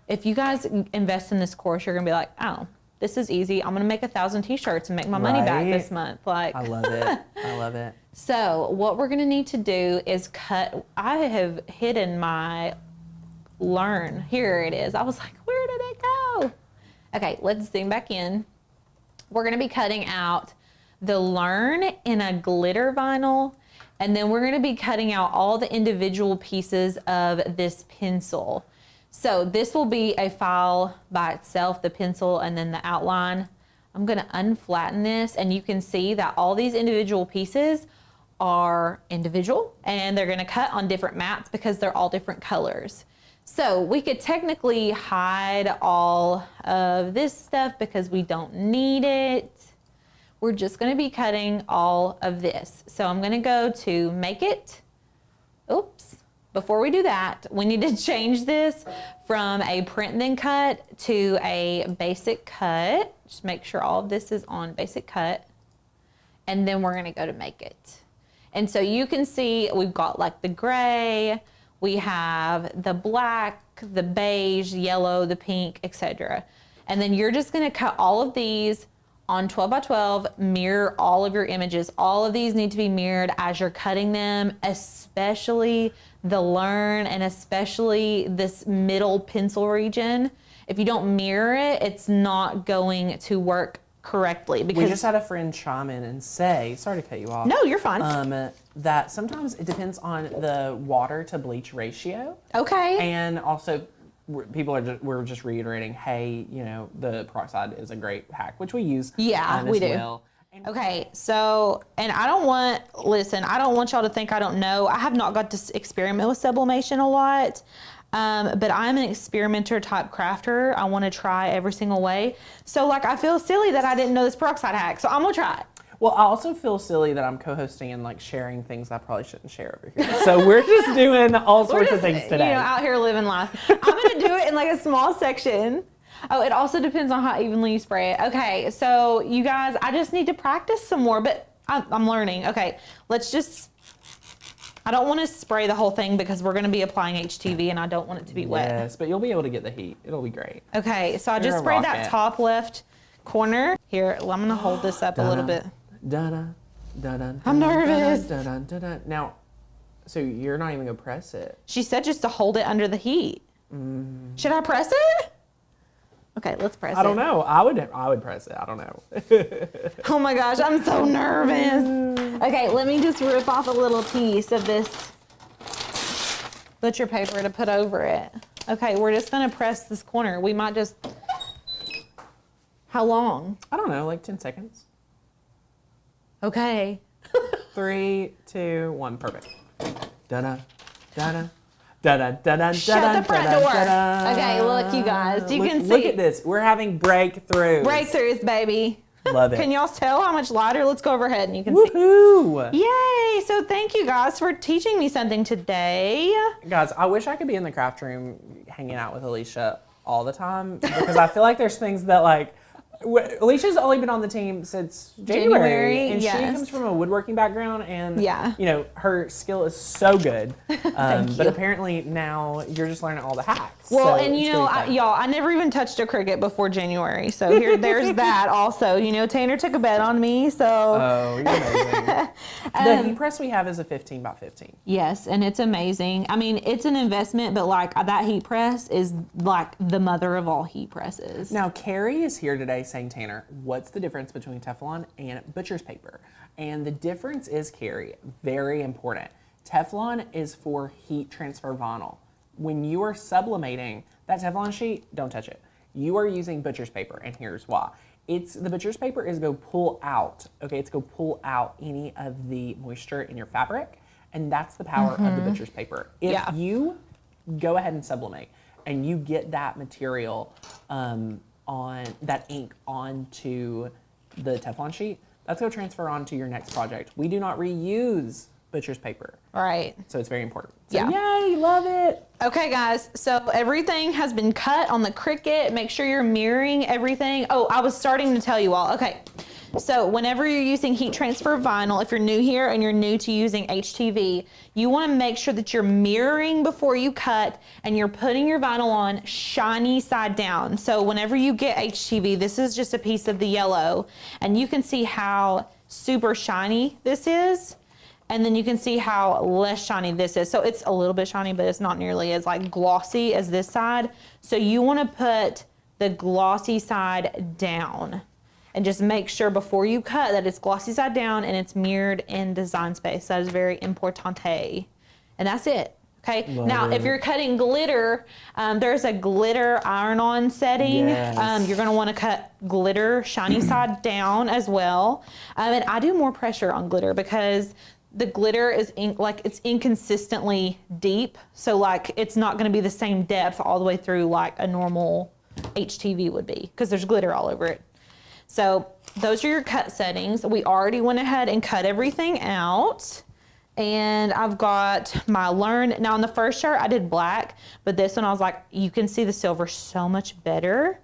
C: if you guys invest in this course, you're going to be like, oh, this is easy. I'm going to make 1,000 t-shirts and make my money back this month. Like,
A: I love it. I love it.
C: So what we're going to need to do is cut. I have hidden my learn. Here it is. I was like, where did it go? Okay, let's zoom back in. We're going to be cutting out the learn in a glitter vinyl, and then we're going to be cutting out all the individual pieces of this pencil. So this will be a file by itself, the pencil and then the outline. I'm going to unflatten this, and you can see that all these individual pieces are individual, and they're going to cut on different mats because they're all different colors. So we could technically hide all of this stuff because we don't need it. We're just going to be cutting all of this. So I'm going to go to Make It. Oops. Before we do that, we need to change this from a print then cut to a basic cut. Just make sure all of this is on basic cut. And then we're going to go to Make It. And so you can see we've got like the gray, we have the black, the beige, yellow, the pink, etc. And then you're just going to cut all of these on 12 by 12, mirror all of your images. All of these need to be mirrored as you're cutting them, especially the learn and especially this middle pencil region. If you don't mirror it, it's not going to work correctly. Because
A: we just had a friend chime in and say, sorry to cut you off.
C: No, you're fine.
A: That sometimes it depends on the water to bleach ratio.
C: Okay.
A: And also, we're just reiterating, hey, you know, the peroxide is a great hack, which we use.
C: Yeah, we do. Well. Okay, so, and I don't want y'all to think I don't know. I have not got to experiment with sublimation a lot, but I'm an experimenter type crafter. I want to try every single way. So like, I feel silly that I didn't know this peroxide hack, so I'm gonna try it.
A: Well, I also feel silly that I'm co-hosting and like sharing things I probably shouldn't share over here. So we're just doing all sorts of things today.
C: Out here living life. I'm gonna do it in like a small section. Oh, it also depends on how evenly you spray it. Okay, so you guys, I just need to practice some more, but I'm learning. Okay, I don't want to spray the whole thing because we're going to be applying HTV and I don't want it to be wet.
A: Yes, but you'll be able to get the heat. It'll be great.
C: Okay, so I just sprayed that top left corner. Here, I'm going to hold this up a little bit. I'm nervous.
A: Now, so you're not even going to press it.
C: She said just to hold it under the heat. Should I press it? Okay, let's press it.
A: I don't know. I would press it. I don't know.
C: Oh my gosh, I'm so nervous. Okay, let me just rip off a little piece of this butcher paper to put over it. Okay, we're just gonna press this corner. We might just, how long?
A: I don't know, like 10 seconds.
C: Okay.
A: 3, 2, 1, perfect. Da-da, da-da.
C: Shut the front door. Okay, look, you guys. You can see.
A: Look at this. We're having breakthroughs.
C: Breakthroughs, baby.
A: Love it.
C: Can y'all tell how much lighter? Let's go overhead and you can
A: Woohoo!
C: see. Yay! So thank you guys for teaching me something today.
A: Guys, I wish I could be in the craft room hanging out with Alicia all the time because I feel like there's things that like, Alicia's only been on the team since January and she comes from a woodworking background and you know, her skill is so good. But apparently now you're just learning all the hacks.
C: Well,
A: so
C: and you know, y'all, I never even touched a Cricut before January. So there's that also. You know, Tanner took a bet on me, so.
A: Oh, you're amazing. The heat press we have is a 15 by 15.
C: Yes, and it's amazing. I mean, it's an investment, but like that heat press is like the mother of all heat presses.
A: Now, Carrie is here today saying, Tanner, what's the difference between Teflon and butcher's paper? And the difference is, Carrie, very important. Teflon is for heat transfer vinyl. When you are sublimating that Teflon sheet, don't touch it. You are using butcher's paper, and here's why. The butcher's paper is go pull out, okay? It's go pull out any of the moisture in your fabric, and that's the power of the butcher's paper. If you go ahead and sublimate, and you get that material on that ink onto the Teflon sheet, that's going to transfer on to your next project. We do not reuse butcher's paper.
C: Right.
A: So it's very important. So yay, love it.
C: Okay, guys, so everything has been cut on the Cricut. Make sure you're mirroring everything. Oh, I was starting to tell you all. Okay, so whenever you're using heat transfer vinyl, if you're new here and you're new to using HTV, you want to make sure that you're mirroring before you cut and you're putting your vinyl on shiny side down. So whenever you get HTV, this is just a piece of the yellow, and you can see how super shiny this is. And then you can see how less shiny this is. So it's a little bit shiny, but it's not nearly as like glossy as this side. So you want to put the glossy side down and just make sure before you cut that it's glossy side down and it's mirrored in design space. That is very importante. And that's it. Okay. Now, if you're cutting glitter, there's a glitter iron-on setting.
A: Yes.
C: You're going to want to cut glitter shiny side down as well. And I do more pressure on glitter because the glitter is it's inconsistently deep. So like it's not going to be the same depth all the way through like a normal HTV would be because there's glitter all over it. So those are your cut settings. We already went ahead and cut everything out. And I've got my learn. Now on the first shirt I did black, but this one I was like, you can see the silver so much better.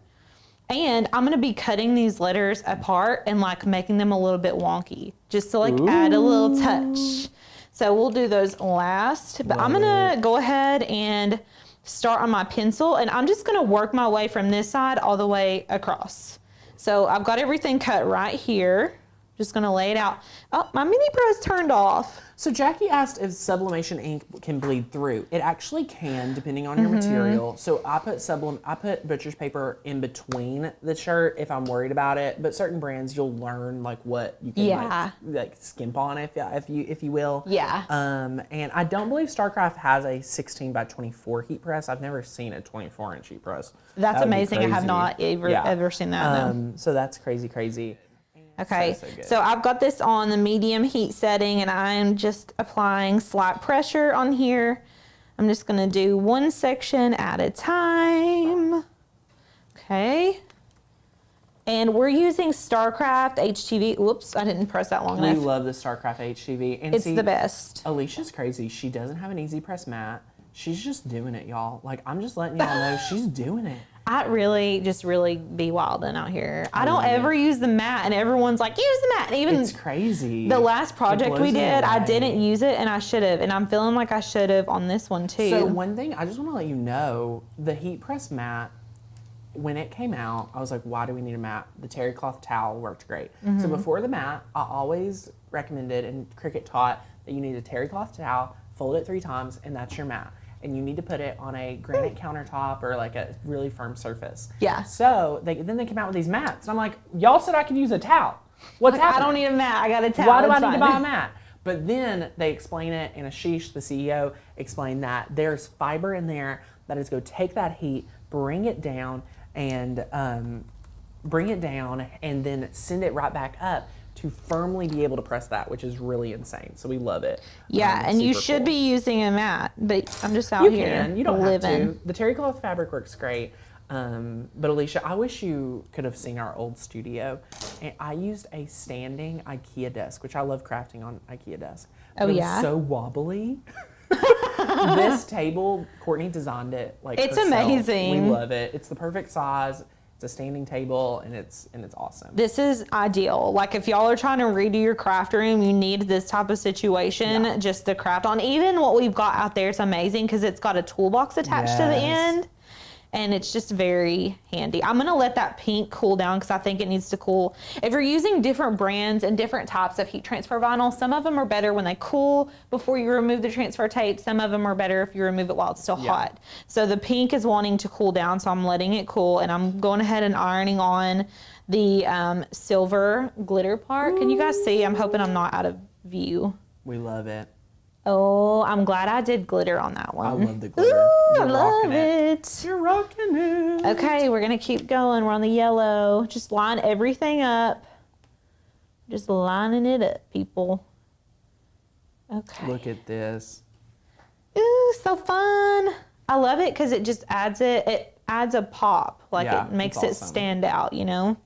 C: And I'm gonna be cutting these letters apart and like making them a little bit wonky, just to like add a little touch. So we'll do those last, but I'm gonna go ahead and start on my pencil and I'm just gonna work my way from this side all the way across. So I've got everything cut right here. Just gonna lay it out. Oh, my mini press turned off.
A: So Jackie asked if sublimation ink can bleed through. It actually can, depending on your material. So I put butcher's paper in between the shirt if I'm worried about it. But certain brands, you'll learn like what you can like skimp on, if you will.
C: Yeah.
A: And I don't believe StarCraft has a 16 by 24 heat press. I've never seen a 24-inch heat press.
C: That's amazing. I have not ever seen that.
A: So that's crazy.
C: Okay,
A: So
C: so I've got this on the medium heat setting, and I'm just applying slight pressure on here. I'm just gonna do one section at a time. Okay. And we're using StarCraft HTV. Whoops, I didn't press that long enough.
A: We love the StarCraft HTV. And
C: it's the best.
A: Alicia's crazy. She doesn't have an easy press mat. She's just doing it, y'all. Like, I'm just letting y'all know she's doing it.
C: I really be wilding out here. I don't ever use the mat, and everyone's like, use the mat. And even
A: it's crazy.
C: The last project we did, I didn't use it, and I should have. And I'm feeling like I should have on this one too.
A: So one thing, I just want to let you know, the heat press mat, when it came out, I was like, why do we need a mat? The terry cloth towel worked great. So before the mat, I always recommended, and Cricut taught, that you need a terry cloth towel, fold it 3 times, and that's your mat. And you need to put it on a granite countertop or like a really firm surface.
C: Yeah.
A: So then they came out with these mats. And I'm like, y'all said I could use a towel. What's happening?
C: I don't need a mat. I got a towel.
A: Why do I need to buy a mat? But then they explain it, and Ashish, the CEO, explained that there's fiber in there that is going to take that heat, bring it down, and then send it right back up to firmly be able to press that, which is really insane. So we love it.
C: Yeah, and you should be using a mat, but I'm just out here.
A: You don't have to. The terry cloth fabric works great. But Alicia, I wish you could have seen our old studio. And I used a standing IKEA desk, which I love crafting on IKEA desk. But it was so wobbly. This table, Courtney designed it like
C: it's
A: herself.
C: amazing.
A: We love it. It's the perfect size. It's a standing table, and it's awesome.
C: This is ideal. Like, if y'all are trying to redo your craft room, you need this type of situation just to craft on. Even what we've got out there is amazing because it's got a toolbox attached to the end. And it's just very handy. I'm gonna let that pink cool down because I think it needs to cool. If you're using different brands and different types of heat transfer vinyl, some of them are better when they cool before you remove the transfer tape. Some of them are better if you remove it while it's still hot. So the pink is wanting to cool down, so I'm letting it cool, and I'm going ahead and ironing on the silver glitter part. Can you guys see? I'm hoping I'm not out of view.
A: We love it.
C: Oh, I'm glad I did glitter on that one.
A: I love the glitter.
C: Ooh, I love it.
A: You're rocking it.
C: Okay, we're gonna keep going. We're on the yellow. Just line everything up. Just lining it up, people. Okay.
A: Look at this.
C: Ooh, so fun. I love it because it just adds it adds a pop. Like it makes it stand out, you know?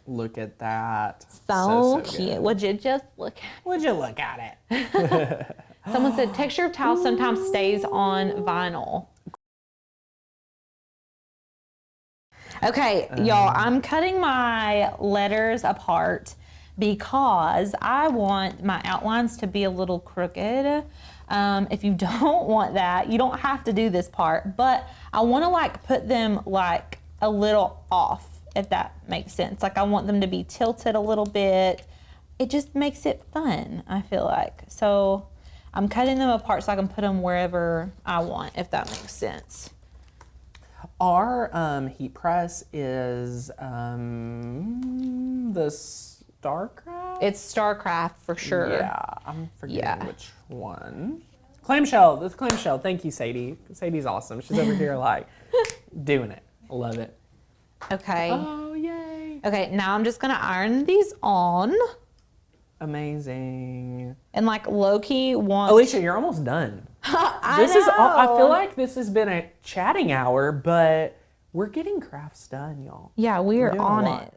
A: Look at that.
C: So cute. Good. Would you just look at it?
A: Would you look at it?
C: Someone said texture of towel sometimes stays on vinyl. Okay, y'all, I'm cutting my letters apart because I want my outlines to be a little crooked. If you don't want that, you don't have to do this part, but I want to like put them like a little off, if that makes sense. Like I want them to be tilted a little bit. It just makes it fun, I feel like. So I'm cutting them apart so I can put them wherever I want, if that makes sense.
A: Our heat press is the StarCraft?
C: It's StarCraft for sure.
A: Yeah, I'm forgetting which one. Clamshell, this clamshell. Thank you, Sadie. Sadie's awesome. She's over here like doing it. I love it.
C: Okay.
A: Oh, yay.
C: Okay, now I'm just gonna iron these on.
A: Amazing.
C: And like low-key want...
A: Alicia, you're almost done.
C: I
A: feel like this has been a chatting hour, but we're getting crafts done, y'all.
C: Yeah, we're on it.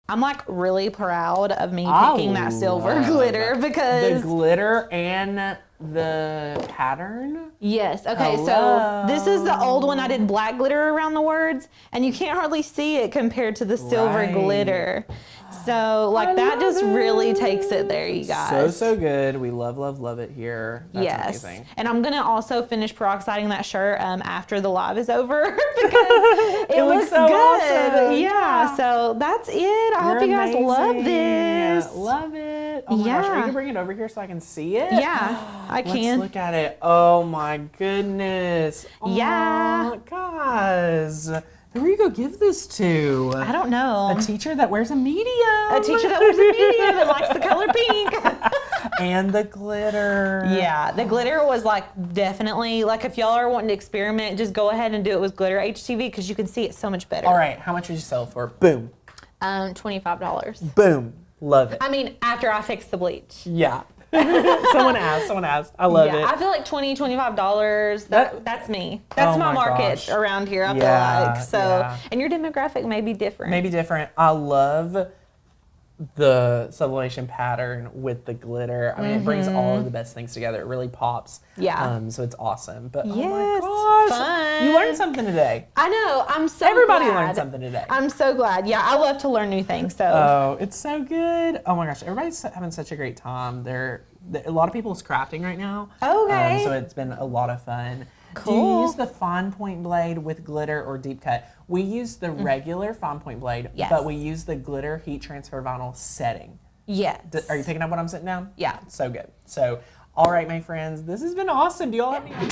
C: I'm like really proud of me picking that silver glitter because...
A: The glitter and the pattern?
C: Yes. Okay, so this is the old one. I did black glitter around the words, and you can't hardly see it compared to the silver glitter. So like that just really takes it there, you guys.
A: So good. We love, love, love it here. That's amazing.
C: And I'm gonna also finish peroxiding that shirt after the live is over because it looks so good. Awesome. Yeah. So that's it. I hope you guys love this.
A: Love it. Oh my gosh. Are you gonna bring it over here so I can see it?
C: Yeah, I can.
A: Let's look at it. Oh my goodness.
C: Yeah.
A: Guys. Who are you going to give this to?
C: I don't know.
A: A teacher that wears a medium.
C: A teacher that wears a medium that likes the color pink.
A: And the glitter.
C: Yeah, the glitter was like definitely, like if y'all are wanting to experiment, just go ahead and do it with glitter HTV because you can see it so much better.
A: All right, how much would you sell for? Boom.
C: $25.
A: Boom. Love it.
C: I mean, after I fix the bleach.
A: Yeah. Someone asked. I love it.
C: I feel like $25, that's me. That's my market around here, I feel like. So, and your demographic may be different.
A: Maybe different. I love the sublimation pattern with the glitter. I mean, it brings all of the best things together. It really pops.
C: Yeah.
A: So it's awesome. But
C: yes,
A: oh my gosh,
C: fun.
A: you learned something today.
C: I know. I'm so
A: Everybody
C: glad.
A: learned something today.
C: I'm so glad. Yeah, I love to learn new things. So.
A: Oh, it's so good. Oh my gosh, everybody's having such a great time. A lot of people's crafting right now.
C: Okay.
A: So it's been a lot of fun.
C: Cool.
A: Do you use the fine point blade with glitter or deep cut? We use the regular fine point blade, but we use the glitter heat transfer vinyl setting.
C: Yes.
A: Are you picking up what I'm sitting down?
C: Yeah.
A: So good. So, all right, my friends, this has been awesome. Do y'all have any?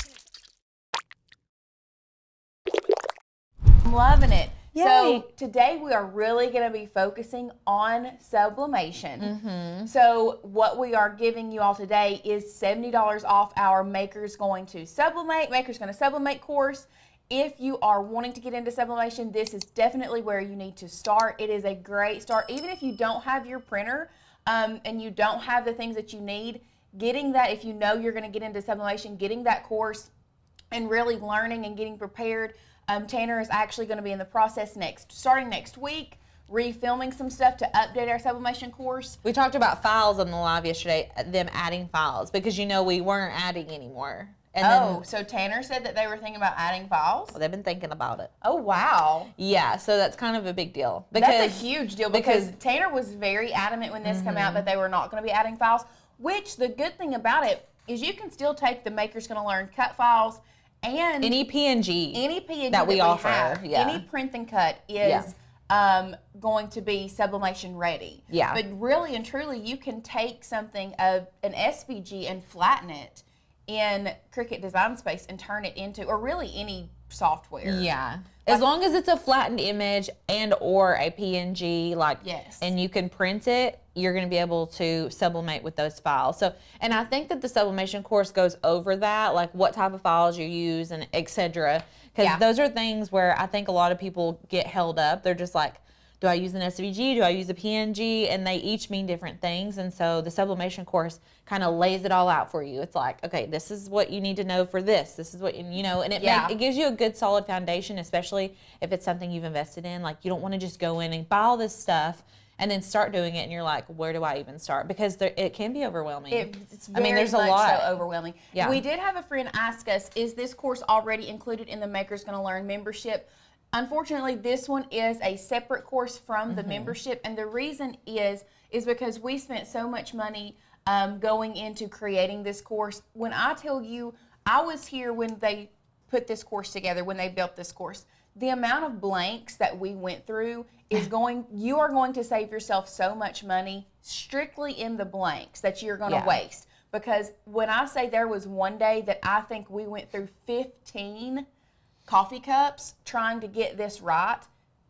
B: I'm loving it.
C: Yay.
B: So today we are really going to be focusing on sublimation. So what we are giving you all today is $70 off our Maker's Going to Sublimate course. If you are wanting to get into sublimation, this is definitely where you need to start. It is a great start. Even if you don't have your printer and you don't have the things that you need, getting that, if you know you're going to get into sublimation, getting that course and really learning and getting prepared. Tanner is actually going to be in the process starting next week, refilming some stuff to update our sublimation course.
C: We talked about files on the live yesterday, them adding files, because we weren't adding anymore. And
B: so Tanner said that they were thinking about adding files?
C: Well, they've been thinking about it.
B: Oh, wow.
C: Yeah, so that's kind of a big deal.
B: That's a huge deal because Tanner was very adamant when this came out that they were not going to be adding files, which the good thing about it is you can still take the Maker's Gonna Learn cut files and
C: any PNG
B: that we offer,
C: have,
B: any print and cut is going to be sublimation ready.
C: Yeah.
B: But really and truly, you can take something of an SVG and flatten it in Cricut Design Space and turn it into, or really any software.
C: Yeah. As long as it's a flattened image and or a PNG, and you can print it, you're going to be able to sublimate with those files. So, and I think that the sublimation course goes over that, like what type of files you use and etc. Because those are things where I think a lot of people get held up. They're just like, do I use an SVG? Do I use a PNG? And they each mean different things. And so the sublimation course kind of lays it all out for you. It's like, okay, this is what you need to know for this. This is what, and it gives you a good solid foundation, especially if it's something you've invested in. Like, you don't want to just go in and buy all this stuff and then start doing it and you're like, where do I even start? Because it can be overwhelming.
B: It's very
C: there's
B: much
C: a lot.
B: so overwhelming.
C: Yeah.
B: We did have a friend ask us, is this course already included in the Maker's Gonna Learn membership? Unfortunately, this one is a separate course from the membership, and the reason is because we spent so much money going into creating this course. When I tell you, I was here when they put this course together, when they built this course. The amount of blanks that we went through is you are going to save yourself so much money strictly in the blanks that you're going to waste. Because when I say there was one day that I think we went through 15 coffee cups trying to get this right,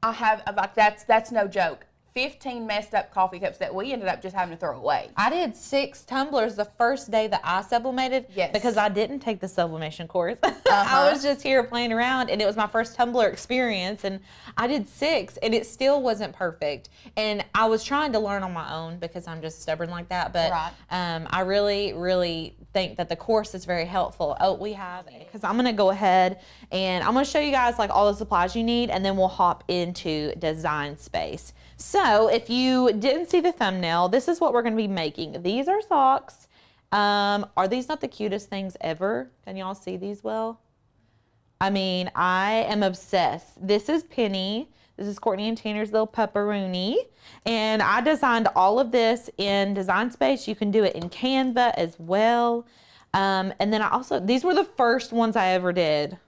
B: that's no joke. 15 messed up coffee cups that we ended up just having to throw away.
C: I did 6 tumblers the first day that I sublimated because I didn't take the sublimation course. I was just here playing around, and it was my first tumbler experience, and I did 6, and it still wasn't perfect. And I was trying to learn on my own because I'm just stubborn like that. But I really, really think that the course is very helpful. Oh, we have it. Because I'm going to go ahead and I'm going to show you guys like all the supplies you need, and then we'll hop into Design Space. So if you didn't see the thumbnail, this is what we're going to be making. These are socks. Are these not the cutest things ever? Can y'all see these well? I mean, I am obsessed. This is Penny. This is Courtney and Tanner's little pepperoni. And I designed all of this in Design Space. You can do it in Canva as well. And then these were the first ones I ever did.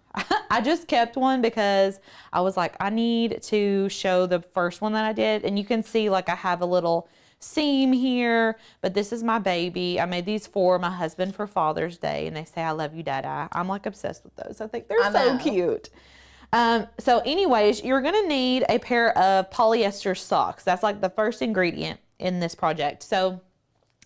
C: I just kept one because I was like, I need to show the first one that I did. And you can see like I have a little seam here, but this is my baby. I made these for my husband for Father's Day, and they say, I love you, Dada. I'm like obsessed with those. I think they're so cute. So anyways, you're going to need a pair of polyester socks. That's like the first ingredient in this project. So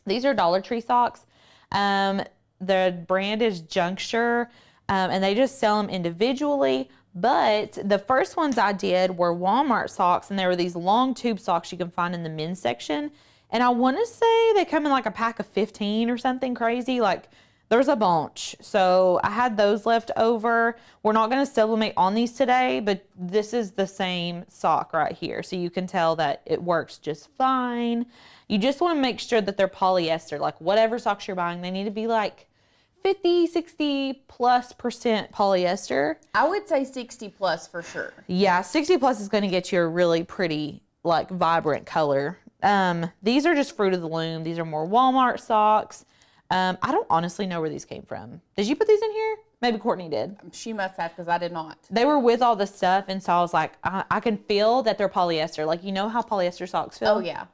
C: These are Dollar Tree socks. The brand is Juncture, and they just sell them individually. But the first ones I did were Walmart socks, and they were these long tube socks you can find in the men's section. And I want to say they come in like a pack of 15 or something crazy. Like, there's a bunch. So I had those left over. We're not going to sublimate on these today, but this is the same sock right here. So you can tell that it works just fine. You just want to make sure that they're polyester. Like, whatever socks you're buying, they need to be like 50, 60+% polyester.
B: I would say 60+ for sure.
C: Yeah, 60+ is going to get you a really pretty, like, vibrant color. These are just Fruit of the Loom. These are more Walmart socks. I don't honestly know where these came from. Did you put these in here? Maybe Courtney did.
B: She must have, because I did not.
C: They were with all the stuff, and so I was like, I can feel that they're polyester. Like, you know how polyester socks feel?
B: Oh, yeah.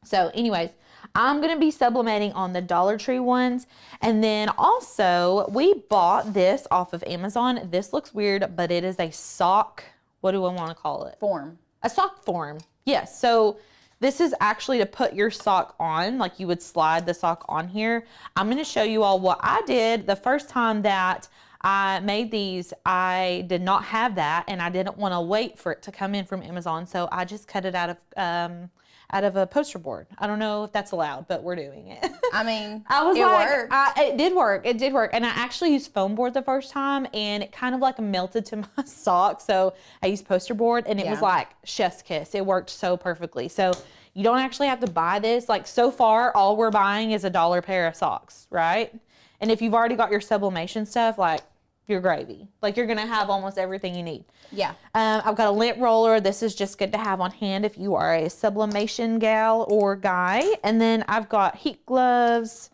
C: So anyways, I'm going to be sublimating on the Dollar Tree ones. And then also, we bought this off of Amazon. This looks weird, but it is a sock. What do I want to call it?
B: Form.
C: A sock form. Yes. So this is actually to put your sock on, like you would slide the sock on here. I'm going to show you all what I did the first time that I made these. I did not have that, and I didn't want to wait for it to come in from Amazon, so I just cut it out of a poster board. I don't know if that's allowed, but we're doing it.
B: I mean,
C: it did work. It did work. And I actually used foam board the first time, and it kind of like melted to my sock. So I used poster board, and it was like chef's kiss. It worked so perfectly. So you don't actually have to buy this. Like, so far, all we're buying is $1 pair of socks, right? And if you've already got your sublimation stuff, like, you're gravy. Like, you're going to have almost everything you need.
B: Yeah.
C: I've got a lint roller. This is just good to have on hand if you are a sublimation gal or guy. And then I've got heat gloves,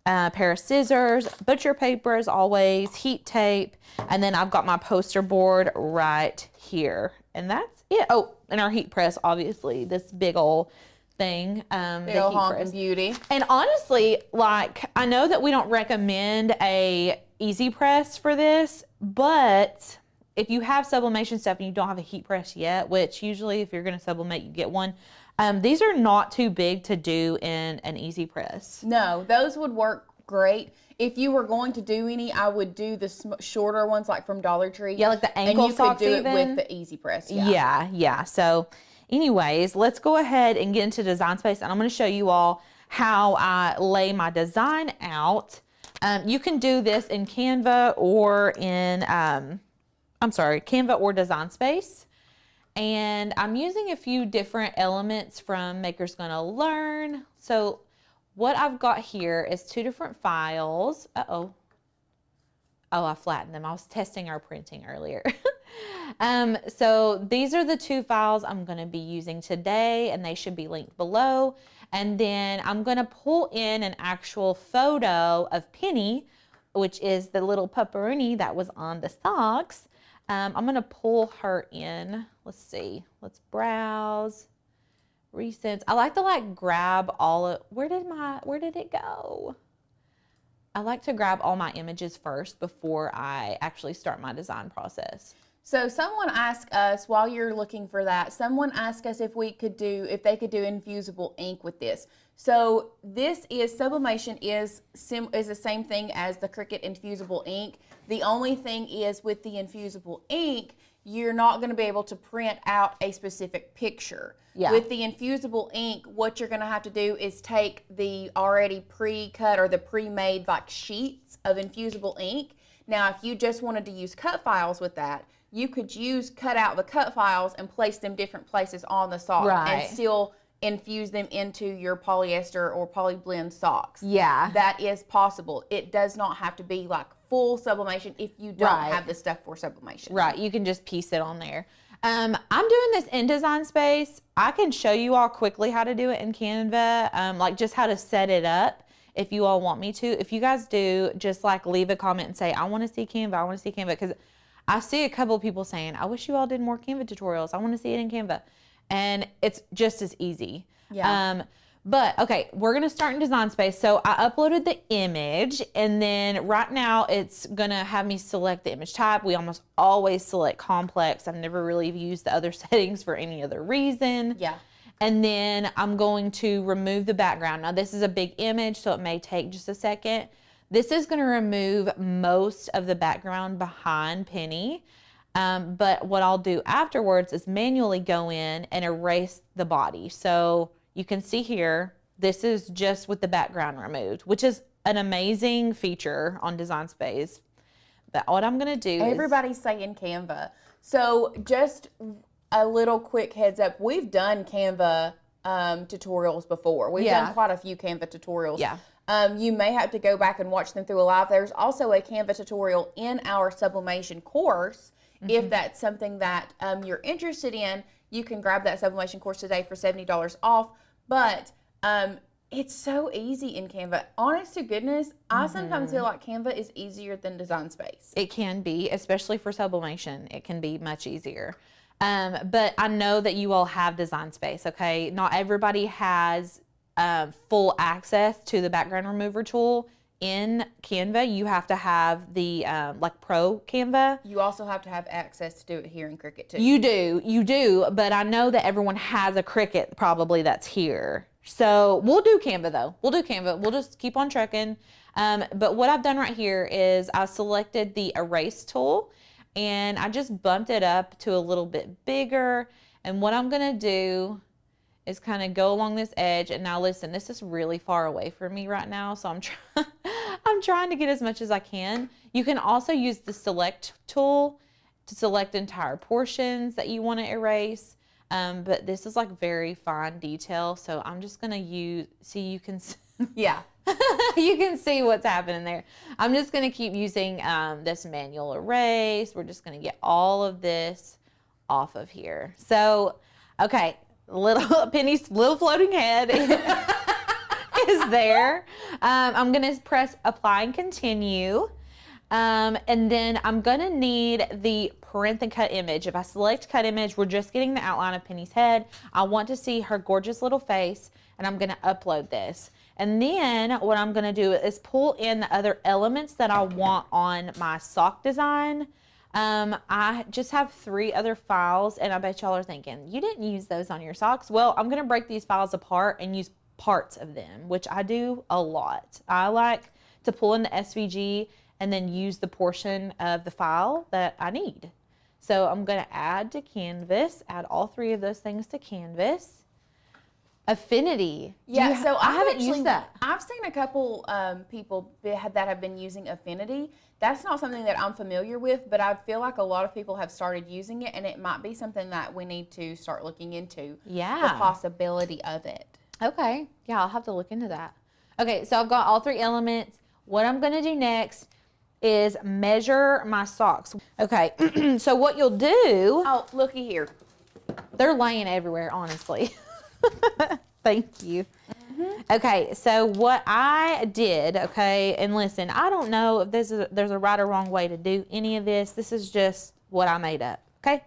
C: a pair of scissors, butcher paper as always, heat tape, and then I've got my poster board right here. And that's it. Oh, and our heat press, obviously, this big old thing.
B: Big old honking beauty.
C: And honestly, like, I know that we don't recommend a easy press for this, but if you have sublimation stuff and you don't have a heat press yet, which usually if you're going to sublimate, you get one. These are not too big to do in an easy press.
B: No, those would work great. If you were going to do any, I would do the shorter ones, like from Dollar Tree.
C: Yeah, like the ankle socks.
B: And you could do it with the easy press.
C: Yeah. So anyways, let's go ahead and get into Design Space, and I'm going to show you all how I lay my design out. You can do this in Canva or in, Canva or Design Space. And I'm using a few different elements from Maker's Gonna Learn. So what I've got here is 2 different files. Oh, I flattened them. I was testing our printing earlier. So these are the 2 files I'm going to be using today, and they should be linked below. And then I'm going to pull in an actual photo of Penny, which is the little pepperoni that was on the socks. I'm going to pull her in. Let's see. Let's browse. Recents. I like to grab all of, where did it go? I like to grab all my images first before I actually start my design process.
B: So someone asked us, while you're looking for that, someone asked us if they could do infusible ink with this. So this is, sublimation is the same thing as the Cricut infusible ink. The only thing is, with the infusible ink, you're not going to be able to print out a specific picture.
C: Yeah.
B: With the infusible ink, what you're going to have to do is take the already pre-cut or the pre-made sheets of infusible ink. Now, if you just wanted to use cut files with that, you could cut out the cut files and place them different places on the sock,
C: right,
B: and still infuse them into your polyester or polyblend socks.
C: Yeah.
B: That is possible. It does not have to be full sublimation if you don't have the stuff for sublimation.
C: Right. You can just piece it on there. I'm doing this in Design Space. I can show you all quickly how to do it in Canva, just how to set it up if you all want me to. If you guys do, just leave a comment and say, I want to see Canva, I want to see Canva, because I see a couple of people saying, I wish you all did more Canva tutorials. I want to see it in Canva. And it's just as easy.
B: Yeah.
C: But okay, we're gonna start in Design Space. So I uploaded the image, and then right now it's gonna have me select the image type. We almost always select complex. I've never really used the other settings for any other reason.
B: Yeah.
C: And then I'm going to remove the background. Now this is a big image, so it may take just a second. This is gonna remove most of the background behind Penny. But what I'll do afterwards is manually go in and erase the body. So you can see here, this is just with the background removed, which is an amazing feature on Design Space. But what I'm gonna do
B: Everybody's saying Canva. So just a little quick heads up, we've done Canva tutorials before. We've done quite a few Canva tutorials.
C: Yeah.
B: You may have to go back and watch them through a live. There's also a Canva tutorial in our Sublimation course. If that's something that you're interested in, you can grab that Sublimation course today for $70 off. But it's so easy in Canva. Honest to goodness, I sometimes feel like Canva is easier than Design Space.
C: It can be, especially for Sublimation. It can be much easier. But I know that you all have Design Space, okay? Not everybody has full access to the background remover tool. In Canva, you have to have the like Pro Canva.
B: You also have to have access to do it here in Cricut too.
C: You do, but I know that everyone has a Cricut probably that's here. So we'll do Canva though. We'll just keep on trucking. But what I've done right here is I selected the erase tool and I just bumped it up to a little bit bigger. And what I'm gonna do is kind of go along this edge. And now listen, this is really far away from me right now. So I'm trying to get as much as I can. You can also use the select tool to select entire portions that you want to erase. But this is like very fine detail. So I'm just going to use, see, you can,
B: yeah,
C: you can see what's happening there. I'm just going to keep using this manual erase. We're just going to get all of this off of here. So, okay. Penny's little floating head is there. I'm going to press apply and continue. And then I'm going to need the print and cut image. If I select cut image, we're just getting the outline of Penny's head. I want to see her gorgeous little face, and I'm going to upload this. And then what I'm going to do is pull in the other elements that I want on my sock design. I just have 3 other files, and I bet y'all are thinking, you didn't use those on your socks. Well, I'm going to break these files apart and use parts of them, which I do a lot. I like to pull in the SVG and then use the portion of the file that I need. So I'm going to add to Canvas, add all 3 of those things to Canvas. Affinity.
B: Yeah, so
C: I haven't used that.
B: I've seen a couple people that have been using Affinity. That's not something that I'm familiar with, but I feel like a lot of people have started using it, and it might be something that we need to start looking into.
C: Yeah.
B: The possibility of it.
C: Okay. Yeah, I'll have to look into that. Okay, so I've got all 3 elements. What I'm going to do next is measure my socks. Okay, so what you'll do...
B: Oh, looky here.
C: They're laying everywhere, honestly. Thank you. Okay, so what I did, okay, and listen, I don't know if there's a right or wrong way to do any of this. This is just what I made up, okay?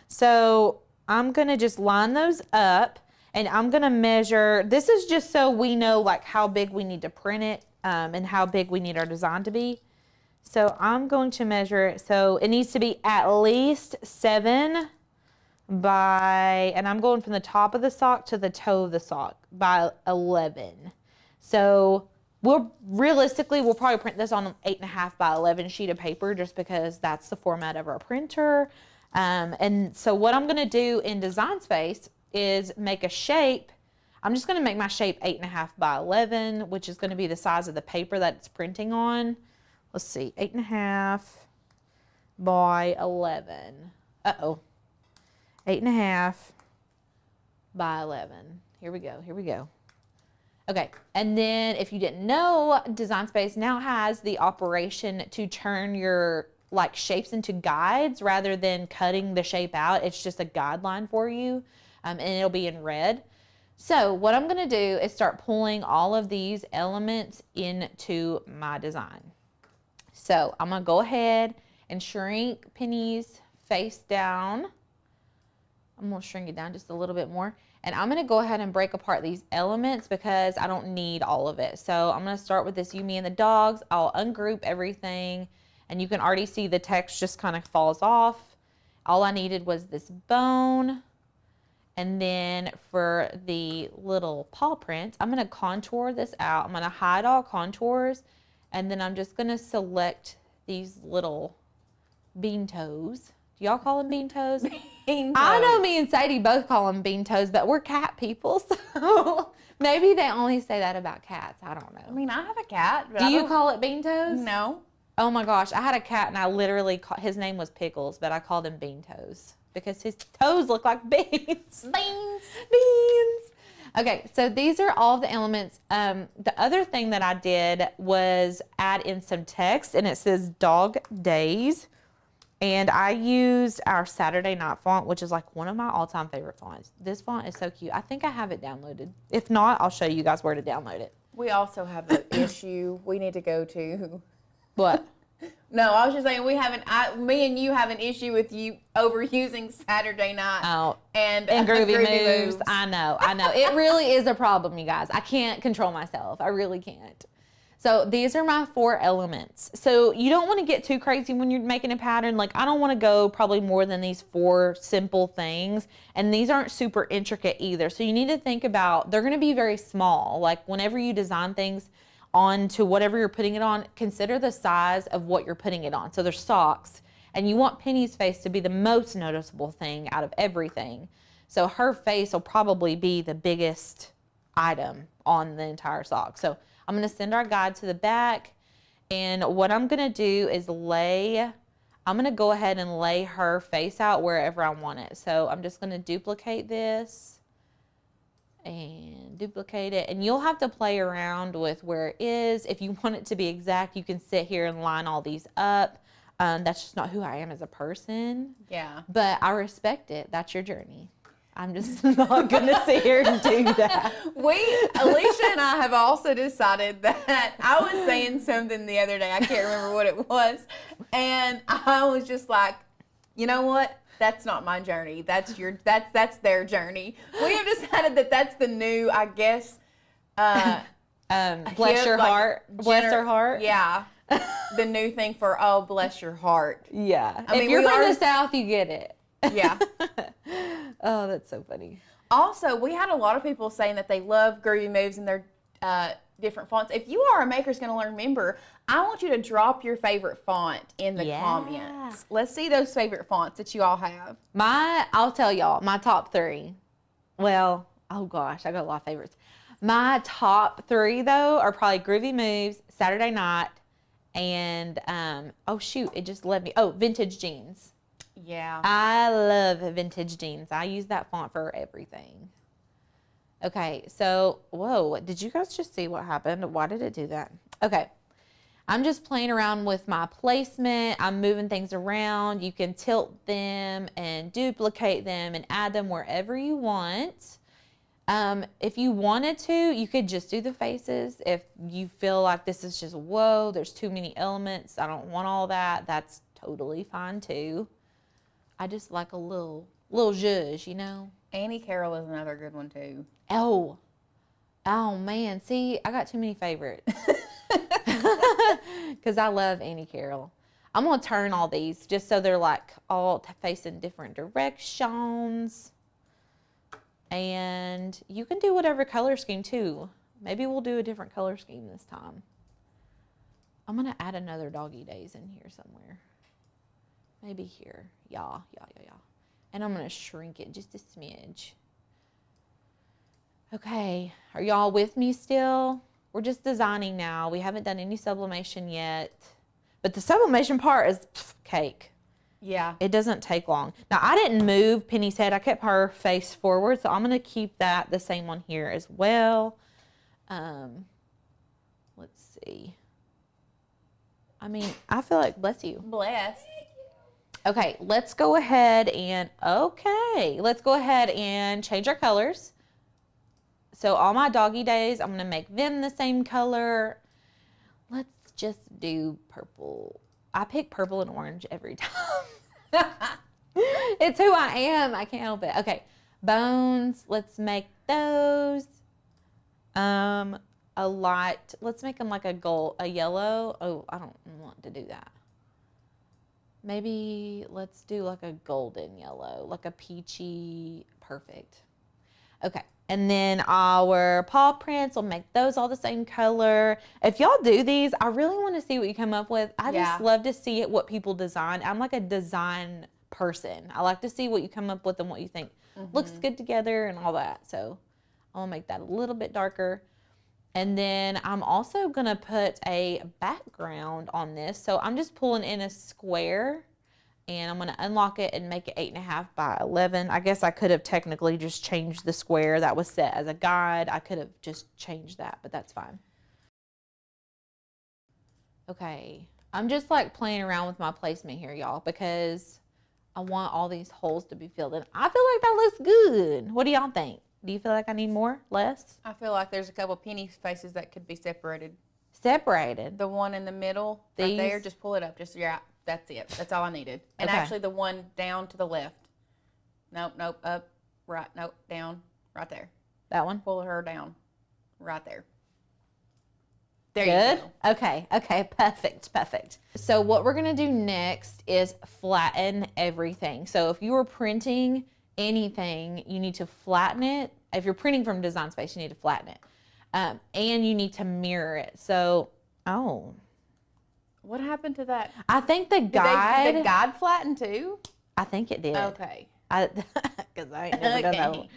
C: So I'm going to just line those up, and I'm going to measure. This is just so we know like how big we need to print it and how big we need our design to be. So I'm going to measure it. So it needs to be at least 7 by, and I'm going from the top of the sock to the toe of the sock by 11. So we'll probably print this on an 8.5 by 11 sheet of paper just because that's the format of our printer. And so what I'm going to do in Design Space is make a shape. I'm just going to make my shape 8.5 by 11, which is going to be the size of the paper that it's printing on. Let's see, 8.5 by 11. Uh-oh. 8.5 by 11. Here we go. Okay, and then if you didn't know, Design Space now has the operation to turn your like shapes into guides rather than cutting the shape out. It's just a guideline for you, and it'll be in red. So what I'm gonna do is start pulling all of these elements into my design. So I'm gonna go ahead and shrink Penny's face down. I'm going to shrink it down just a little bit more. And I'm going to go ahead and break apart these elements because I don't need all of it. So I'm going to start with this You, Me, and the Dogs. I'll ungroup everything. And you can already see the text just kind of falls off. All I needed was this bone. And then for the little paw print, I'm going to contour this out. I'm going to hide all contours. And then I'm just going to select these little bean toes. Do y'all call them bean toes?
B: Bean toes.
C: I know me and Sadie both call them bean toes, but we're cat people, so maybe they only say that about cats. I don't know.
B: I mean, I have a cat. But
C: Do you call it bean toes?
B: No.
C: Oh my gosh, I had a cat and I literally his name was Pickles, but I called him Bean Toes because his toes look like beans.
B: Beans.
C: Beans. Okay, so these are all the elements. The other thing that I did was add in some text, and it says Dog Days. And I used our Saturday Night font, which is like one of my all-time favorite fonts. This font is so cute. I think I have it downloaded. If not, I'll show you guys where to download it.
B: We also have an issue we need to go to.
C: What?
B: No, I was just saying me and you have an issue with you overusing Saturday Night and
C: Groovy Moves. I know. It really is a problem, you guys. I can't control myself. I really can't. So these are my 4 elements. So you don't want to get too crazy when you're making a pattern. Like I don't want to go probably more than these 4 simple things. And these aren't super intricate either. So you need to think about, they're going to be very small. Like whenever you design things onto whatever you're putting it on, consider the size of what you're putting it on. So there's socks, and you want Penny's face to be the most noticeable thing out of everything. So her face will probably be the biggest item on the entire sock. So I'm going to send our guide to the back, and what I'm going to do is I'm going to go ahead and lay her face out wherever I want it. So I'm just going to duplicate this and duplicate it, and you'll have to play around with where it is. If you want it to be exact, you can sit here and line all these up. That's just not who I am as a person.
B: Yeah.
C: But I respect it. That's your journey. I'm just not going to sit here and do that.
B: Alicia and I have also decided that I was saying something the other day. I can't remember what it was. And I was just like, you know what? That's not my journey. That's their journey. We have decided that that's the new, I guess,
C: bless your heart. Bless her heart.
B: Yeah. The new thing for, oh, bless your heart.
C: Yeah. If you're from the South, you get it.
B: Yeah.
C: Oh, that's so funny.
B: Also, we had a lot of people saying that they love Groovy Moves and their different fonts. If you are a Maker's Gonna Learn member, I want you to drop your favorite font in the comments. Let's see those favorite fonts that you all have.
C: I'll tell y'all, my top 3. Well, oh gosh, I got a lot of favorites. My top 3 though are probably Groovy Moves, Saturday Night, and oh shoot, it just let me. Oh, Vintage Jeans.
B: Yeah.
C: I love Vintage Jeans. I use that font for everything. Okay, so, whoa, did you guys just see what happened? Why did it do that? Okay, I'm just playing around with my placement. I'm moving things around. You can tilt them and duplicate them and add them wherever you want. If you wanted to, you could just do the faces. If you feel like this is just, whoa, there's too many elements, I don't want all that, that's totally fine too. I just like a little zhuzh, you know?
B: Annie Carroll is another good one too.
C: Oh man, see, I got too many favorites. Because I love Annie Carroll. I'm going to turn all these just so they're like all facing different directions. And you can do whatever color scheme too. Maybe we'll do a different color scheme this time. I'm going to add another Doggy Days in here somewhere. Maybe here. Yeah. And I'm going to shrink it just a smidge. Okay, are y'all with me still? We're just designing now. We haven't done any sublimation yet. But the sublimation part is cake.
B: Yeah.
C: It doesn't take long. Now, I didn't move Penny's head. I kept her face forward, so I'm going to keep that the same one here as well. Let's see. I mean, I feel like, bless you.
B: Bless.
C: Okay, let's go ahead and change our colors. So all my Doggy Days, I'm going to make them the same color. Let's just do purple. I pick purple and orange every time. It's who I am. I can't help it. Okay, bones. Let's make those. A light. Let's make them like a yellow. Oh, I don't want to do that. Maybe let's do like a golden yellow, like a peachy. Perfect. Okay. And then our paw prints, we'll make those all the same color. If y'all do these, I really want to see what you come up with. I just love to see what people design. I'm like a design person. I like to see what you come up with and what you think looks good together and all that. So I'll make that a little bit darker. And then I'm also going to put a background on this. So I'm just pulling in a square. And I'm going to unlock it and make it 8.5 by 11. I guess I could have technically just changed the square that was set as a guide. I could have just changed that, but that's fine. Okay, I'm just like playing around with my placement here, y'all, because I want all these holes to be filled in. I feel like that looks good. What do y'all think? Do you feel like I need more? Less?
B: I feel like there's a couple penny faces that could be separated.
C: Separated?
B: The one in the middle, right there, just pull it up. Just, yeah, that's it. That's all I needed. And actually the one down to the left. Nope, nope, up, right, nope, down, right there.
C: That one?
B: Pull her down, right there. There
C: Good.
B: you go.
C: Okay. Okay. Perfect. Perfect. So what we're going to do next is flatten everything. So if you were printing anything, you need to flatten it. If you're printing from Design Space, you need to flatten it. And you need to mirror it. So, oh.
B: What happened to that?
C: I think the guide.
B: Did the guide flatten too?
C: I think it did.
B: Okay.
C: Because I ain't never done that one.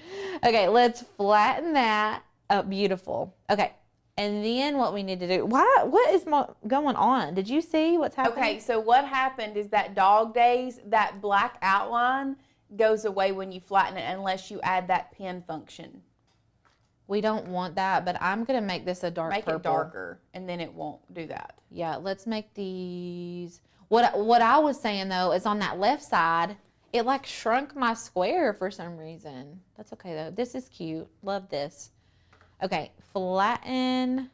C: Okay, let's flatten that. Oh, beautiful. Okay. And then what we need to do, what is going on? Did you see what's happening?
B: Okay, so what happened is that dog days, that black outline goes away when you flatten it unless you add that pen function.
C: We don't want that, but I'm going to make this a dark purple.
B: Make it darker, and then it won't do that.
C: Yeah, let's make these. What I was saying, though, is on that left side, it like shrunk my square for some reason. That's okay, though. This is cute. Love this. Okay, flatten.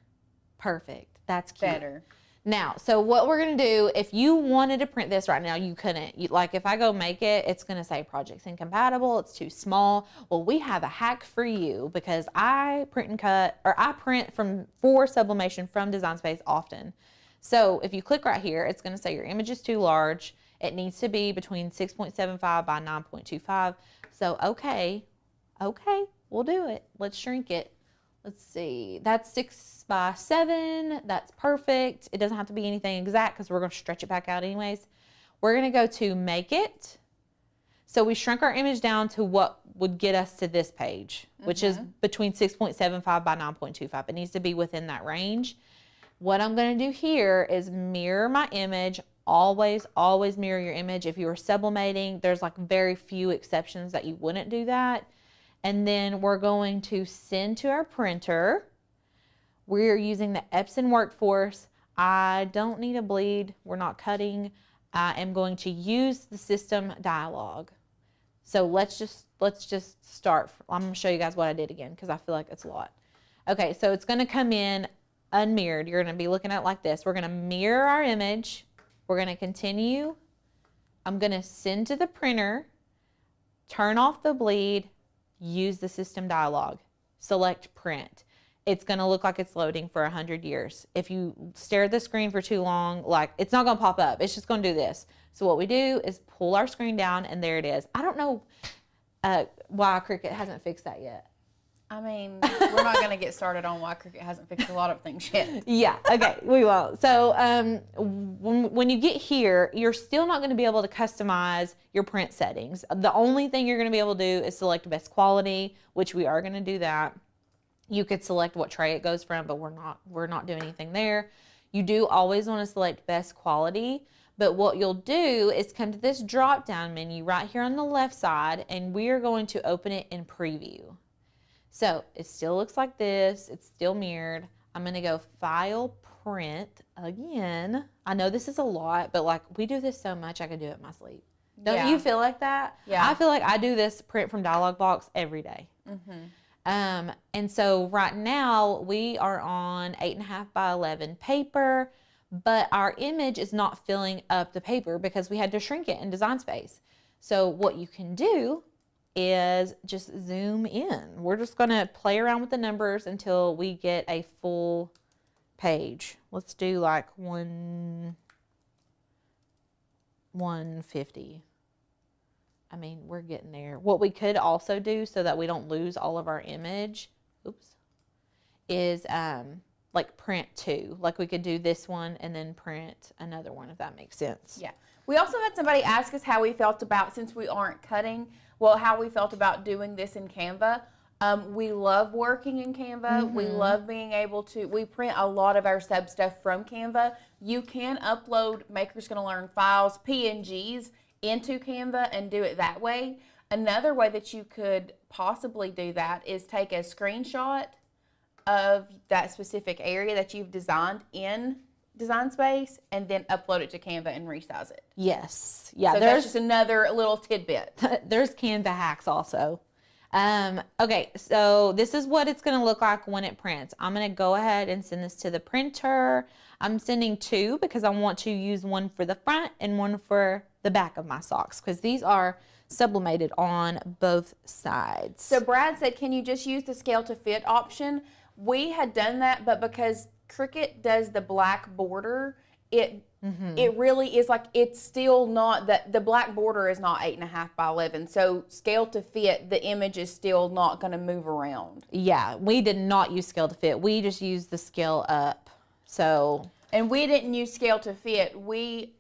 C: Perfect. That's cute.
B: Better.
C: Now, so what we're going to do, if you wanted to print this right now, you couldn't. Like, if I go make it, it's going to say projects incompatible. It's too small. Well, we have a hack for you because I print and cut, or I print for sublimation from Design Space often. So if you click right here, it's going to say your image is too large. It needs to be between 6.75 by 9.25. So, okay, we'll do it. Let's shrink it. Let's see, that's 6 by 7. That's perfect. It doesn't have to be anything exact because we're going to stretch it back out anyways. We're going to go to make it. So we shrunk our image down to what would get us to this page, which is between 6.75 by 9.25. It needs to be within that range. What I'm going to do here is mirror my image. Always mirror your image. If you are sublimating, there's like very few exceptions that you wouldn't do that. And then we're going to send to our printer. We're using the Epson Workforce. I don't need a bleed. We're not cutting. I am going to use the system dialog. So let's just start. I'm going to show you guys what I did again because I feel like it's a lot. Okay, so it's going to come in unmirrored. You're going to be looking at it like this. We're going to mirror our image. We're going to continue. I'm going to send to the printer, turn off the bleed, use the system dialog, select print. It's going to look like it's loading for 100 years. If you stare at the screen for too long, like it's not going to pop up. It's just going to do this. So what we do is pull our screen down and there it is. I don't know why Cricut hasn't fixed that yet.
B: I mean, we're not going to get started on why Cricut hasn't fixed a lot of things yet.
C: Yeah, okay, we won't. So when you get here, you're still not going to be able to customize your print settings. The only thing you're going to be able to do is select best quality, which we are going to do that. You could select what tray it goes from, but we're not doing anything there. You do always want to select best quality, but what you'll do is come to this drop-down menu right here on the left side, and we are going to open it in preview. So it still looks like this. It's still mirrored. I'm going to go File, Print again. I know this is a lot, but like we do this so much I could do it in my sleep. Don't you feel like that?
B: Yeah.
C: I feel like I do this print from Dialog Box every day. And so right now we are on 8.5 by 11 paper, but our image is not filling up the paper because we had to shrink it in Design Space. So what you can do is just zoom in. We're just gonna play around with the numbers until we get a full page. Let's do like 150. I mean, we're getting there. What we could also do so that we don't lose all of our image, is like print two. Like we could do this one and then print another one, if that makes sense.
B: Yeah. We also had somebody ask us how we felt about, since we aren't cutting, how we felt about doing this in Canva. We love working in Canva. We love being able to, we print a lot of our sub stuff from Canva. You can upload Maker's Gonna Learn files, PNGs, into Canva and do it that way. Another way that you could possibly do that is take a screenshot of that specific area that you've designed in Design Space and then upload it to Canva and resize it.
C: Yes. Yeah.
B: So that's just another little tidbit.
C: There's Canva hacks also. Okay, so this is what it's going to look like when it prints. I'm going to go ahead and send this to the printer. I'm sending two because I want to use one for the front and one for the back of my socks because these are sublimated on both sides.
B: So Brad said, can you just use the scale to fit option? We had done that, but because Cricut does the black border, it really is like, it's still not that the black border is not 8.5 by 11. So scale to fit, the image is still not going to move around.
C: Yeah, we did not use scale to fit. We just used the scale up. So,
B: and we didn't use scale to fit. We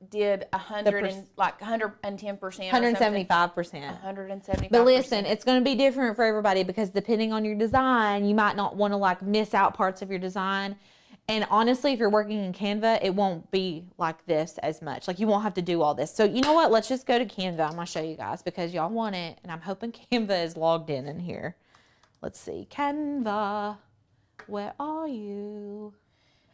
B: did 110%,
C: 175%.
B: 175%.
C: But listen, it's going to be different for everybody because depending on your design, you might not want to like miss out parts of your design. And honestly, if you're working in Canva, it won't be like this as much. Like you won't have to do all this. So you know what? Let's just go to Canva. I'm going to show you guys because y'all want it. And I'm hoping Canva is logged in here. Let's see. Canva, where are you?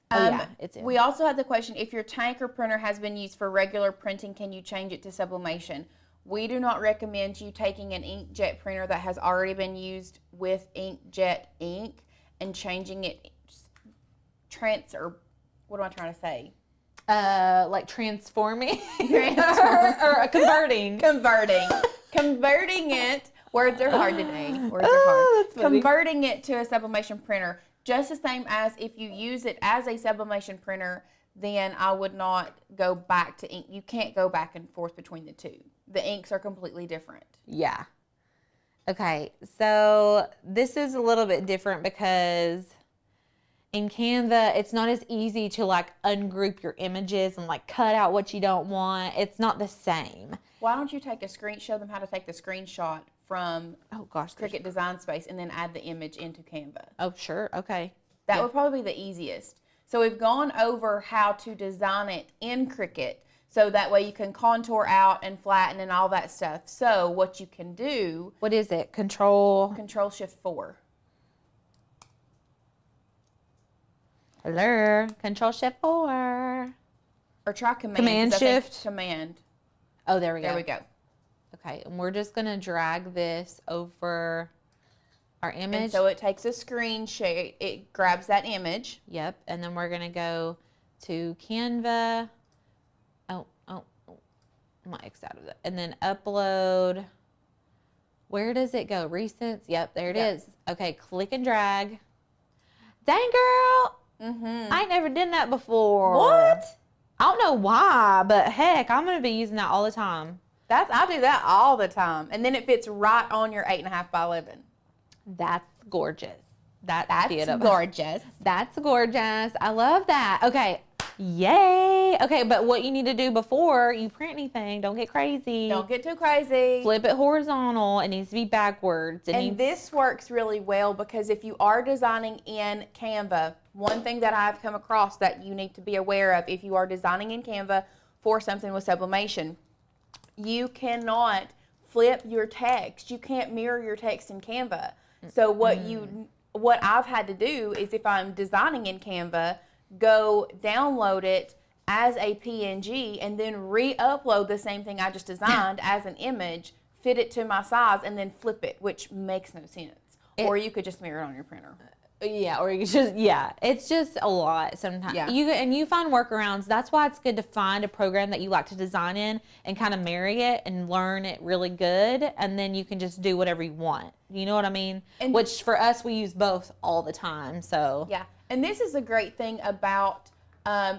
C: Oh yeah, it's in.
B: We also had the question, if your tanker printer has been used for regular printing, can you change it to sublimation? We do not recommend you taking an inkjet printer that has already been used with inkjet ink and changing it or what am I trying to say?
C: Like transforming or converting.
B: Converting it. Words are hard today. Words are hard. Converting it to a sublimation printer. Just the same as if you use it as a sublimation printer, then I would not go back to ink. You can't go back and forth between the two. The inks are completely different.
C: Yeah. Okay, so this is a little bit different because in Canva, it's not as easy to like ungroup your images and like cut out what you don't want. It's not the same.
B: Why don't you take a show them how to take the screenshot from Cricut Design Space and then add the image into Canva.
C: Oh, sure. Okay.
B: That would probably be the easiest. So we've gone over how to design it in Cricut so that way you can contour out and flatten and all that stuff. So what you can do.
C: What is it? Control
B: Shift 4.
C: Hello. Control Shift 4.
B: Or try Command.
C: Command Shift.
B: Command.
C: Oh, there we go.
B: There we go.
C: Okay, and we're just gonna drag this over our image.
B: And so it takes a screenshot, it grabs that image.
C: Yep, and then we're gonna go to Canva. I'm gonna X out of that. And then upload. Where does it go? Recents? Yep, there it is. Okay, click and drag. Dang, girl. I ain't never done that before.
B: What?
C: I don't know why, but heck, I'm gonna be using that all the time.
B: I do that all the time. And then it fits right on your 8.5 by 11.
C: That's gorgeous. That's
B: beautiful. Gorgeous.
C: That's gorgeous. I love that. Okay. Yay. Okay, but what you need to do before you print anything, don't get crazy.
B: Don't get too crazy.
C: Flip it horizontal. It needs to be backwards.
B: This works really well because if you are designing in Canva, one thing that I've come across that you need to be aware of if you are designing in Canva for something with sublimation, you cannot flip your text. You can't mirror your text in Canva. So what I've had to do is if I'm designing in Canva, go download it as a PNG and then re-upload the same thing I just designed as an image, fit it to my size, and then flip it, which makes no sense. Or you could just mirror it on your printer.
C: Yeah, or you just, yeah, it's just a lot sometimes.
B: Yeah.
C: You find workarounds. That's why it's good to find a program that you like to design in and kind of marry it and learn it really good, and then you can just do whatever you want. You know what I mean?
B: And
C: which for us, we use both all the time. So
B: yeah, and this is a great thing about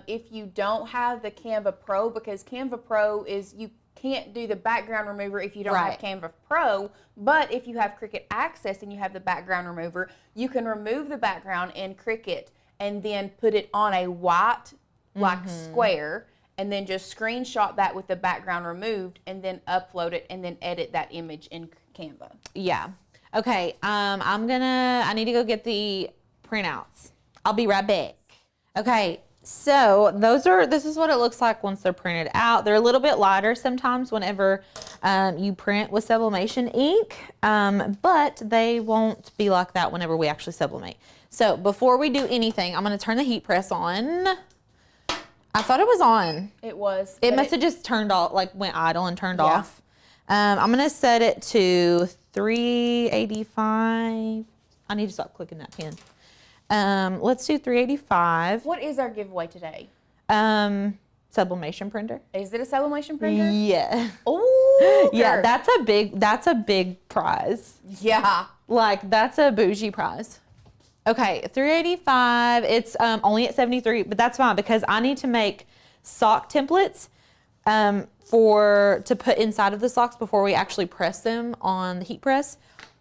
B: if you don't have the Canva Pro, because Canva Pro is, you can't do the background remover if you don't have Canva Pro, but if you have Cricut Access and you have the background remover, you can remove the background in Cricut and then put it on a white like square, and then just screenshot that with the background removed, and then upload it, and then edit that image in Canva.
C: Yeah. Okay, I need to go get the printouts. I'll be right back. Okay, so this is what it looks like once they're printed out. They're a little bit lighter sometimes whenever you print with sublimation ink, but they won't be like that whenever we actually sublimate. So before we do anything, I'm gonna turn the heat press on. I thought it was on.
B: It was.
C: It must have just turned off, like went idle and turned off. I'm gonna set it to 385. I need to stop clicking that pen. Let's do 385.
B: What is our giveaway today?
C: Sublimation printer.
B: Is it a sublimation printer?
C: Yeah.
B: Oh,
C: yeah, that's a big prize.
B: Yeah.
C: Like, that's a bougie prize. Okay, 385. It's only at 73, but that's fine because I need to make sock templates to put inside of the socks before we actually press them on the heat press.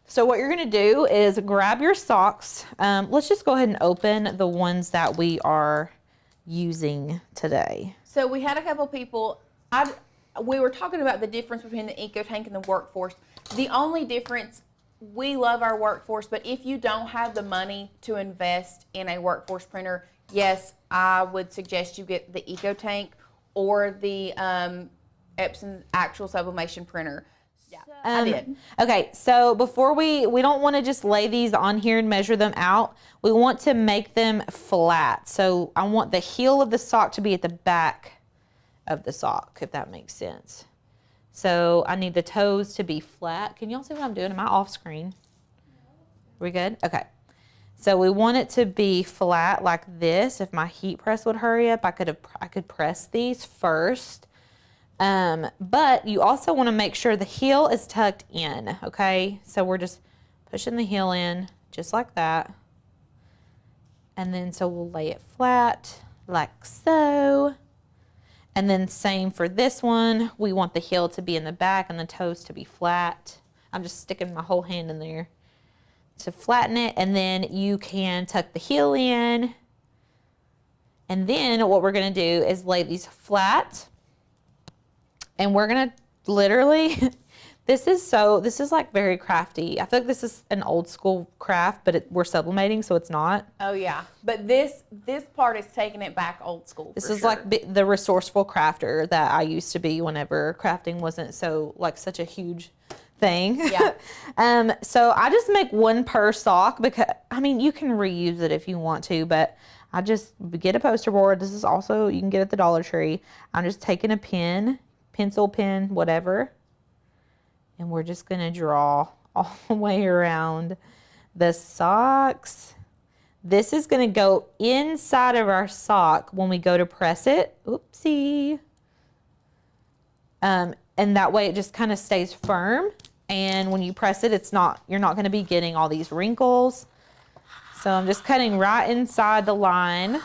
C: So what you're gonna do is grab your socks. Let's just go ahead and open the ones that we are using today.
B: So we had a couple people, we were talking about the difference between the EcoTank and the Workforce. The only difference, we love our Workforce, but if you don't have the money to invest in a Workforce printer, yes, I would suggest you get the EcoTank or the Epson actual sublimation printer. Yeah, I did.
C: Okay, so before we don't want to just lay these on here and measure them out. We want to make them flat. So I want the heel of the sock to be at the back of the sock, if that makes sense. So I need the toes to be flat. Can y'all see what I'm doing? Am I off screen? We good? Okay. So we want it to be flat like this. If my heat press would hurry up, I could press these first. But you also want to make sure the heel is tucked in, okay? So we're just pushing the heel in just like that. And then so we'll lay it flat like so. And then same for this one. We want the heel to be in the back and the toes to be flat. I'm just sticking my whole hand in there to flatten it. And then you can tuck the heel in. And then what we're gonna do is lay these flat. And we're gonna literally, this is like very crafty. I feel like this is an old school craft, but we're sublimating, so it's not.
B: Oh yeah, but this part is taking it back old school.
C: This is like the resourceful crafter that I used to be whenever crafting wasn't so like such a huge thing.
B: Yeah.
C: So I just make one per sock because, I mean, you can reuse it if you want to, but I just get a poster board. This is also, you can get at the Dollar Tree. I'm just taking a pen, pencil, pen, whatever. And we're just going to draw all the way around the socks. This is going to go inside of our sock when we go to press it. Oopsie. And that way it just kind of stays firm. And when you press it, you're not going to be getting all these wrinkles. So I'm just cutting right inside the line.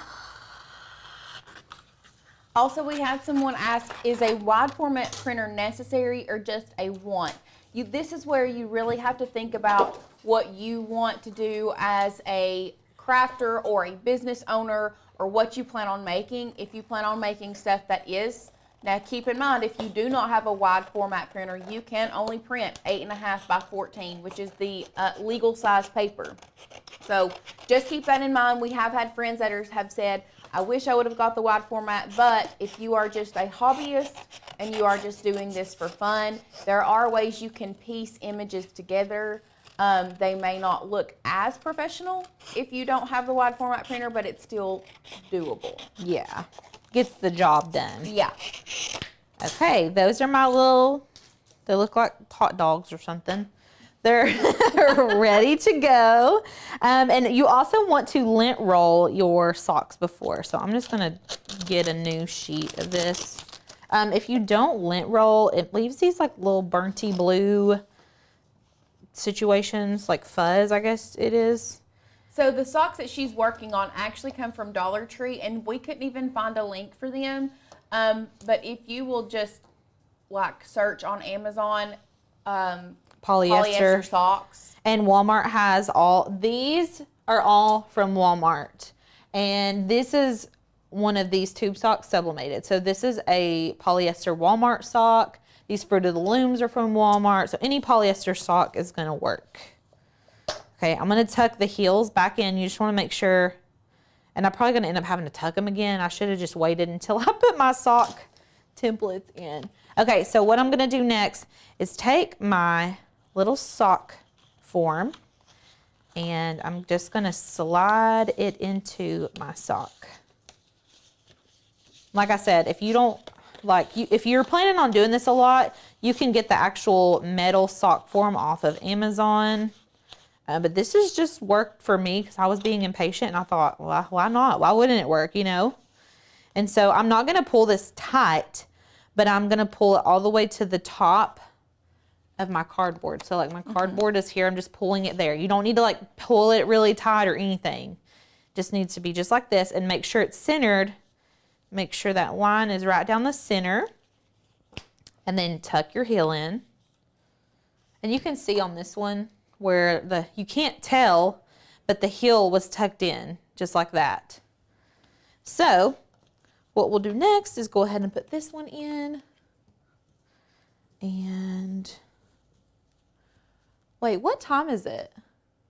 B: Also, we had someone ask, is a wide format printer necessary or just a want? This is where you really have to think about what you want to do as a crafter or a business owner, or what you plan on making. If you plan on making stuff that is, now keep in mind, if you do not have a wide format printer, you can only print 8.5 by 14, which is the legal size paper. So just keep that in mind. We have had friends that have said, I wish I would have got the wide format, but if you are just a hobbyist and you are just doing this for fun, there are ways you can piece images together. They may not look as professional if you don't have the wide format printer, but it's still doable.
C: Yeah, gets the job done.
B: Yeah.
C: Okay, those are my little, they look like hot dogs or something. They're ready to go. And you also want to lint roll your socks before. So I'm just gonna get a new sheet of this. If you don't lint roll, it leaves these like little burnty blue situations, like fuzz, I guess it is.
B: So the socks that she's working on actually come from Dollar Tree, and we couldn't even find a link for them. But if you will just like search on Amazon, polyester socks.
C: And Walmart has these are all from Walmart. And this is one of these tube socks, Sublimated. So this is a polyester Walmart sock. These Fruit of the Looms are from Walmart. So any polyester sock is gonna work. Okay, I'm gonna tuck the heels back in. You just wanna make sure, and I'm probably gonna end up having to tuck them again. I should have just waited until I put my sock templates in. Okay, so what I'm gonna do next is take my little sock form and I'm just gonna slide it into my sock. Like I said, if you don't if you're planning on doing this a lot, you can get the actual metal sock form off of Amazon. But this has just worked for me because I was being impatient and I thought, well, why not? Why wouldn't it work, you know? And so I'm not gonna pull this tight, but I'm gonna pull it all the way to the top of my cardboard. So like my cardboard is here, I'm just pulling it there. You don't need to like pull it really tight or anything. Just needs to be just like this and make sure it's centered. Make sure that line is right down the center and then tuck your heel in. And you can see on this one where you can't tell, but the heel was tucked in just like that. So what we'll do next is go ahead and put this one in. And wait, what time is it?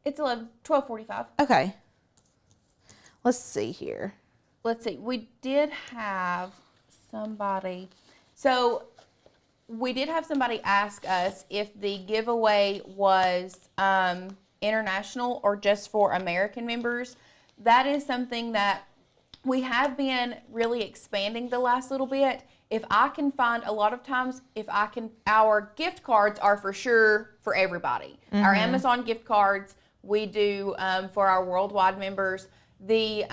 B: It's 12:45.
C: Okay. Let's see here.
B: Let's see. We did have somebody. So we did have somebody ask us if the giveaway was international or just for American members. That is something that we have been really expanding the last little bit. If I can find, a lot of times, our gift cards are for sure for everybody. Our Amazon gift cards, we do for our worldwide members. The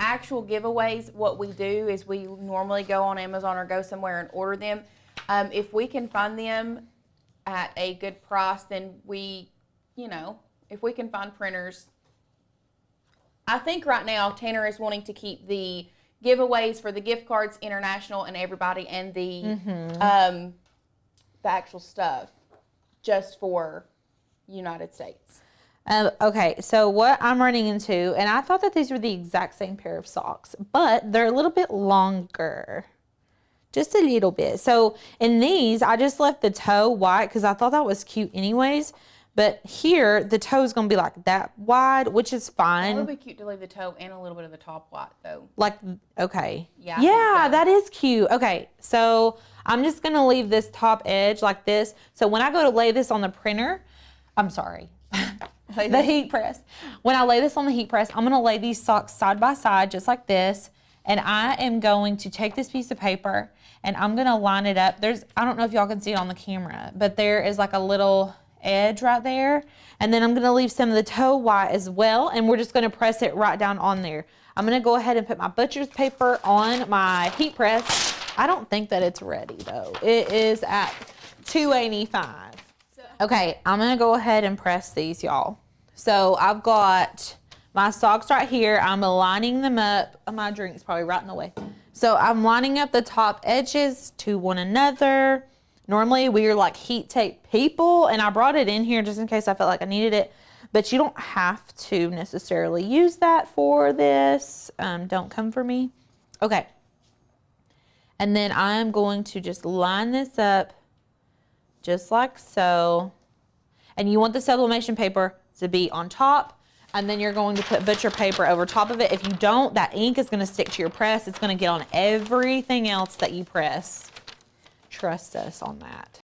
B: actual giveaways, what we do is we normally go on Amazon or go somewhere and order them. If we can find them at a good price, then if we can find printers. I think right now Tanner is wanting to keep the giveaways for the gift cards international and everybody, and the actual stuff just for United States.
C: Okay, so what I'm running into, and I thought that these were the exact same pair of socks, but they're a little bit longer. Just a little bit. So in these, I just left the toe white because I thought that was cute anyways. But here, the toe is going to be like that wide, which is fine.
B: That would be cute to leave the toe and a little bit of the top white, though.
C: Like, okay.
B: Yeah,
C: so. That is cute. Okay, so I'm just going to leave this top edge like this. So when I go to lay this on the printer, I'm sorry, the heat press. When I lay this on the heat press, I'm going to lay these socks side by side just like this. And I am going to take this piece of paper and I'm going to line it up. I don't know if y'all can see it on the camera, but there is like a little edge right there, and then I'm going to leave some of the toe white as well, and we're just going to press it right down on there. I'm going to go ahead and put my butcher's paper on my heat press. I don't think that it's ready though. It is at 285. Okay, I'm going to go ahead and press these, y'all. So I've got my socks right here. I'm lining them up. My drink's probably right in the way. So I'm lining up the top edges to one another. Normally we are like heat tape people, and I brought it in here just in case I felt like I needed it, but you don't have to necessarily use that for this. Don't come for me. Okay. And then I'm going to just line this up just like so. And you want the sublimation paper to be on top, and then you're going to put butcher paper over top of it. If you don't, that ink is going to stick to your press. It's going to get on everything else that you press. Trust us on that.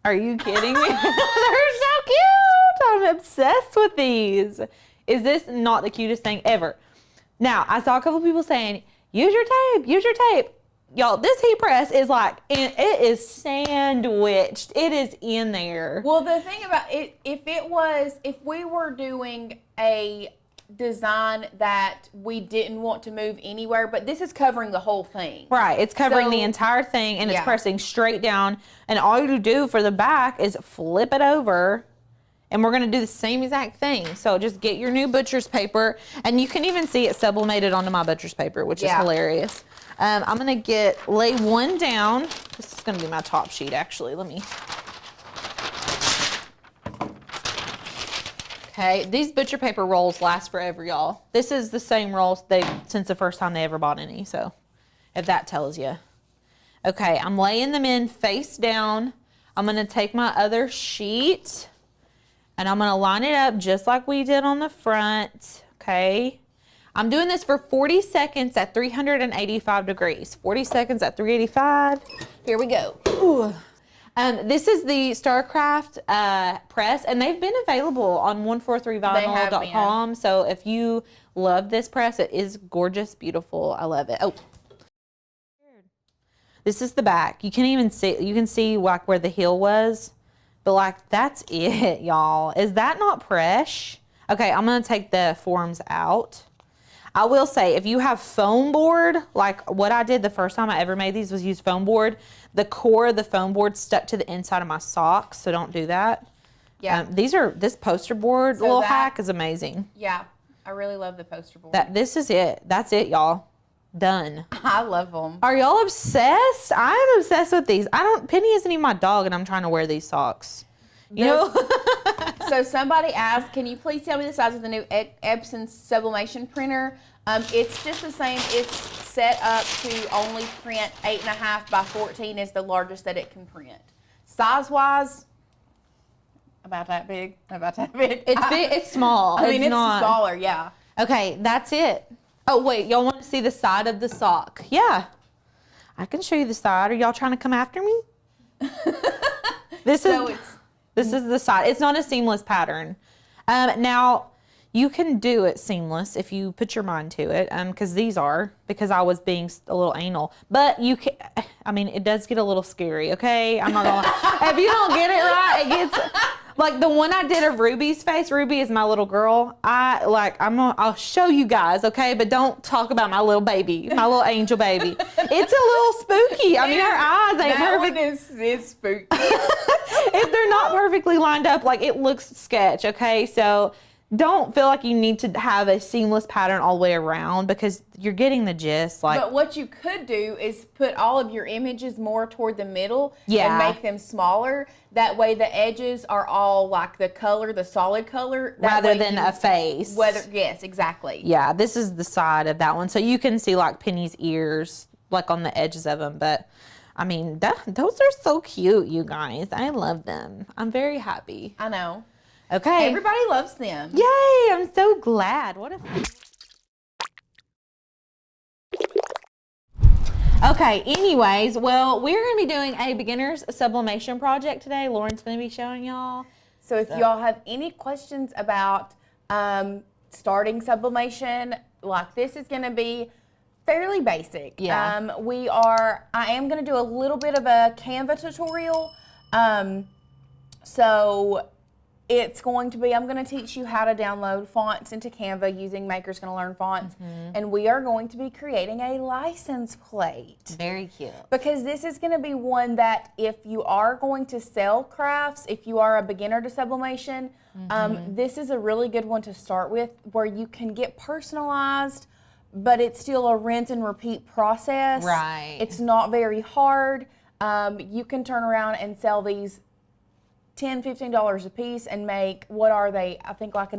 C: Are you kidding me? They're so cute. I'm obsessed with these. Is this not the cutest thing ever? Now, I saw a couple people saying, use your tape, use your tape. Y'all, this heat press is like, it is sandwiched. It is in there.
B: Well, the thing about it, if we were doing a design that we didn't want to move anywhere, but this is covering the whole thing.
C: Right, it's covering the entire thing, and it's pressing straight down, and all you do for the back is flip it over, and we're going to do the same exact thing. So just get your new butcher's paper, and you can even see it sublimated onto my butcher's paper, which is hilarious. I'm going to lay one down. This is going to be my top sheet, actually. Let me... Okay, these butcher paper rolls last forever, y'all. This is the same rolls since the first time they ever bought any, so if that tells you. Okay, I'm laying them in face down. I'm going to take my other sheet, and I'm going to line it up just like we did on the front, okay? I'm doing this for 40 seconds at 385 degrees. 40 seconds at 385. Here we go. Ooh. This is the Starcraft press, and they've been available on 143vinyl.com. So if you love this press, it is gorgeous, beautiful. I love it. Oh, this is the back. You can even see, you can see like where the heel was, but like that's it, y'all. Is that not fresh? Okay, I'm gonna take the forms out. I will say, if you have foam board, like what I did the first time I ever made these was use foam board. The core of the foam board stuck to the inside of my socks, so don't do that. Yeah. This poster board little hack is amazing.
B: Yeah, I really love the poster board.
C: This is it. That's it, y'all. Done.
B: I love them.
C: Are y'all obsessed? I'm obsessed with these. Penny isn't even my dog, and I'm trying to wear these socks. You know?
B: So somebody asked, can you please tell me the size of the new Epson Sublimation printer? It's just the same. It's set up to only print 8.5 by 14 is the largest that it can print. Size-wise, about that big. About that big.
C: It's big. It's small.
B: I mean, it's smaller, yeah.
C: Okay, that's it. Oh, wait. Y'all want to see the side of the sock? Yeah. I can show you the side. Are y'all trying to come after me? This is the side. It's not a seamless pattern. Now, you can do it seamless if you put your mind to it, because I was being a little anal. But you can, I mean, it does get a little scary, okay? I'm not gonna lie. If you don't get it right, it gets, like the one I did of Ruby's face. Ruby is my little girl. I'll show you guys, okay? But don't talk about my little baby, my little angel baby. It's a little spooky. I mean, her eyes ain't perfect.
B: That one is spooky.
C: If they're not perfectly lined up, like it looks sketch, okay? So don't feel like you need to have a seamless pattern all the way around, because you're getting the gist.
B: But what you could do is put all of your images more toward the middle and make them smaller. That way the edges are all like the color, the solid color.
C: Rather than a face.
B: Yes, exactly.
C: Yeah, this is the side of that one. So you can see like Penny's ears like on the edges of them. But I mean, those are so cute, you guys. I love them. I'm very happy.
B: I know.
C: Okay.
B: Everybody loves them.
C: Yay, I'm so glad. What a Okay, anyways, well, we're going to be doing a beginner's sublimation project today. Lauren's going to be showing y'all.
B: So if y'all have any questions about starting sublimation, like this is going to be fairly basic.
C: Yeah.
B: I am going to do a little bit of a Canva tutorial. So it's going to be, I'm going to teach you how to download fonts into Canva using Maker's Gonna Learn Fonts. And we are going to be creating a license plate.
C: Very cute.
B: Because this is going to be one that if you are going to sell crafts, if you are a beginner to sublimation, this is a really good one to start with, where you can get personalized, but it's still a rinse and repeat process.
C: Right.
B: It's not very hard. You can turn around and sell these $10, $15 a piece and make, what are they? I think like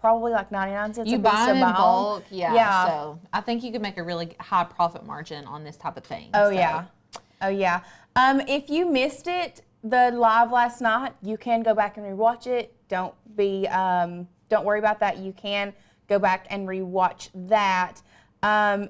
B: probably like 99 cents a piece.
C: You buy them in bulk, yeah. So I think you could make a really high profit margin on this type of thing.
B: Oh, yeah. Oh, yeah. If you missed it, the live last night, you can go back and rewatch it. Don't worry about that. You can go back and rewatch that.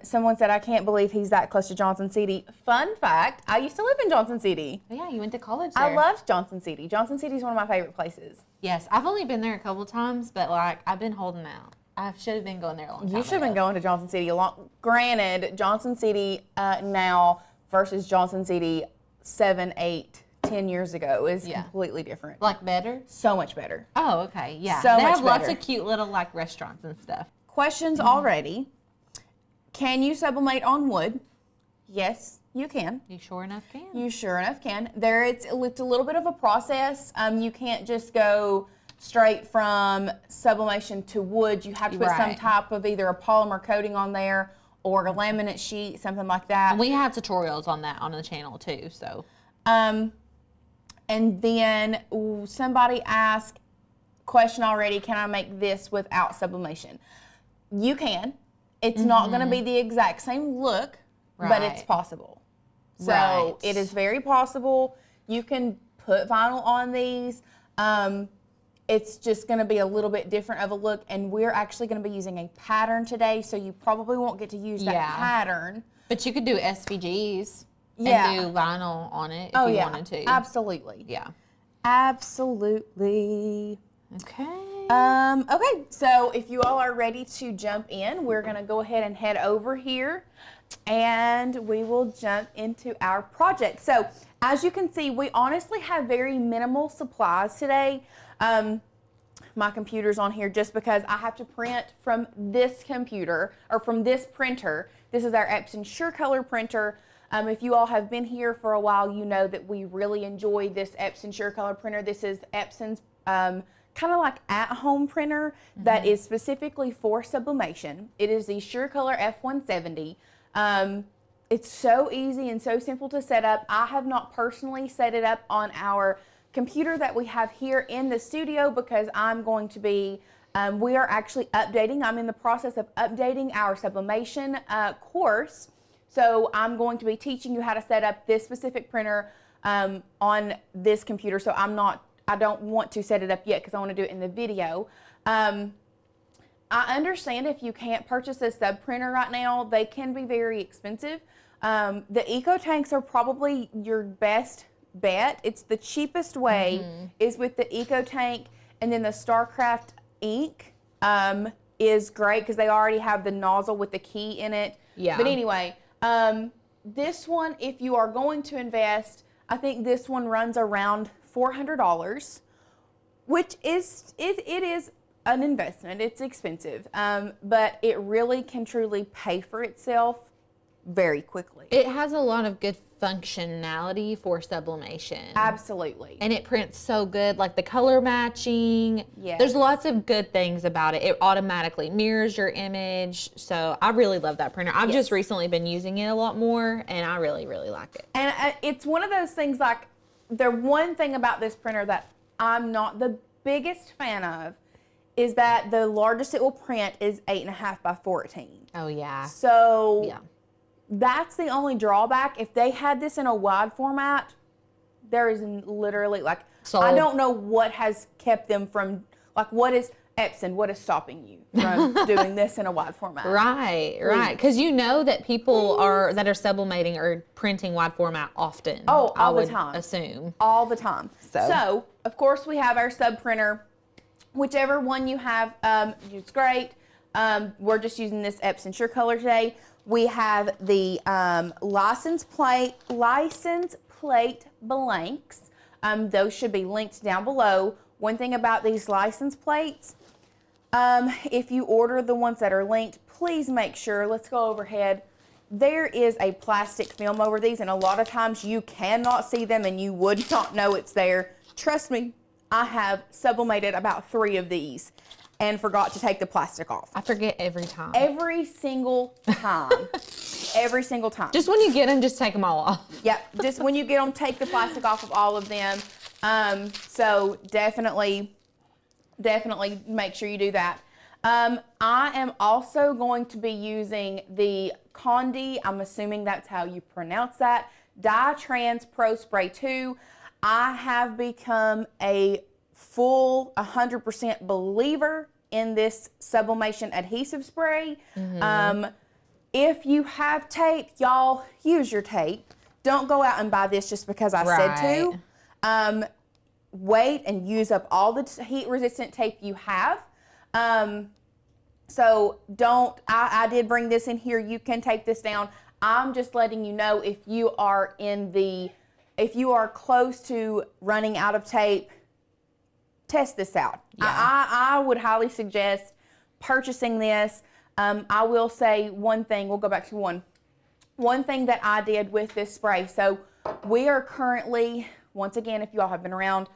B: Someone said, I can't believe he's that close to Johnson City. Fun fact, I used to live in Johnson City.
C: Oh, yeah, you went to college there.
B: I loved Johnson City. Johnson City is one of my favorite places.
C: Yes, I've only been there a couple times, but like I've been holding out. I should have been going there a long time
B: You should have been
C: ago.
B: going to Johnson City a lot. Granted, Johnson City now versus Johnson City 7, 8, 10 years ago is completely different.
C: Like better?
B: So much better.
C: Oh, okay. Yeah.
B: So
C: they
B: much
C: have lots
B: better.
C: of cute little like restaurants and stuff.
B: Questions already. Can you sublimate on wood? Yes, you can.
C: You sure enough can.
B: You sure enough can. It's a little bit of a process. You can't just go straight from sublimation to wood. You have to put some type of either a polymer coating on there or a laminate sheet, something like that.
C: And we have tutorials on that on the channel too. So.
B: And then somebody asked, question already, can I make this without sublimation? You can. It's not going to be the exact same look, but it's possible. So it is very possible. You can put vinyl on these. It's just going to be a little bit different of a look, and we're actually going to be using a pattern today, so you probably won't get to use that pattern.
C: But you could do SVGs and do vinyl on it if you wanted to.
B: Absolutely.
C: Yeah.
B: Absolutely.
C: Okay.
B: Okay, so if you all are ready to jump in, we're going to go ahead and head over here, and we will jump into our project. So as you can see, we honestly have very minimal supplies today. My computer's on here just because I have to print from this computer, or from this printer. This is our Epson SureColor printer. If you all have been here for a while, you know that we really enjoy this Epson SureColor printer. This is Epson's kind of like at-home printer that is specifically for sublimation. It is the SureColor F170. It's so easy and so simple to set up. I have not personally set it up on our computer that we have here in the studio because I'm going to be, we are actually updating. I'm in the process of updating our sublimation course. So I'm going to be teaching you how to set up this specific printer on this computer. So I don't want to set it up yet because I want to do it in the video. I understand if you can't purchase a sub printer right now, they can be very expensive. The Eco Tanks are probably your best bet. It's the cheapest way is with the Eco Tank, and then the StarCraft ink is great because they already have the nozzle with the key in it. Yeah. But anyway, this one, if you are going to invest, I think this one runs around $400, which is it is an investment. It's expensive, but it really can truly pay for itself very quickly.
C: It has a lot of good functionality for sublimation.
B: Absolutely.
C: And it prints so good, like the color matching.
B: Yes.
C: There's lots of good things about it. It automatically mirrors your image. So I really love that printer. I've just recently been using it a lot more, and I really, really like it.
B: And it's one of those things, like, the one thing about this printer that I'm not the biggest fan of is that the largest it will print is 8.5 by 14.
C: Oh, yeah.
B: So that's the only drawback. If they had this in a wide format, there is literally, like, I don't know what has kept them from, like, what is Epson, what is stopping you from doing this in a wide format?
C: Right, right. Because you know that people that are sublimating are printing wide format often.
B: Oh, all the
C: would
B: time.
C: Assume.
B: All the time. So, of course, we have our sub printer. Whichever one you have, it's great. We're just using this Epson SureColor today. We have the license plate blanks. Those should be linked down below. One thing about these license plates, if you order the ones that are linked, please make sure, let's go overhead, there is a plastic film over these, and a lot of times you cannot see them and you would not know it's there. Trust me, I have sublimated about 3 of these and forgot to take the plastic off.
C: I forget every time.
B: Every single time. Every single time.
C: Just when you get them, just take them all off.
B: Yep. Just when you get them, take the plastic off of all of them. So definitely make sure you do that. I am also going to be using the Condi, I'm assuming that's how you pronounce that, Dye Trans Pro Spray 2. I have become a full 100% believer in this sublimation adhesive spray. If you have tape, y'all use your tape. Don't go out and buy this just because I said to. wait and use up all the heat resistant tape you have. So I did bring this in here. You can take this down. I'm just letting you know if you are close to running out of tape, test this out. Yeah. I would highly suggest purchasing this. I will say one thing, we'll go back to one thing that I did with this spray. So we are currently, once again, if you all have been around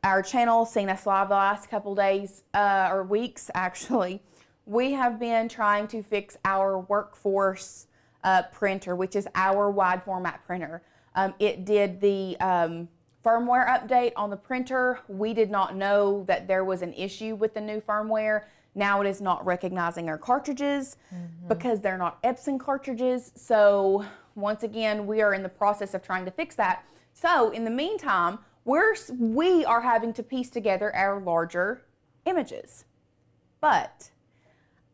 B: our channel, seen us live the last couple days, or weeks actually, we have been trying to fix our Workforce printer, which is our wide format printer. It did the firmware update on the printer. We did not know that there was an issue with the new firmware. Now it is not recognizing our cartridges because they're not Epson cartridges. So once again, we are in the process of trying to fix that. So in the meantime, we are having to piece together our larger images. But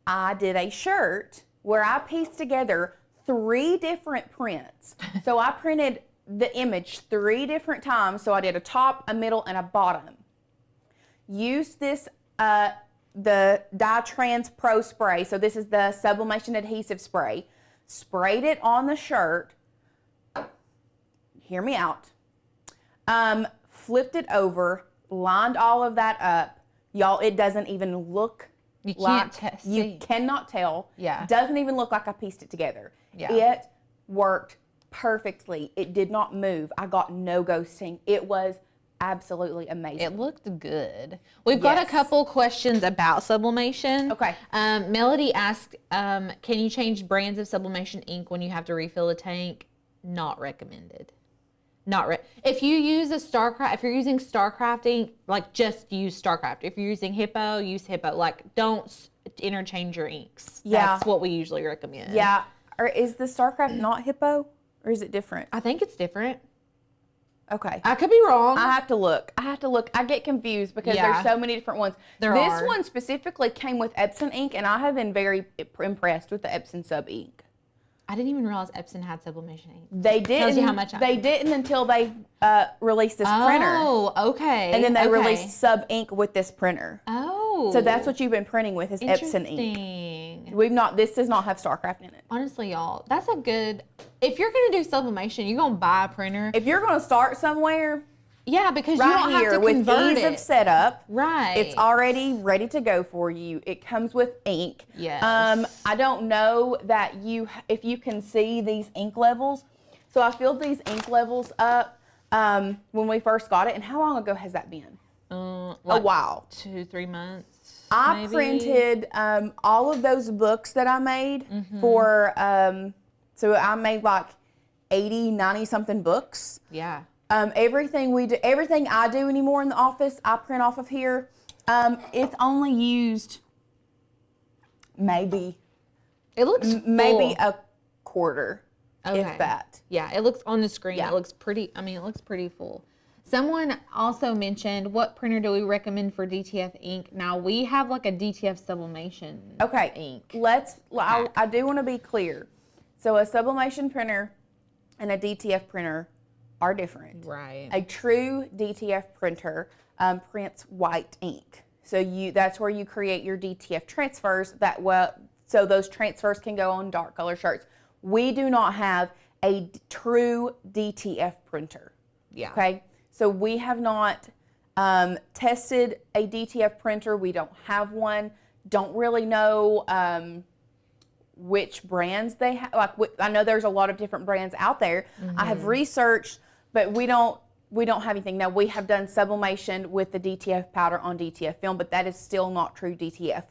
B: I did a shirt where I pieced together 3 different prints. So I printed the image 3 different times. So I did a top, a middle, and a bottom. Used this, the Dye Trans Pro spray. So this is the Sublimation adhesive spray. Sprayed it on the shirt. Hear me out. Flipped it over, lined all of that up. Y'all, it doesn't even look you cannot tell.
C: Yeah.
B: Doesn't even look like I pieced it together.
C: Yeah.
B: It worked perfectly. It did not move. I got no ghosting. It was absolutely amazing.
C: It looked good. We've got a couple questions about sublimation.
B: Okay.
C: Melody asked, can you change brands of sublimation ink when you have to refill a tank? Not recommended. If you use if you're using StarCraft ink, like just use StarCraft. If you're using Hippo, use Hippo. Like don't interchange your inks.
B: Yeah.
C: That's what we usually recommend.
B: Yeah. Or is the StarCraft not Hippo? Or is it different?
C: I think it's different.
B: Okay.
C: I could be wrong.
B: I have to look. I get confused because there's so many different ones. This one specifically came with Epson ink, and I have been very impressed with the Epson sub ink.
C: I didn't even realize Epson had sublimation ink.
B: They didn't.
C: Tells you how much
B: they didn't until they released this printer.
C: Oh, okay.
B: And then they released sub ink with this printer.
C: Oh.
B: So that's what you've been printing with is Epson ink. This does not have StarCraft in it.
C: Honestly, y'all, that's a good, if you're going to do sublimation, you're going to buy a printer.
B: If you're going to start somewhere,
C: yeah, because you don't have to
B: with
C: convert
B: ease
C: it.
B: of setup.
C: Right.
B: It's already ready to go for you. It comes with ink.
C: Yes.
B: I don't know that if you can see these ink levels. So I filled these ink levels up when we first got it. And how long ago has that been?
C: Like
B: a while.
C: 2-3 months.
B: I printed all of those books that I made for, so I made like 80, 90 something books.
C: Yeah.
B: Everything I do anymore in the office, I print off of here. It's only used maybe a quarter, if that.
C: Yeah, it looks on the screen. Yeah. It looks pretty. I mean, it looks pretty full. Someone also mentioned, what printer do we recommend for DTF ink? Now we have like a DTF sublimation ink.
B: I do want to be clear. So a sublimation printer and a DTF printer are different.
C: Right.
B: A true DTF printer prints white ink. So that's where you create your DTF transfers so those transfers can go on dark color shirts. We do not have a true DTF printer.
C: Yeah.
B: Okay. So we have not tested a DTF printer. We don't have one. Don't really know which brands they have. I know there's a lot of different brands out there. I have researched, but we don't have anything. Now we have done sublimation with the DTF powder on DTF film, but that is still not true DTF.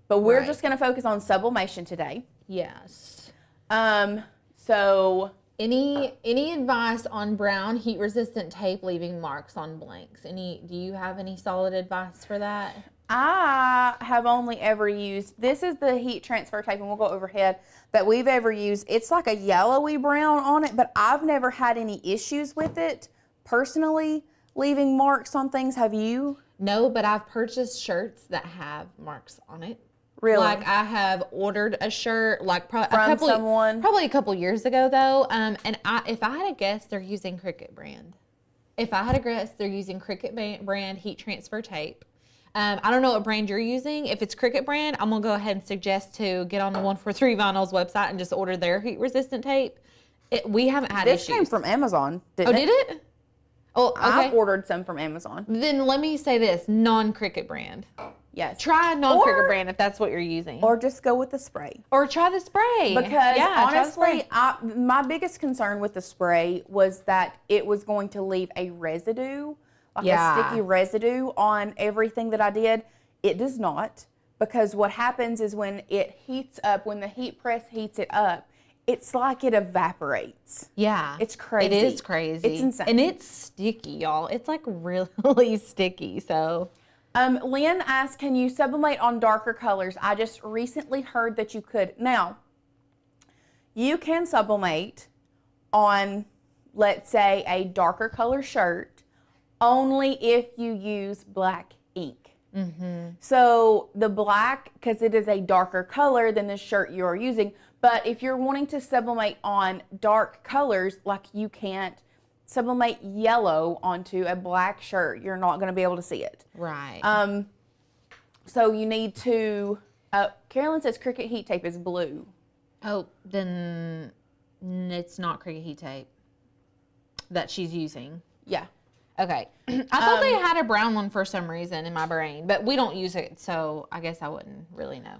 B: But we're just going to focus on sublimation today.
C: Yes.
B: So
C: any advice on brown heat resistant tape leaving marks on blanks? Do you have any solid advice for that?
B: I have only ever used, this is the heat transfer tape, and we'll go overhead, that we've ever used. It's like a yellowy brown on it, but I've never had any issues with it personally leaving marks on things. Have you?
C: No, but I've purchased shirts that have marks on it.
B: Really?
C: Like I have ordered a shirt like
B: from someone?
C: Probably a couple years ago though. And if I had to guess, they're using Cricut brand. if I had a guess, they're using Cricut brand heat transfer tape. I don't know what brand you're using. If it's Cricut brand, I'm going to go ahead and suggest to get on the 143 Vinyl's website and just order their heat resistant tape. We haven't had issues.
B: This came from Amazon, didn't it?
C: Oh, did it? Oh, okay.
B: I've ordered some from Amazon.
C: Then let me say this, non-Cricut brand.
B: Yes.
C: Try non-Cricut brand if that's what you're using.
B: Or just go with the spray.
C: Or try the spray.
B: Because honestly, my biggest concern with the spray was that it was going to leave a residue, like a sticky residue on everything that I did. It does not, because what happens is when it heats up, when the heat press heats it up, it's like it evaporates.
C: Yeah.
B: It's crazy.
C: It is crazy.
B: It's insane.
C: And it's sticky, y'all. It's like really sticky, so.
B: Lynn asked, can you sublimate on darker colors? I just recently heard that you could. Now, you can sublimate on, let's say, a darker color shirt only if you use black ink. Mm-hmm. So the black, because it is a darker color than the shirt you're using, but if you're wanting to sublimate on dark colors, like you can't sublimate yellow onto a black shirt, you're not going to be able to see it.
C: Right.
B: So you need to, Carolyn says Cricut heat tape is blue.
C: Oh, then it's not Cricut heat tape that she's using.
B: Yeah.
C: Okay. I thought they had a brown one for some reason in my brain, but we don't use it, so I guess I wouldn't really know.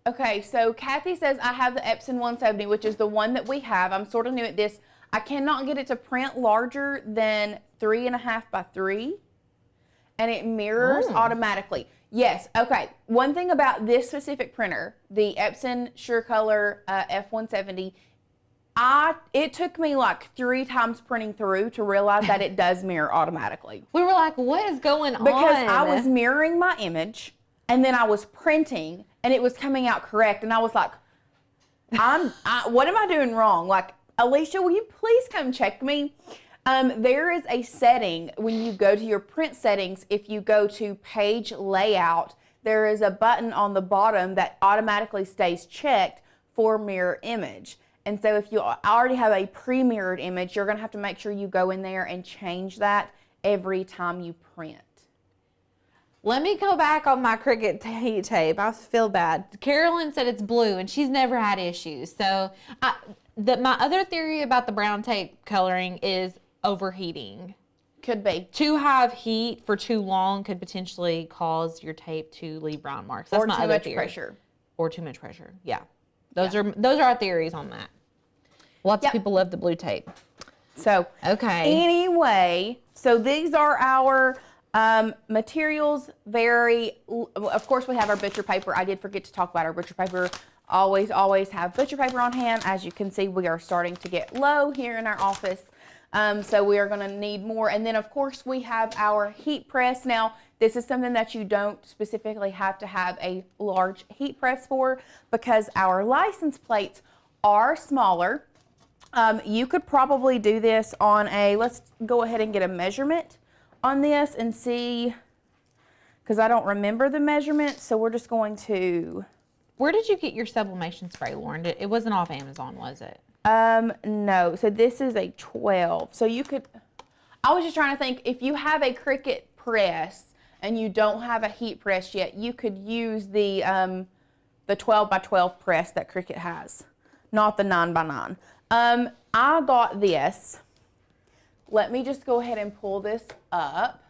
B: Okay, so Kathy says, I have the Epson 170, which is the one that we have. I'm sort of new at this. I cannot get it to print larger than 3.5 by 3, and it mirrors automatically. Yes, okay. One thing about this specific printer, the Epson SureColor F170, it took me like 3 times printing through to realize that it does mirror automatically.
C: We were like, what is going on?
B: Because I was mirroring my image, and then I was printing, and it was coming out correct, and I was like, what am I doing wrong? Like, Alicia, will you please come check me? There is a setting when you go to your print settings. If you go to page layout, there is a button on the bottom that automatically stays checked for mirror image. And so if you already have a pre-mirrored image, you're going to have to make sure you go in there and change that every time you print.
C: Let me go back on my Cricut heat tape. I feel bad. Carolyn said it's blue, and she's never had issues. So my other theory about the brown tape coloring is overheating.
B: Could be.
C: Too high of heat for too long could potentially cause your tape to leave brown marks. That's
B: or
C: my
B: too
C: other
B: much
C: theory.
B: pressure.
C: Or too much pressure. Yeah. Those are our theories on that. Lots of people love the blue tape.
B: So,
C: okay.
B: Anyway, so these are our materials. Of course, we have our butcher paper. I did forget to talk about our butcher paper. Always have butcher paper on hand. As you can see, we are starting to get low here in our office. So we are going to need more. And then, of course, we have our heat press. Now, this is something that you don't specifically have to have a large heat press for because our license plates are smaller. You could probably do this on let's go ahead and get a measurement on this and see, because I don't remember the measurement, so we're just going to...
C: Where did you get your sublimation spray, Lauren? It wasn't off Amazon, was it?
B: No. So this is a 12. So you could... I was just trying to think, if you have a Cricut press and you don't have a heat press yet, you could use the 12 by 12 press that Cricut has, not the 9 by 9. I got this. Let me just go ahead and pull this up.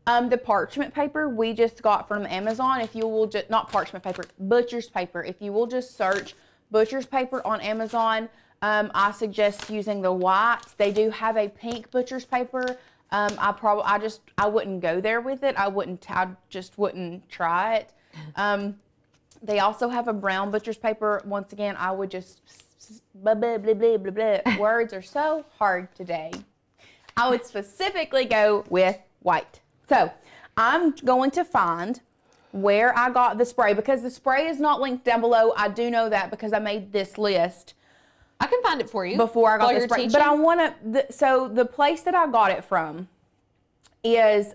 B: The parchment paper we just got from Amazon. If you will just, not parchment paper, butcher's paper. If you will just search butcher's paper on Amazon, I suggest using the white. They do have a pink butcher's paper. I wouldn't go there with it. I just wouldn't try it. They also have a brown butcher's paper. Once again, I would just blah, blah, blah, blah, blah, blah. Words are so hard today. I would specifically go with white. So I'm going to find where I got the spray because the spray is not linked down below. I do know that because I made this list.
C: I can find it for you
B: before I got the spray. But I want to. So the place that I got it from is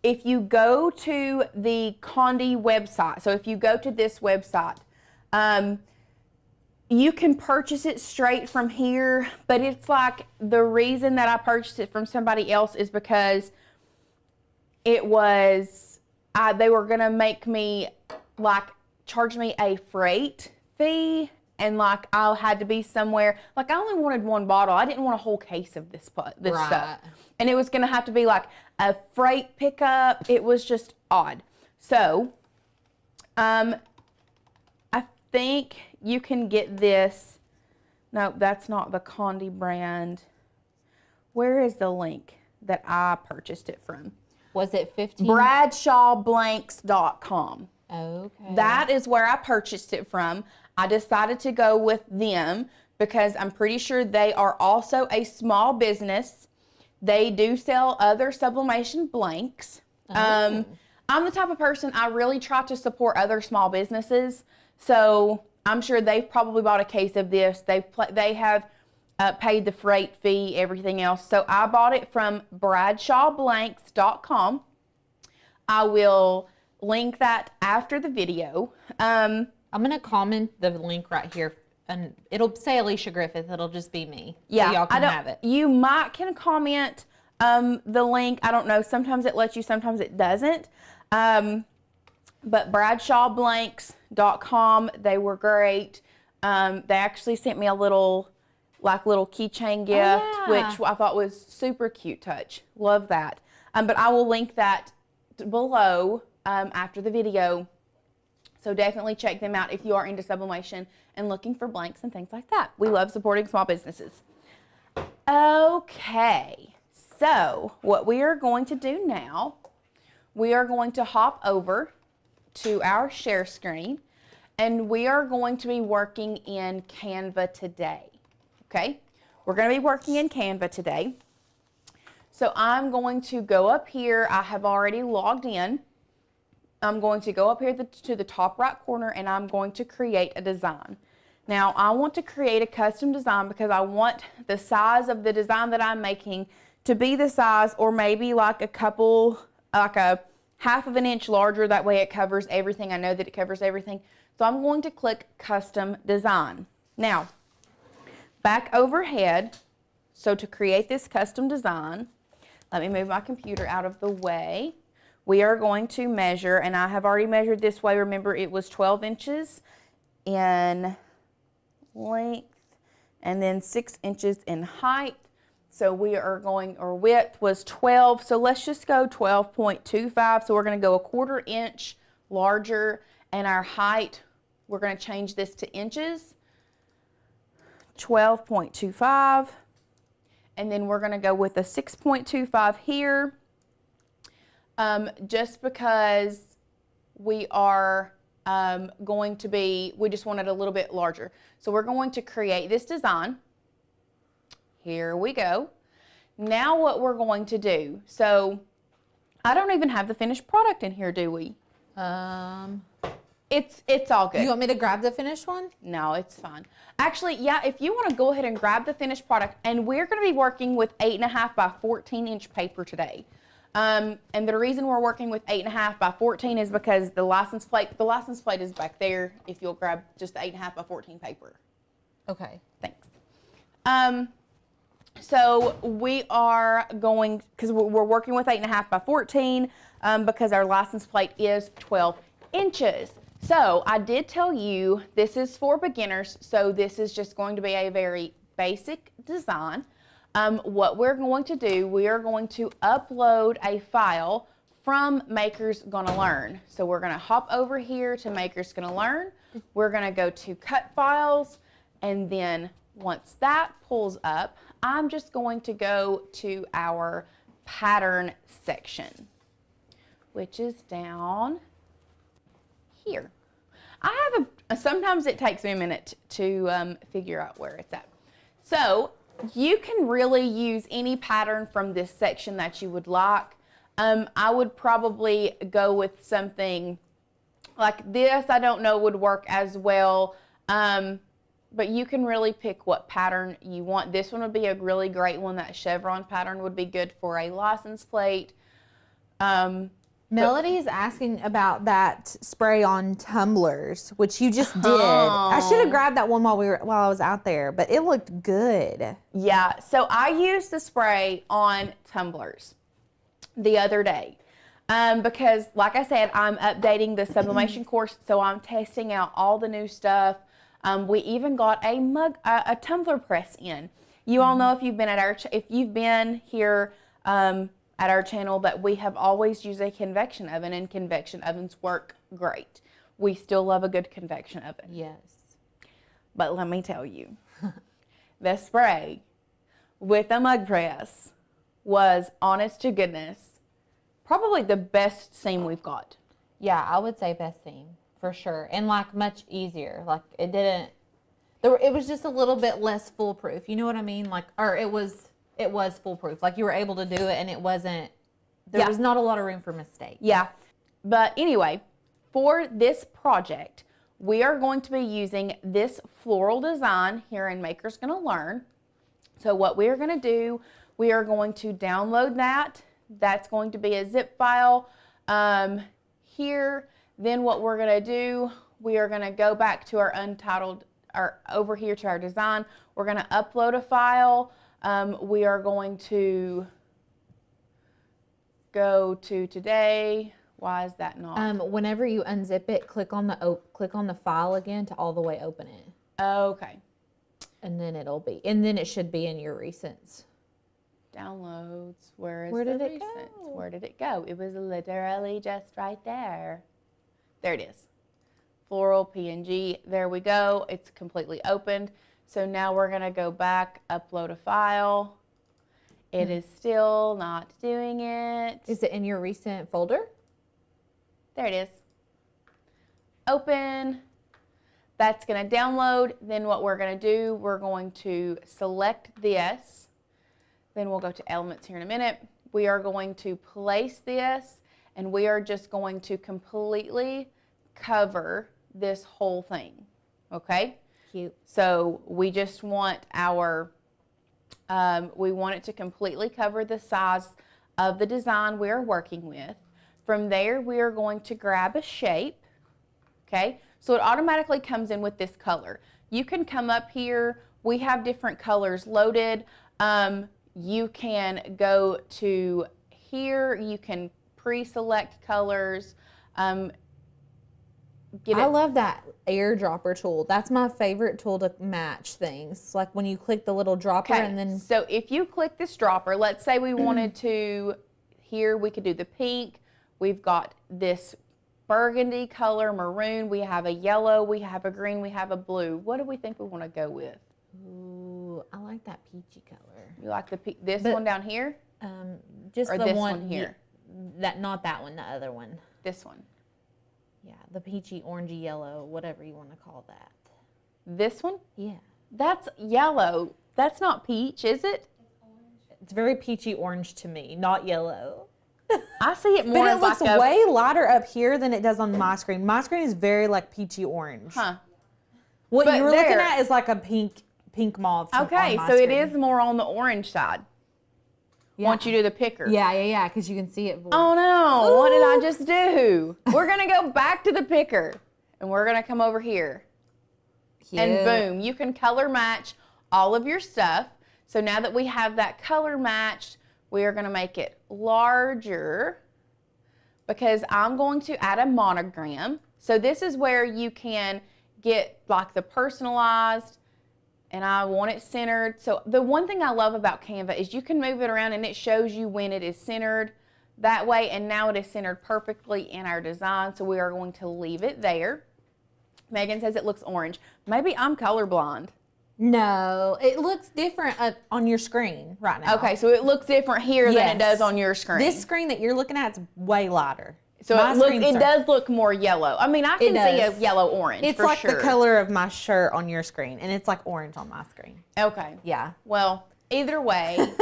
B: if you go to the Condi website. So if you go to this website, you can purchase it straight from here, but it's like the reason that I purchased it from somebody else is because it was, they were going to make me, like, charge me a freight fee, and like I had to be somewhere. Like I only wanted one bottle. I didn't want a whole case of this stuff. And it was going to have to be like a freight pickup. It was just odd. So, I think you can get this. No, that's not the Condi brand. Where is the link that I purchased it from?
C: Was it 15?
B: BradshawBlanks.com.
C: Okay.
B: That is where I purchased it from. I decided to go with them because I'm pretty sure they are also a small business. They do sell other sublimation blanks.
C: Oh.
B: I'm the type of person, I really try to support other small businesses. So I'm sure they've probably bought a case of this. They have paid the freight fee, everything else. So I bought it from BradshawBlanks.com. I will link that after the video.
C: I'm going to comment the link right here, and it'll say Alicia Griffith. It'll just be me.
B: Yeah,
C: so y'all can have it.
B: You can comment the link. I don't know. Sometimes it lets you, sometimes it doesn't. But BradshawBlanks.com, they were great. They actually sent me a little keychain gift, which I thought was super cute touch. Love that. But I will link that below after the video. So definitely check them out if you are into sublimation and looking for blanks and things like that. We love supporting small businesses. Okay, so what we are going to do now, we are going to hop over to our share screen, and we are going to be working in Canva today. Okay, we're going to be working in Canva today. So I'm going to go up here. I have already logged in. I'm going to go up here to the top right corner, and I'm going to create a design. Now, I want to create a custom design because I want the size of the design that I'm making to be the size, or maybe like a half of an inch larger. That way it covers everything. I know that it covers everything. So I'm going to click Custom Design. Now, back overhead, so to create this custom design, let me move my computer out of the way. We are going to measure, and I have already measured this way. Remember, it was 12 inches in length and then 6 inches in height. So we are going, or width was 12. So let's just go 12.25. So we're going to go 1/4 inch larger, and our height, we're going to change this to inches. 12.25. And then we're going to go with a 6.25 here. Just because we are we just want it a little bit larger. So we're going to create this design. Here we go. Now what we're going to do, so I don't even have the finished product in here, do we? It's all good.
C: You want me to grab the finished one?
B: No, it's fine. Actually, yeah, if you want to go ahead and grab the finished product, and we're going to be working with 8.5 by 14 inch paper today. And the reason we're working with 8.5 by 14 is because the license plate is back there if you'll grab just the 8.5 by 14 paper.
C: Okay.
B: Thanks. So we are going, because we're working with 8.5 by 14 because our license plate is 12 inches. So I did tell you this is for beginners, so this is just going to be a very basic design. What we're going to do, we are going to upload a file from Maker's Gonna Learn. So we're going to hop over here to Maker's Gonna Learn. We're going to go to Cut Files, and then once that pulls up, I'm just going to go to our pattern section, which is down here. Sometimes it takes me a minute to figure out where it's at. So you can really use any pattern from this section that you would like. I would probably go with something like this. I don't know would work as well, but you can really pick what pattern you want. This one would be a really great one. That chevron pattern would be good for a license plate.
C: Melody is asking about that spray on tumblers, which you just did. I should have grabbed that one while I was out there, but it looked good.
B: Yeah, so I used the spray on tumblers the other day because, like I said, I'm updating the sublimation course, so I'm testing out all the new stuff. We even got a tumbler press in. You all know if you've been here at our channel that we have always used a convection oven, and convection ovens work great. We still love a good convection oven.
C: Yes.
B: But let me tell you, the spray with a mug press was, honest to goodness, probably the best seam we've got.
C: Yeah, I would say best seam for sure, and like much easier. Like it was just a little bit less foolproof. You know what I mean? Like, or it was foolproof. Like you were able to do it, and there was not a lot of room for mistake.
B: Yeah. But anyway, for this project, we are going to be using this floral design here in Maker's Gonna Learn. So what we are going to do, we are going to download that. That's going to be a zip file here. Then what we're going to do, we are going to go back to our over here to our design. We're going to upload a file. We are going to go to today. Why is that not?
C: Whenever you unzip it, click on the file again to all the way open it.
B: Okay.
C: And then it should be in your recents.
B: Downloads. Where did it go? Where did it go? It was literally just right there. There it is. Floral PNG. There we go. It's completely opened. So now we're going to go back, upload a file. It is still not doing it.
C: Is it in your recent folder?
B: There it is. Open. That's going to download. Then what we're going to do, we're going to select this. Then we'll go to elements here in a minute. We are going to place this, and we are just going to completely cover this whole thing. Okay?
C: Cute.
B: So we just want we want it to completely cover the size of the design we're working with. From there, we are going to grab a shape. Okay? So it automatically comes in with this color. You can come up here. We have different colors loaded. You can go to here. You can pre-select colors.
C: I love that airdropper tool. That's my favorite tool to match things. Like when you click the little dropper and then...
B: So if you click this dropper, let's say we wanted to, here we could do the pink. We've got this burgundy color, maroon. We have a yellow. We have a green. We have a blue. What do we think we want to go with?
C: Ooh, I like that peachy color.
B: You like this one down here?
C: Just
B: or
C: the
B: this
C: one
B: here.
C: Not that one, the other one.
B: This one.
C: Yeah, the peachy, orangey, yellow, whatever you want to call that.
B: This one?
C: Yeah.
B: That's yellow. That's not peach, is it?
C: It's very peachy orange to me, not yellow.
B: I see it more as
C: like it looks way lighter up here than it does on my screen. My screen is very like peachy orange.
B: Huh.
C: What you're looking at is like a pink mauve.
B: Okay, so it is more on the orange side. Yeah. Once you do the picker.
C: Yeah, because you can see it.
B: Oh no, what did I just do? We're gonna go back to the picker and we're gonna come over here. Cute. And boom, you can color match all of your stuff. So now that we have that color matched, we are gonna make it larger because I'm going to add a monogram. So this is where you can get like the personalized, and I want it centered. So the one thing I love about Canva is you can move it around and it shows you when it is centered that way, and now it is centered perfectly in our design, so we are going to leave it there. Megan says it looks orange. Maybe I'm colorblind.
C: No, it looks different on your screen right now.
B: Okay, so it looks different here than it does on your screen.
C: This screen that you're looking at is way lighter.
B: So it does look more yellow. I mean, I can see a yellow-orange
C: It's
B: for
C: like
B: sure.
C: the color of my shirt on your screen, and it's like orange on my screen.
B: Okay.
C: Yeah.
B: Well, either way.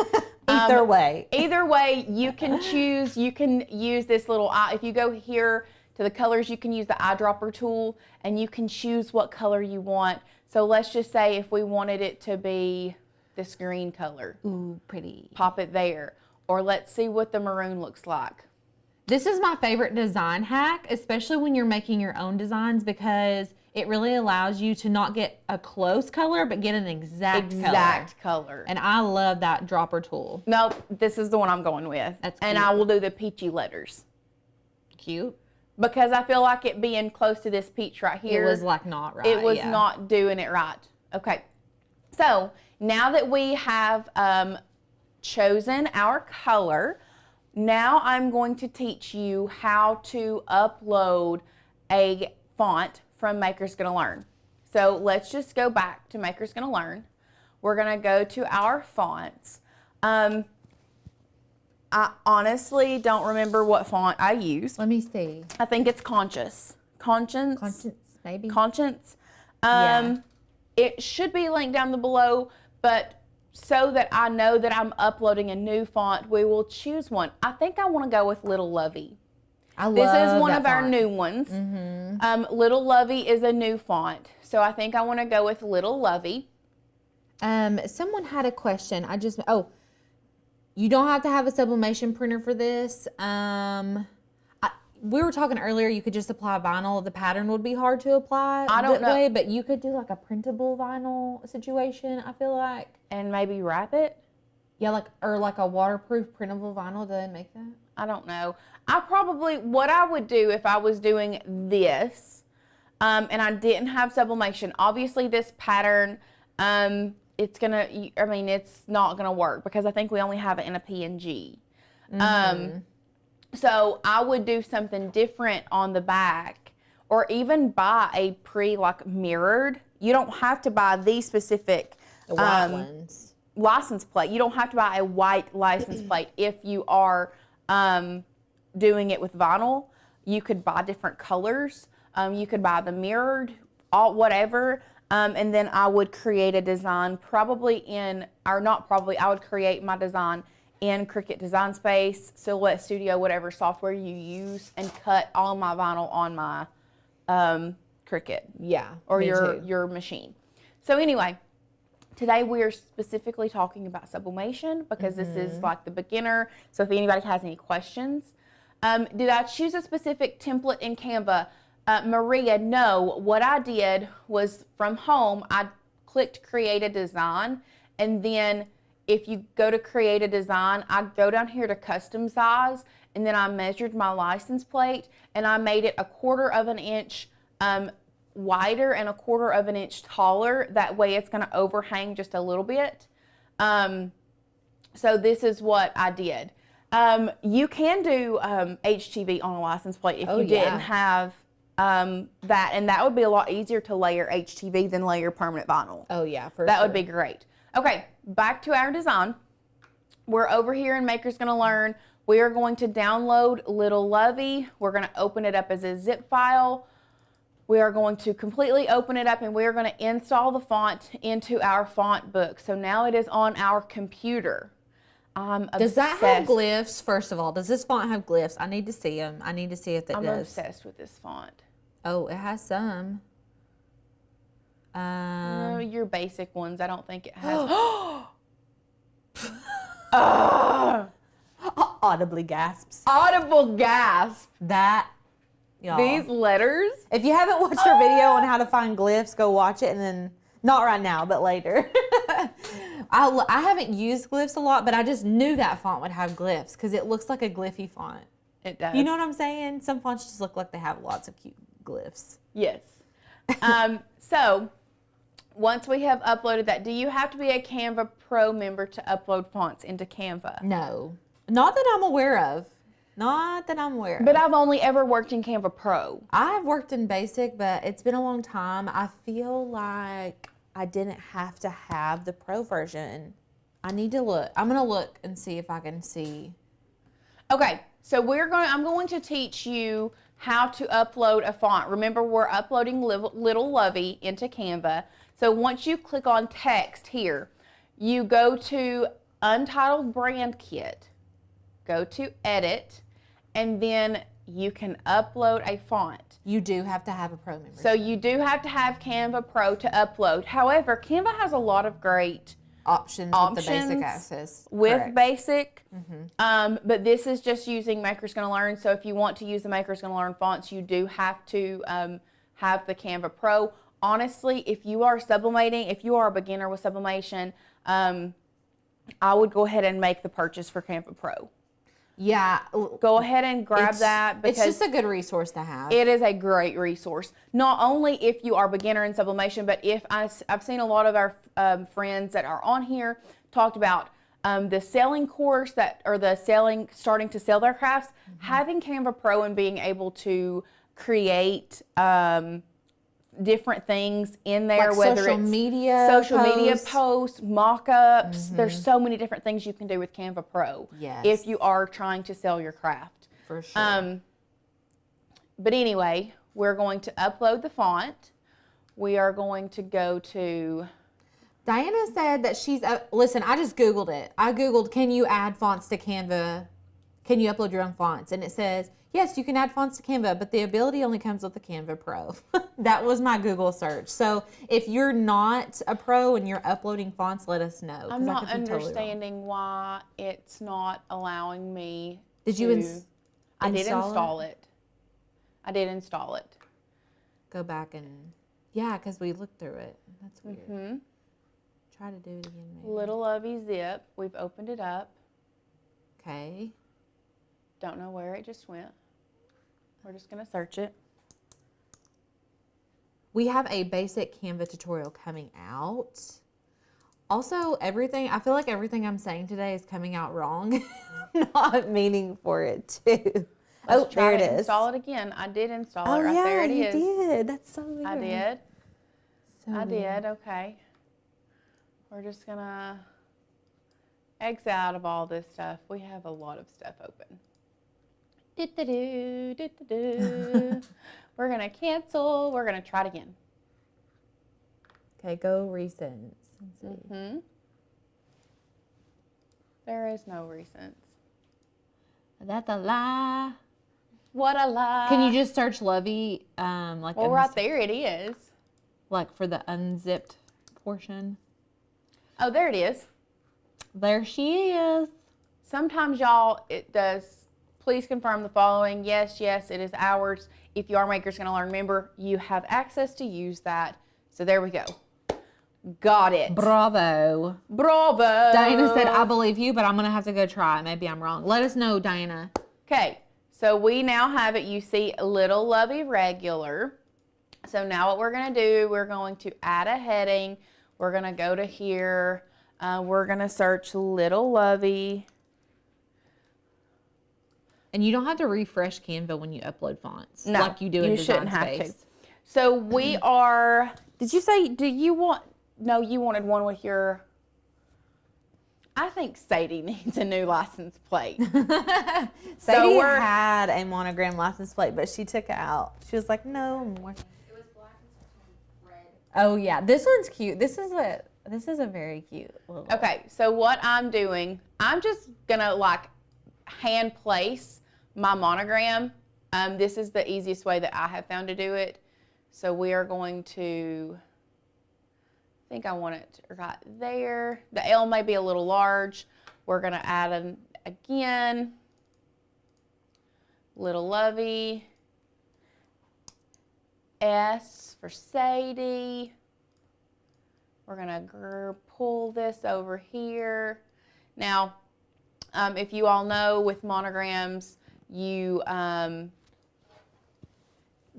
C: Either way,
B: you can choose. You can use this little eye. If you go here to the colors, you can use the eyedropper tool, and you can choose what color you want. So let's just say if we wanted it to be this green color.
C: Ooh, pretty.
B: Pop it there. Or let's see what the maroon looks like.
C: This is my favorite design hack, especially when you're making your own designs, because it really allows you to not get a close color, but get an exact
B: color.
C: And I love that dropper tool.
B: Nope, this is the one I'm going with.
C: That's
B: and
C: cute.
B: I will do the peachy letters.
C: Cute.
B: Because I feel like it being close to this peach right here.
C: It was like not right.
B: It was not doing it right. Okay. So now that we have chosen our color, now I'm going to teach you how to upload a font from Maker's Gonna Learn. So let's just go back to Maker's Gonna Learn. We're gonna go to our fonts. I honestly don't remember what font I used.
C: Let me see.
B: I think it's Conscience,
C: maybe.
B: Conscience.
C: Yeah.
B: It should be linked down below, but so that I know that I'm uploading a new font, we will choose one. I think I want to go with Little Lovey. This is one of our new ones. Little Lovey is a new font, so I think I want to go with Little Lovey.
C: Someone had a question. You don't have to have a sublimation printer for this. We were talking earlier, you could just apply vinyl. The pattern would be hard to apply that way, but you could do like a printable vinyl situation, I feel like.
B: And maybe wrap it?
C: Yeah, or like a waterproof printable vinyl. Do they make that?
B: I don't know. What I would do if I was doing this, and I didn't have sublimation, obviously this pattern, it's not gonna work because I think we only have it in a PNG. So I would do something different on the back, or even buy a mirrored. You don't have to buy these specific
C: white ones.
B: License plate. You don't have to buy a white license plate if you are doing it with vinyl. You could buy different colors. You could buy the mirrored, whatever. And then I would create a design I would create my design in Cricut Design Space, Silhouette Studio, whatever software you use, and cut all my vinyl on my Cricut.
C: Yeah.
B: Or your machine. So anyway, today we are specifically talking about sublimation because this is like the beginner. So if anybody has any questions. Did I choose a specific template in Canva? Maria, no. What I did was from home, I clicked create a design, and then if you go to create a design, I go down here to custom size, and then I measured my license plate, and I made it 1/4 of an inch wider and 1/4 of an inch taller. That way it's going to overhang just a little bit. So this is what I did. You can do HTV on a license plate if you didn't have that, and that would be a lot easier to layer HTV than layer permanent vinyl.
C: Oh yeah,
B: that would be great. Okay, back to our design. We're over here in Maker's Gonna Learn. We are going to download Little Lovey. We're going to open it up as a zip file. We are going to completely open it up, and we are going to install the font into our font book. So now it is on our computer.
C: Does that have glyphs? First of all, does this font have glyphs? I need to see them. I need to see if it does.
B: I'm obsessed with this font.
C: Oh, it has some.
B: No, your basic ones. I don't think it has.
C: Audibly gasps.
B: Audible gasp.
C: Y'all.
B: These letters.
C: If you haven't watched our video on how to find glyphs, go watch it, and then, not right now, but later. I haven't used glyphs a lot, but I just knew that font would have glyphs because it looks like a glyphy font.
B: It does.
C: You know what I'm saying? Some fonts just look like they have lots of cute glyphs.
B: Yes. So once we have uploaded that, do you have to be a Canva Pro member to upload fonts into Canva?
C: No. Not that I'm aware of. Not that I'm aware of.
B: But I've only ever worked in Canva Pro.
C: I've worked in Basic, but it's been a long time. I feel like I didn't have to have the Pro version. I need to look. I'm going to look and see if I can see.
B: Okay, so I'm going to teach you how to upload a font. Remember, we're uploading Little Lovey into Canva. So once you click on text here, you go to Untitled Brand Kit, go to Edit, and then you can upload a font.
C: You do have to have a Pro membership.
B: So you do have to have Canva Pro to upload. However, Canva has a lot of great
C: options with the basic access.
B: With
C: Correct.
B: basic. But this is just using Maker's Gonna Learn. So if you want to use the Maker's Gonna Learn fonts, you do have to have the Canva Pro. Honestly, if you are sublimating, if you are a beginner with sublimation, I would go ahead and make the purchase for Canva Pro.
C: Yeah.
B: Go ahead and grab that, because
C: it's just a good resource to have.
B: it is a great resource. Not only if you are beginner in sublimation, but if I've seen a lot of our friends that are on here talked about the selling course starting to sell their crafts, having Canva Pro and being able to create different things in there,
C: like
B: whether
C: social
B: it's
C: media
B: posts, mock-ups. There's so many different things you can do with Canva Pro if you are trying to sell your craft.
C: For sure.
B: But anyway, we're going to upload the font. We are going to go to...
C: Diana said that she's... listen, I just Googled it. I Googled, can you add fonts to Canva? Can you upload your own fonts? And it says, yes, you can add fonts to Canva, but the ability only comes with the Canva Pro. That was my Google search. So if you're not a pro and you're uploading fonts, let us know.
B: I'm not understanding why it's not allowing me
C: Did you install
B: I did install it. I did install it.
C: Go back and... Yeah, because we looked through it. That's weird. Try to do it again, maybe.
B: Little Lovey Zip. We've opened it up.
C: Okay.
B: Don't know where it just went. We're just going to search it.
C: We have a basic Canva tutorial coming out. Also, I feel like everything I'm saying today is coming out wrong. Not meaning for it to.
B: Let's try to install it again. I did install it. Right there it is.
C: You did. That's so weird.
B: I did.
C: So
B: did. Okay. We're just going to exit out of all this stuff. We have a lot of stuff open. We're going to cancel. We're going to try it again.
C: Okay, go recents.
B: There is no recents.
C: That's a lie.
B: What a lie.
C: Can you just search Lovey?
B: Well, right there it is.
C: Like for the unzipped portion.
B: Oh, there it is.
C: There she is.
B: Sometimes, y'all, it does. Please confirm the following. Yes, it is ours. If you are Maker's Gonna Learn member, you have access to use that. So there we go. Got it.
C: Bravo.
B: Bravo.
C: Diana said, I believe you, but I'm going to have to go try. Maybe I'm wrong. Let us know, Diana.
B: Okay. So we now have it. You see Little Lovey Regular. So now what we're going to do, we're going to add a heading. We're going to go to here. We're going to search Little Lovey.
C: And you don't have to refresh Canva when you upload fonts.
B: No,
C: like you do in Design
B: shouldn't have
C: Space.
B: to. So we are, did you say, do you want, no, you wanted one with your, I think Sadie needs a new license plate.
C: Sadie had a monogram license plate, but she took it out. She was like, no more.
B: It was black and red.
C: Oh yeah, this one's cute. This is a very cute little.
B: Okay, so what I'm doing, I'm just gonna like hand place my monogram. This is the easiest way that I have found to do it. So we are going to, I think I want it right there. The L may be a little large. We're gonna add an, again, Little Lovey, S for Sadie. We're gonna pull this over here. Now, if you all know with monograms, you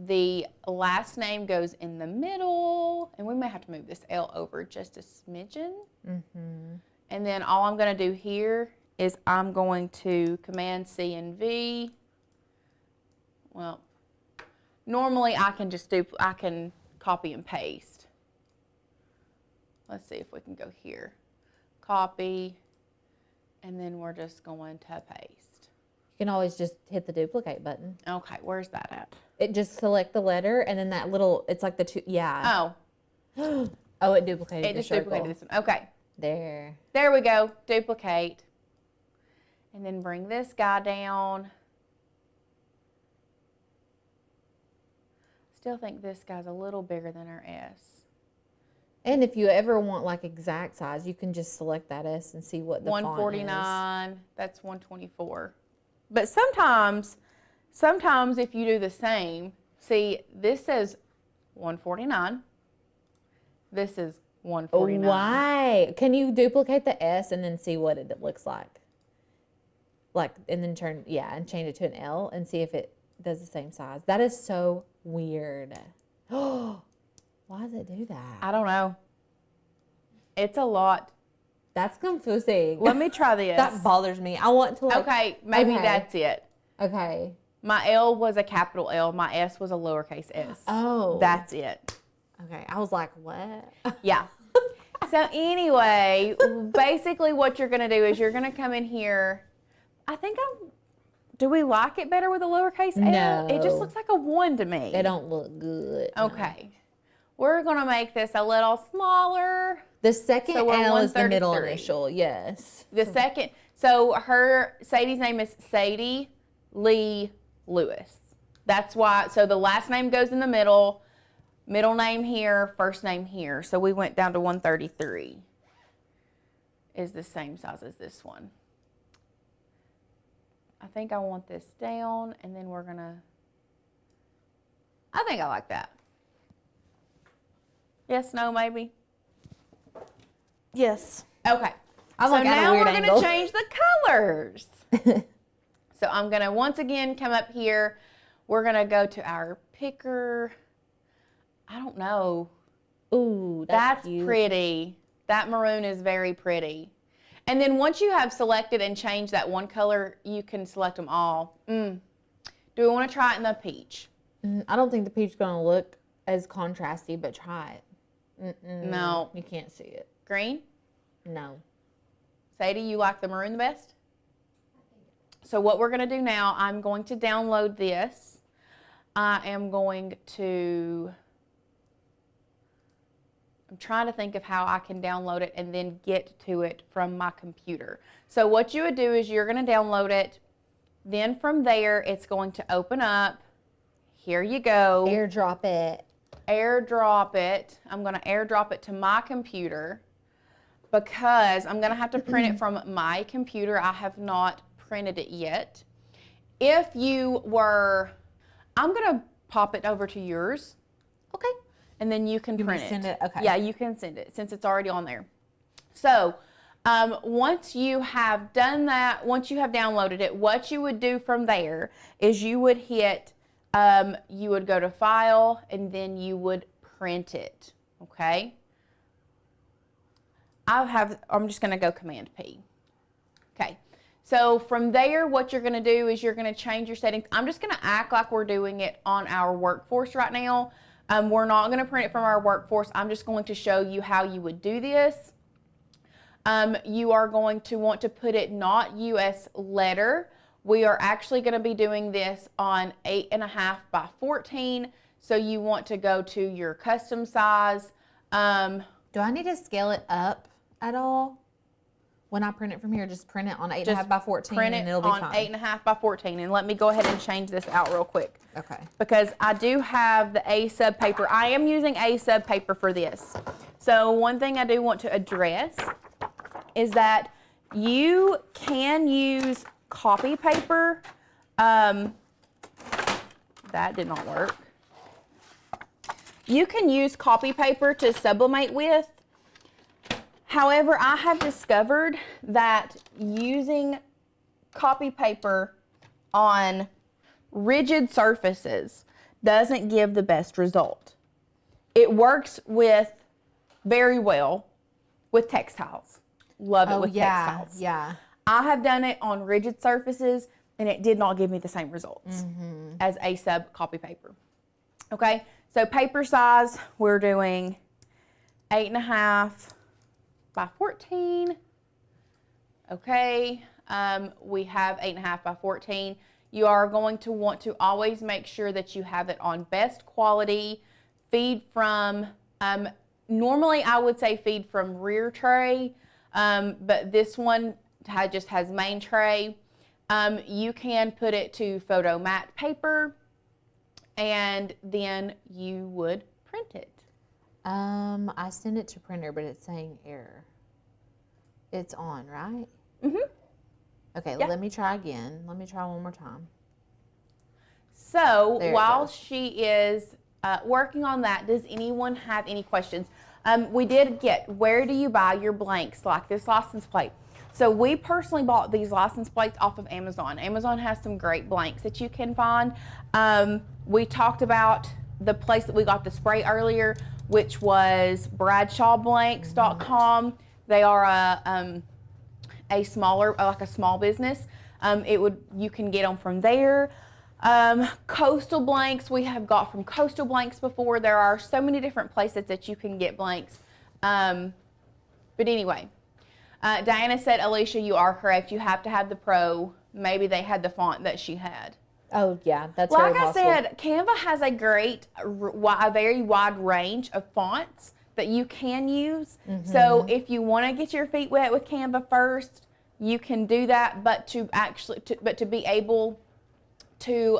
B: the last name goes in the middle, and we may have to move this L over just a smidgen. And then all I'm going to do here is I'm going to Command C and V. Well, normally I can just I can copy and paste. Let's see if we can go here. Copy, and then we're just going to paste.
C: You can always just hit the duplicate button.
B: Okay, where's that at?
C: It just select the letter and then that little, it's like the two, yeah.
B: Oh.
C: Oh, it duplicated
B: It just duplicated this one. Okay.
C: There.
B: There we go. Duplicate. And then bring this guy down. Still think this guy's a little bigger than our S.
C: And if you ever want like exact size, you can just select that S and see what the font is.
B: 149, that's 124. But sometimes if you do the same, see, this says 149. This is 149.
C: Why? Can you duplicate the S and then see what it looks like? Like, and then and change it to an L and see if it does the same size. That is so weird. Oh, why does it do that?
B: I don't know. It's a lot.
C: That's confusing.
B: Let me try this.
C: That bothers me. I want to like.
B: Okay, maybe that's it.
C: Okay.
B: My L was a capital L. My S was a lowercase s.
C: Oh.
B: That's it.
C: Okay. I was like, what?
B: Yeah. So anyway, basically what you're going to do is you're going to come in here. Do we like it better with a lowercase L?
C: No.
B: It just looks like a 1 to me.
C: They don't look good.
B: Okay. No. We're going to make this a little smaller.
C: The second
B: So
C: L is the middle initial, yes.
B: The second, so Sadie's name is Sadie Lee Lewis. That's why, so the last name goes in the middle name here, first name here. So we went down to 133 is the same size as this one. I think I want this down, and then we're gonna, I think I like that. Yes, no, maybe?
C: Yes.
B: Okay.
C: I'm
B: so
C: like at a
B: now
C: weird
B: we're
C: angle.
B: gonna change the colors. So I'm gonna once again come up here. We're gonna go to our picker. I don't know.
C: Ooh,
B: That's
C: cute.
B: pretty. That maroon is very pretty. And then once you have selected and changed that one color, you can select them all. Do we want to try it in the peach?
C: I don't think the peach is going to look as contrasty, but try it.
B: No.
C: You can't see it.
B: Green?
C: No.
B: Sadie, you like the maroon the best? So what we're going to do now, I'm going to download this. I am going to... I'm trying to think of how I can download it and then get to it from my computer. So what you would do is you're going to download it. Then from there, it's going to open up. Here you go.
C: AirDrop it.
B: AirDrop it. I'm going to AirDrop it to my computer because I'm going to have to print it from my computer. I have not printed it yet. If you were, I'm going to pop it over to yours.
C: Okay.
B: And then you can print it.
C: Send it? Okay.
B: Yeah, you can send it since it's already on there. So once you have done that, once you have downloaded it, what you would do from there is you would hit, you would go to File, and then you would print it, okay? I'm just going to go Command P. Okay. So from there, what you're going to do is you're going to change your settings. I'm just going to act like we're doing it on our workforce right now. We're not going to print it from our workforce. I'm just going to show you how you would do this. You are going to want to put it not US letter. We are actually going to be doing this on 8.5 by 14. So you want to go to your custom size.
C: Do I need to scale it up at all? When I print it from here, just print it on 8.5 by 14 and it'll be fine.
B: Print it on 8.5 by 14. And let me go ahead and change this out real quick.
C: Okay.
B: Because I do have the A-sub paper. I am using A-sub paper for this. So one thing I do want to address is that you can use copy paper. That did not work. You can use copy paper to sublimate with. However, I have discovered that using copy paper on rigid surfaces doesn't give the best result. It works very well with textiles. Love it with textiles.
C: Yeah.
B: I have done it on rigid surfaces and it did not give me the same results as A-sub copy paper. Okay, so paper size, we're doing 8.5 by 14. Okay, we have 8.5 by 14. You are going to want to always make sure that you have it on best quality. Feed from, normally I would say feed from rear tray, but this one just has main tray. You can put it to photo matte paper and then you would print it.
C: I sent it to printer, but it's saying error. It's on, right?
B: Mm-hmm.
C: Okay, let me try again. Let me try one more time.
B: So while she is working on that, does anyone have any questions? We did get, where do you buy your blanks, like this license plate? So we personally bought these license plates off of Amazon. Amazon has some great blanks that you can find. We talked about the place that we got the spray earlier, which was bradshawblanks.com. They are a smaller, like a small business. You can get them from there. Coastal blanks, we have got from Coastal Blanks before. There are so many different places that you can get blanks. But anyway, Diana said, Alicia, you are correct. You have to have the Pro. Maybe they had the font that she had.
C: Oh, yeah, that's
B: like
C: very possible.
B: I said, Canva has a very wide range of fonts that you can use. Mm-hmm. So if you want to get your feet wet with Canva first, you can do that. But to be able to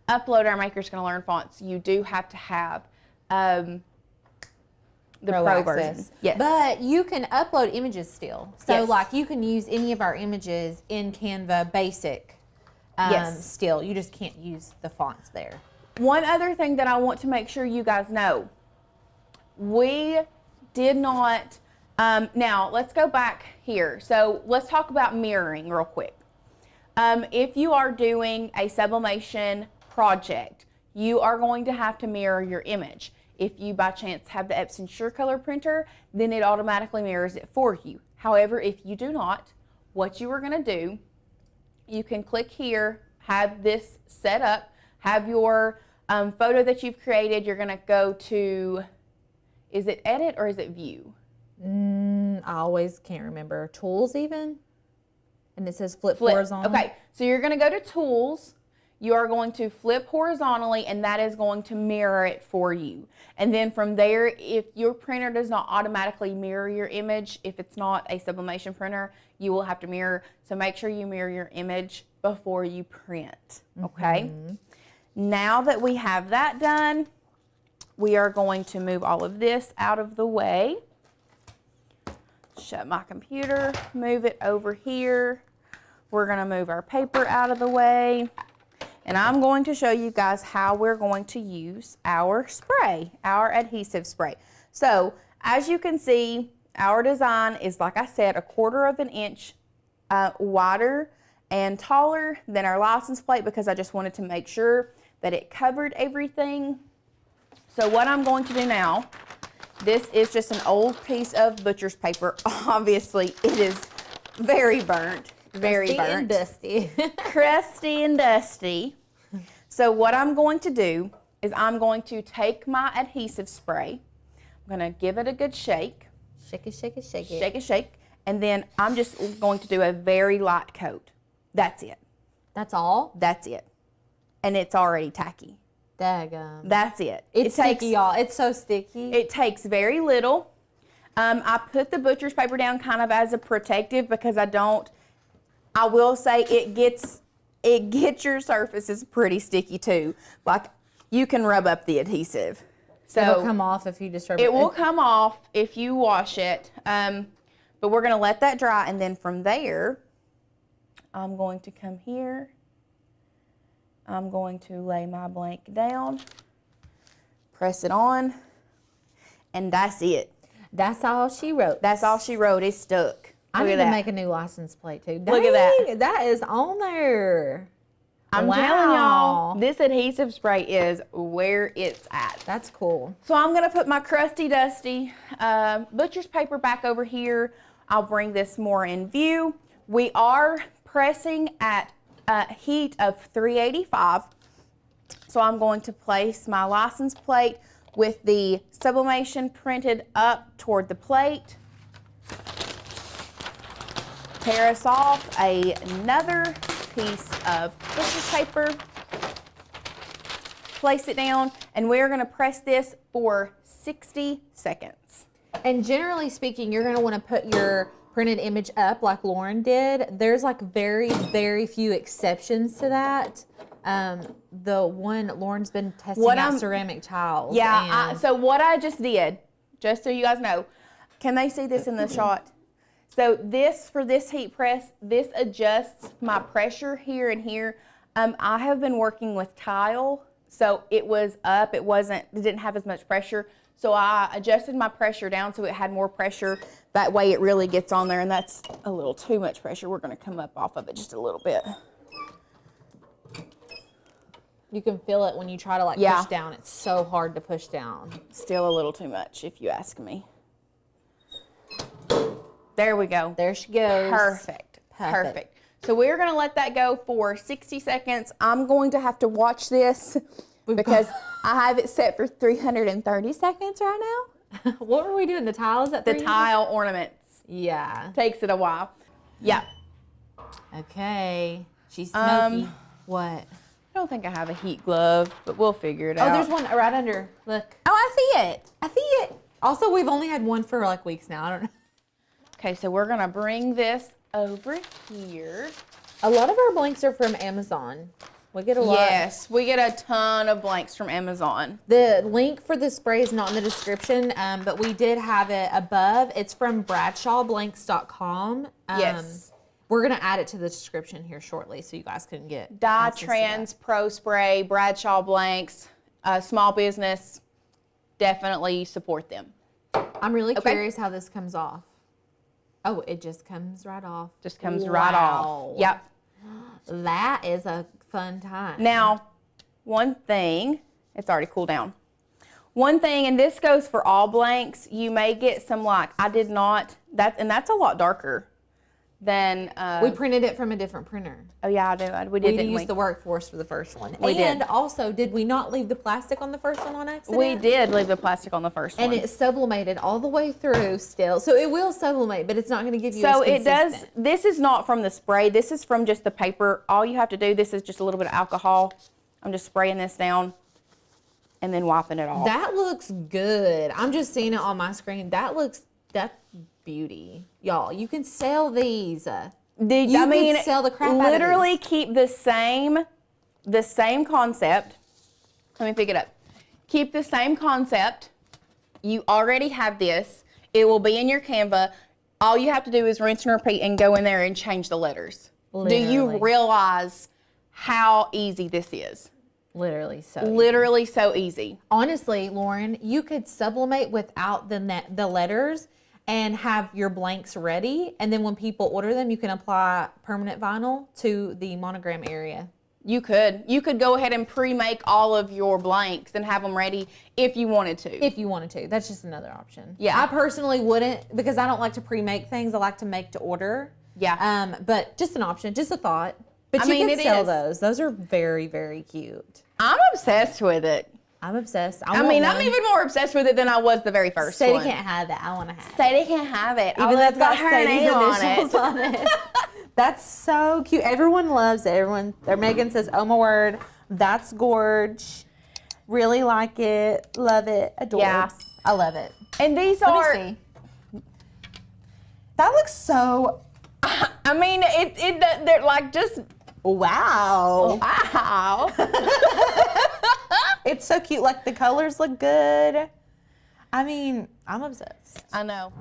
B: upload our Maker's Gonna Learn fonts, you do have to have the Pro version. Yes.
C: But you can upload images still. So like you can use any of our images in Canva Basic still. You just can't use the fonts there.
B: One other thing that I want to make sure you guys know, we did not, now let's go back here. So let's talk about mirroring real quick. If you are doing a sublimation project, you are going to have to mirror your image. If you by chance have the Epson SureColor printer, then it automatically mirrors it for you. However, if you do not, what you are going to do, you can click here, have this set up, have your photo that you've created. You're going to go to, is it edit or is it view?
C: I always can't remember. Tools even? And it says flip horizontal.
B: Okay, so you're going to go to tools. You are going to flip horizontally, and that is going to mirror it for you. And then from there, if your printer does not automatically mirror your image, if it's not a sublimation printer, you will have to mirror. So make sure you mirror your image before you print, okay? Mm-hmm. Now that we have that done, we are going to move all of this out of the way. Shut my computer, move it over here. We're going to move our paper out of the way. And I'm going to show you guys how we're going to use our spray, our adhesive spray. So as you can see, our design is, like I said, 1/4 inch wider and taller than our license plate because I just wanted to make sure that it covered everything. So what I'm going to do now, this is just an old piece of butcher's paper. Obviously, it is very burnt. Very burnt.
C: And dusty.
B: Crusty and dusty. So what I'm going to do is I'm going to take my adhesive spray. I'm going to give it a good shake.
C: Shake it, shake it, shake it.
B: Shake it, shake. And then I'm just going to do a very light coat. That's it.
C: That's all?
B: That's it. And it's already tacky.
C: Daggum.
B: That's it.
C: It's sticky, y'all. It's so sticky.
B: It takes very little. I put the butcher's paper down kind of as a protective because I will say it gets your surfaces pretty sticky too. Like you can rub up the adhesive. So
C: it'll come off if you just rub it.
B: It will come off if you wash it. But we're going to let that dry, and then from there, I'm going to come here. I'm going to lay my blank down, press it on, and that's it.
C: That's all she wrote.
B: That's all she wrote. It's stuck.
C: I need to make a new license plate too.
B: Look at that.
C: That is on there.
B: I'm telling y'all, this adhesive spray is where it's at.
C: That's cool.
B: So I'm going to put my crusty, dusty butcher's paper back over here. I'll bring this more in view. We are pressing at a heat of 385. So I'm going to place my license plate with the sublimation printed up toward the plate. Tear us off another piece of butcher's paper. Place it down, and we're going to press this for 60 seconds.
C: And generally speaking, you're going to want to put your printed image up like Lauren did. There's like very, very few exceptions to that. the one Lauren's been testing out ceramic tiles.
B: Yeah, so what I just did, just so you guys know, can they see this in the shot? So this, for this heat press, this adjusts my pressure here and here. I have been working with tile, so it was up, it didn't have as much pressure. So I adjusted my pressure down so it had more pressure. That way it really gets on there, and that's a little too much pressure. We're gonna come up off of it just a little bit.
C: You can feel it when you try to like push down. It's so hard to push down.
B: Still a little too much, if you ask me. There we go.
C: There she goes.
B: Perfect. So we're gonna let that go for 60 seconds. I'm going to have to watch this because I have it set for 330 seconds right now.
C: What were we doing? The tiles at
B: the tile ornaments.
C: Yeah.
B: Takes it a while. Yeah.
C: Okay. She's smoky. What?
B: I don't think I have a heat glove, but we'll figure it out.
C: Oh, there's one right under. Look.
B: Oh, I see it.
C: I see it. Also, we've only had one for like weeks now. I don't know.
B: Okay, so we're gonna bring this over here.
C: A lot of our blanks are from Amazon. We get a lot.
B: Yes, we get a ton of blanks from Amazon.
C: The link for the spray is not in the description, but we did have it above. It's from bradshawblanks.com.
B: Yes.
C: We're going to add it to the description here shortly so you guys can get
B: Dye Trends Pro Spray, Bradshaw Blanks, small business, definitely support them.
C: I'm really curious how this comes off. Oh, it just comes right off.
B: Just comes right off. Yep.
C: That is a fun time.
B: Now, one thing, it's already cooled down. One thing, and this goes for all blanks, you may get some like, I did not, and that's a lot darker than.
C: We printed it from a different printer.
B: Oh yeah, I did. We did, didn't we?
C: We used the Workforce for the first one.
B: We did.
C: And also, did we not leave the plastic on the first one on accident?
B: We did leave the plastic on the first one.
C: And it sublimated all the way through still. So it will sublimate, but it's not going to give you
B: So
C: as
B: it does,
C: consistent.
B: this is not from the spray. This is from just the paper. All you have to do, this is just a little bit of alcohol. I'm just spraying this down and then wiping it off.
C: That looks good. I'm just seeing it on my screen. That's beauty. Y'all, you can sell these. You can sell the crap out of these.
B: Literally keep the same concept. Let me pick it up. Keep the same concept. You already have this. It will be in your Canva. All you have to do is rinse and repeat and go in there and change the letters.
C: Literally.
B: Do you realize how easy this is?
C: Literally so
B: Literally so easy.
C: Honestly, Lauren, you could sublimate without the letters and have your blanks ready. And then when people order them, you can apply permanent vinyl to the monogram area.
B: You could go ahead and pre-make all of your blanks and have them ready if you wanted to.
C: If you wanted to. That's just another option.
B: Yeah.
C: I personally wouldn't because I don't like to pre-make things. I like to make to order.
B: Yeah.
C: But just an option, just a thought. But you can sell those. Those are very, very cute.
B: I'm obsessed with it.
C: I'm obsessed.
B: I'm even more obsessed with it than I was the very first one.
C: Sadie can't have it. I want to have it.
B: Sadie can't have it.
C: Even though it's got
B: her
C: Sadie's
B: name
C: initials on it. That's so cute. Everyone loves it. Megan says, oh my word, that's gorge. Really like it. Love it. Adore it. I love it.
B: And these
C: Let me see. That looks so.
B: I mean, they're like just.
C: Wow.
B: Wow.
C: It's so cute. Like the colors look good. I mean, I'm obsessed.
B: I know.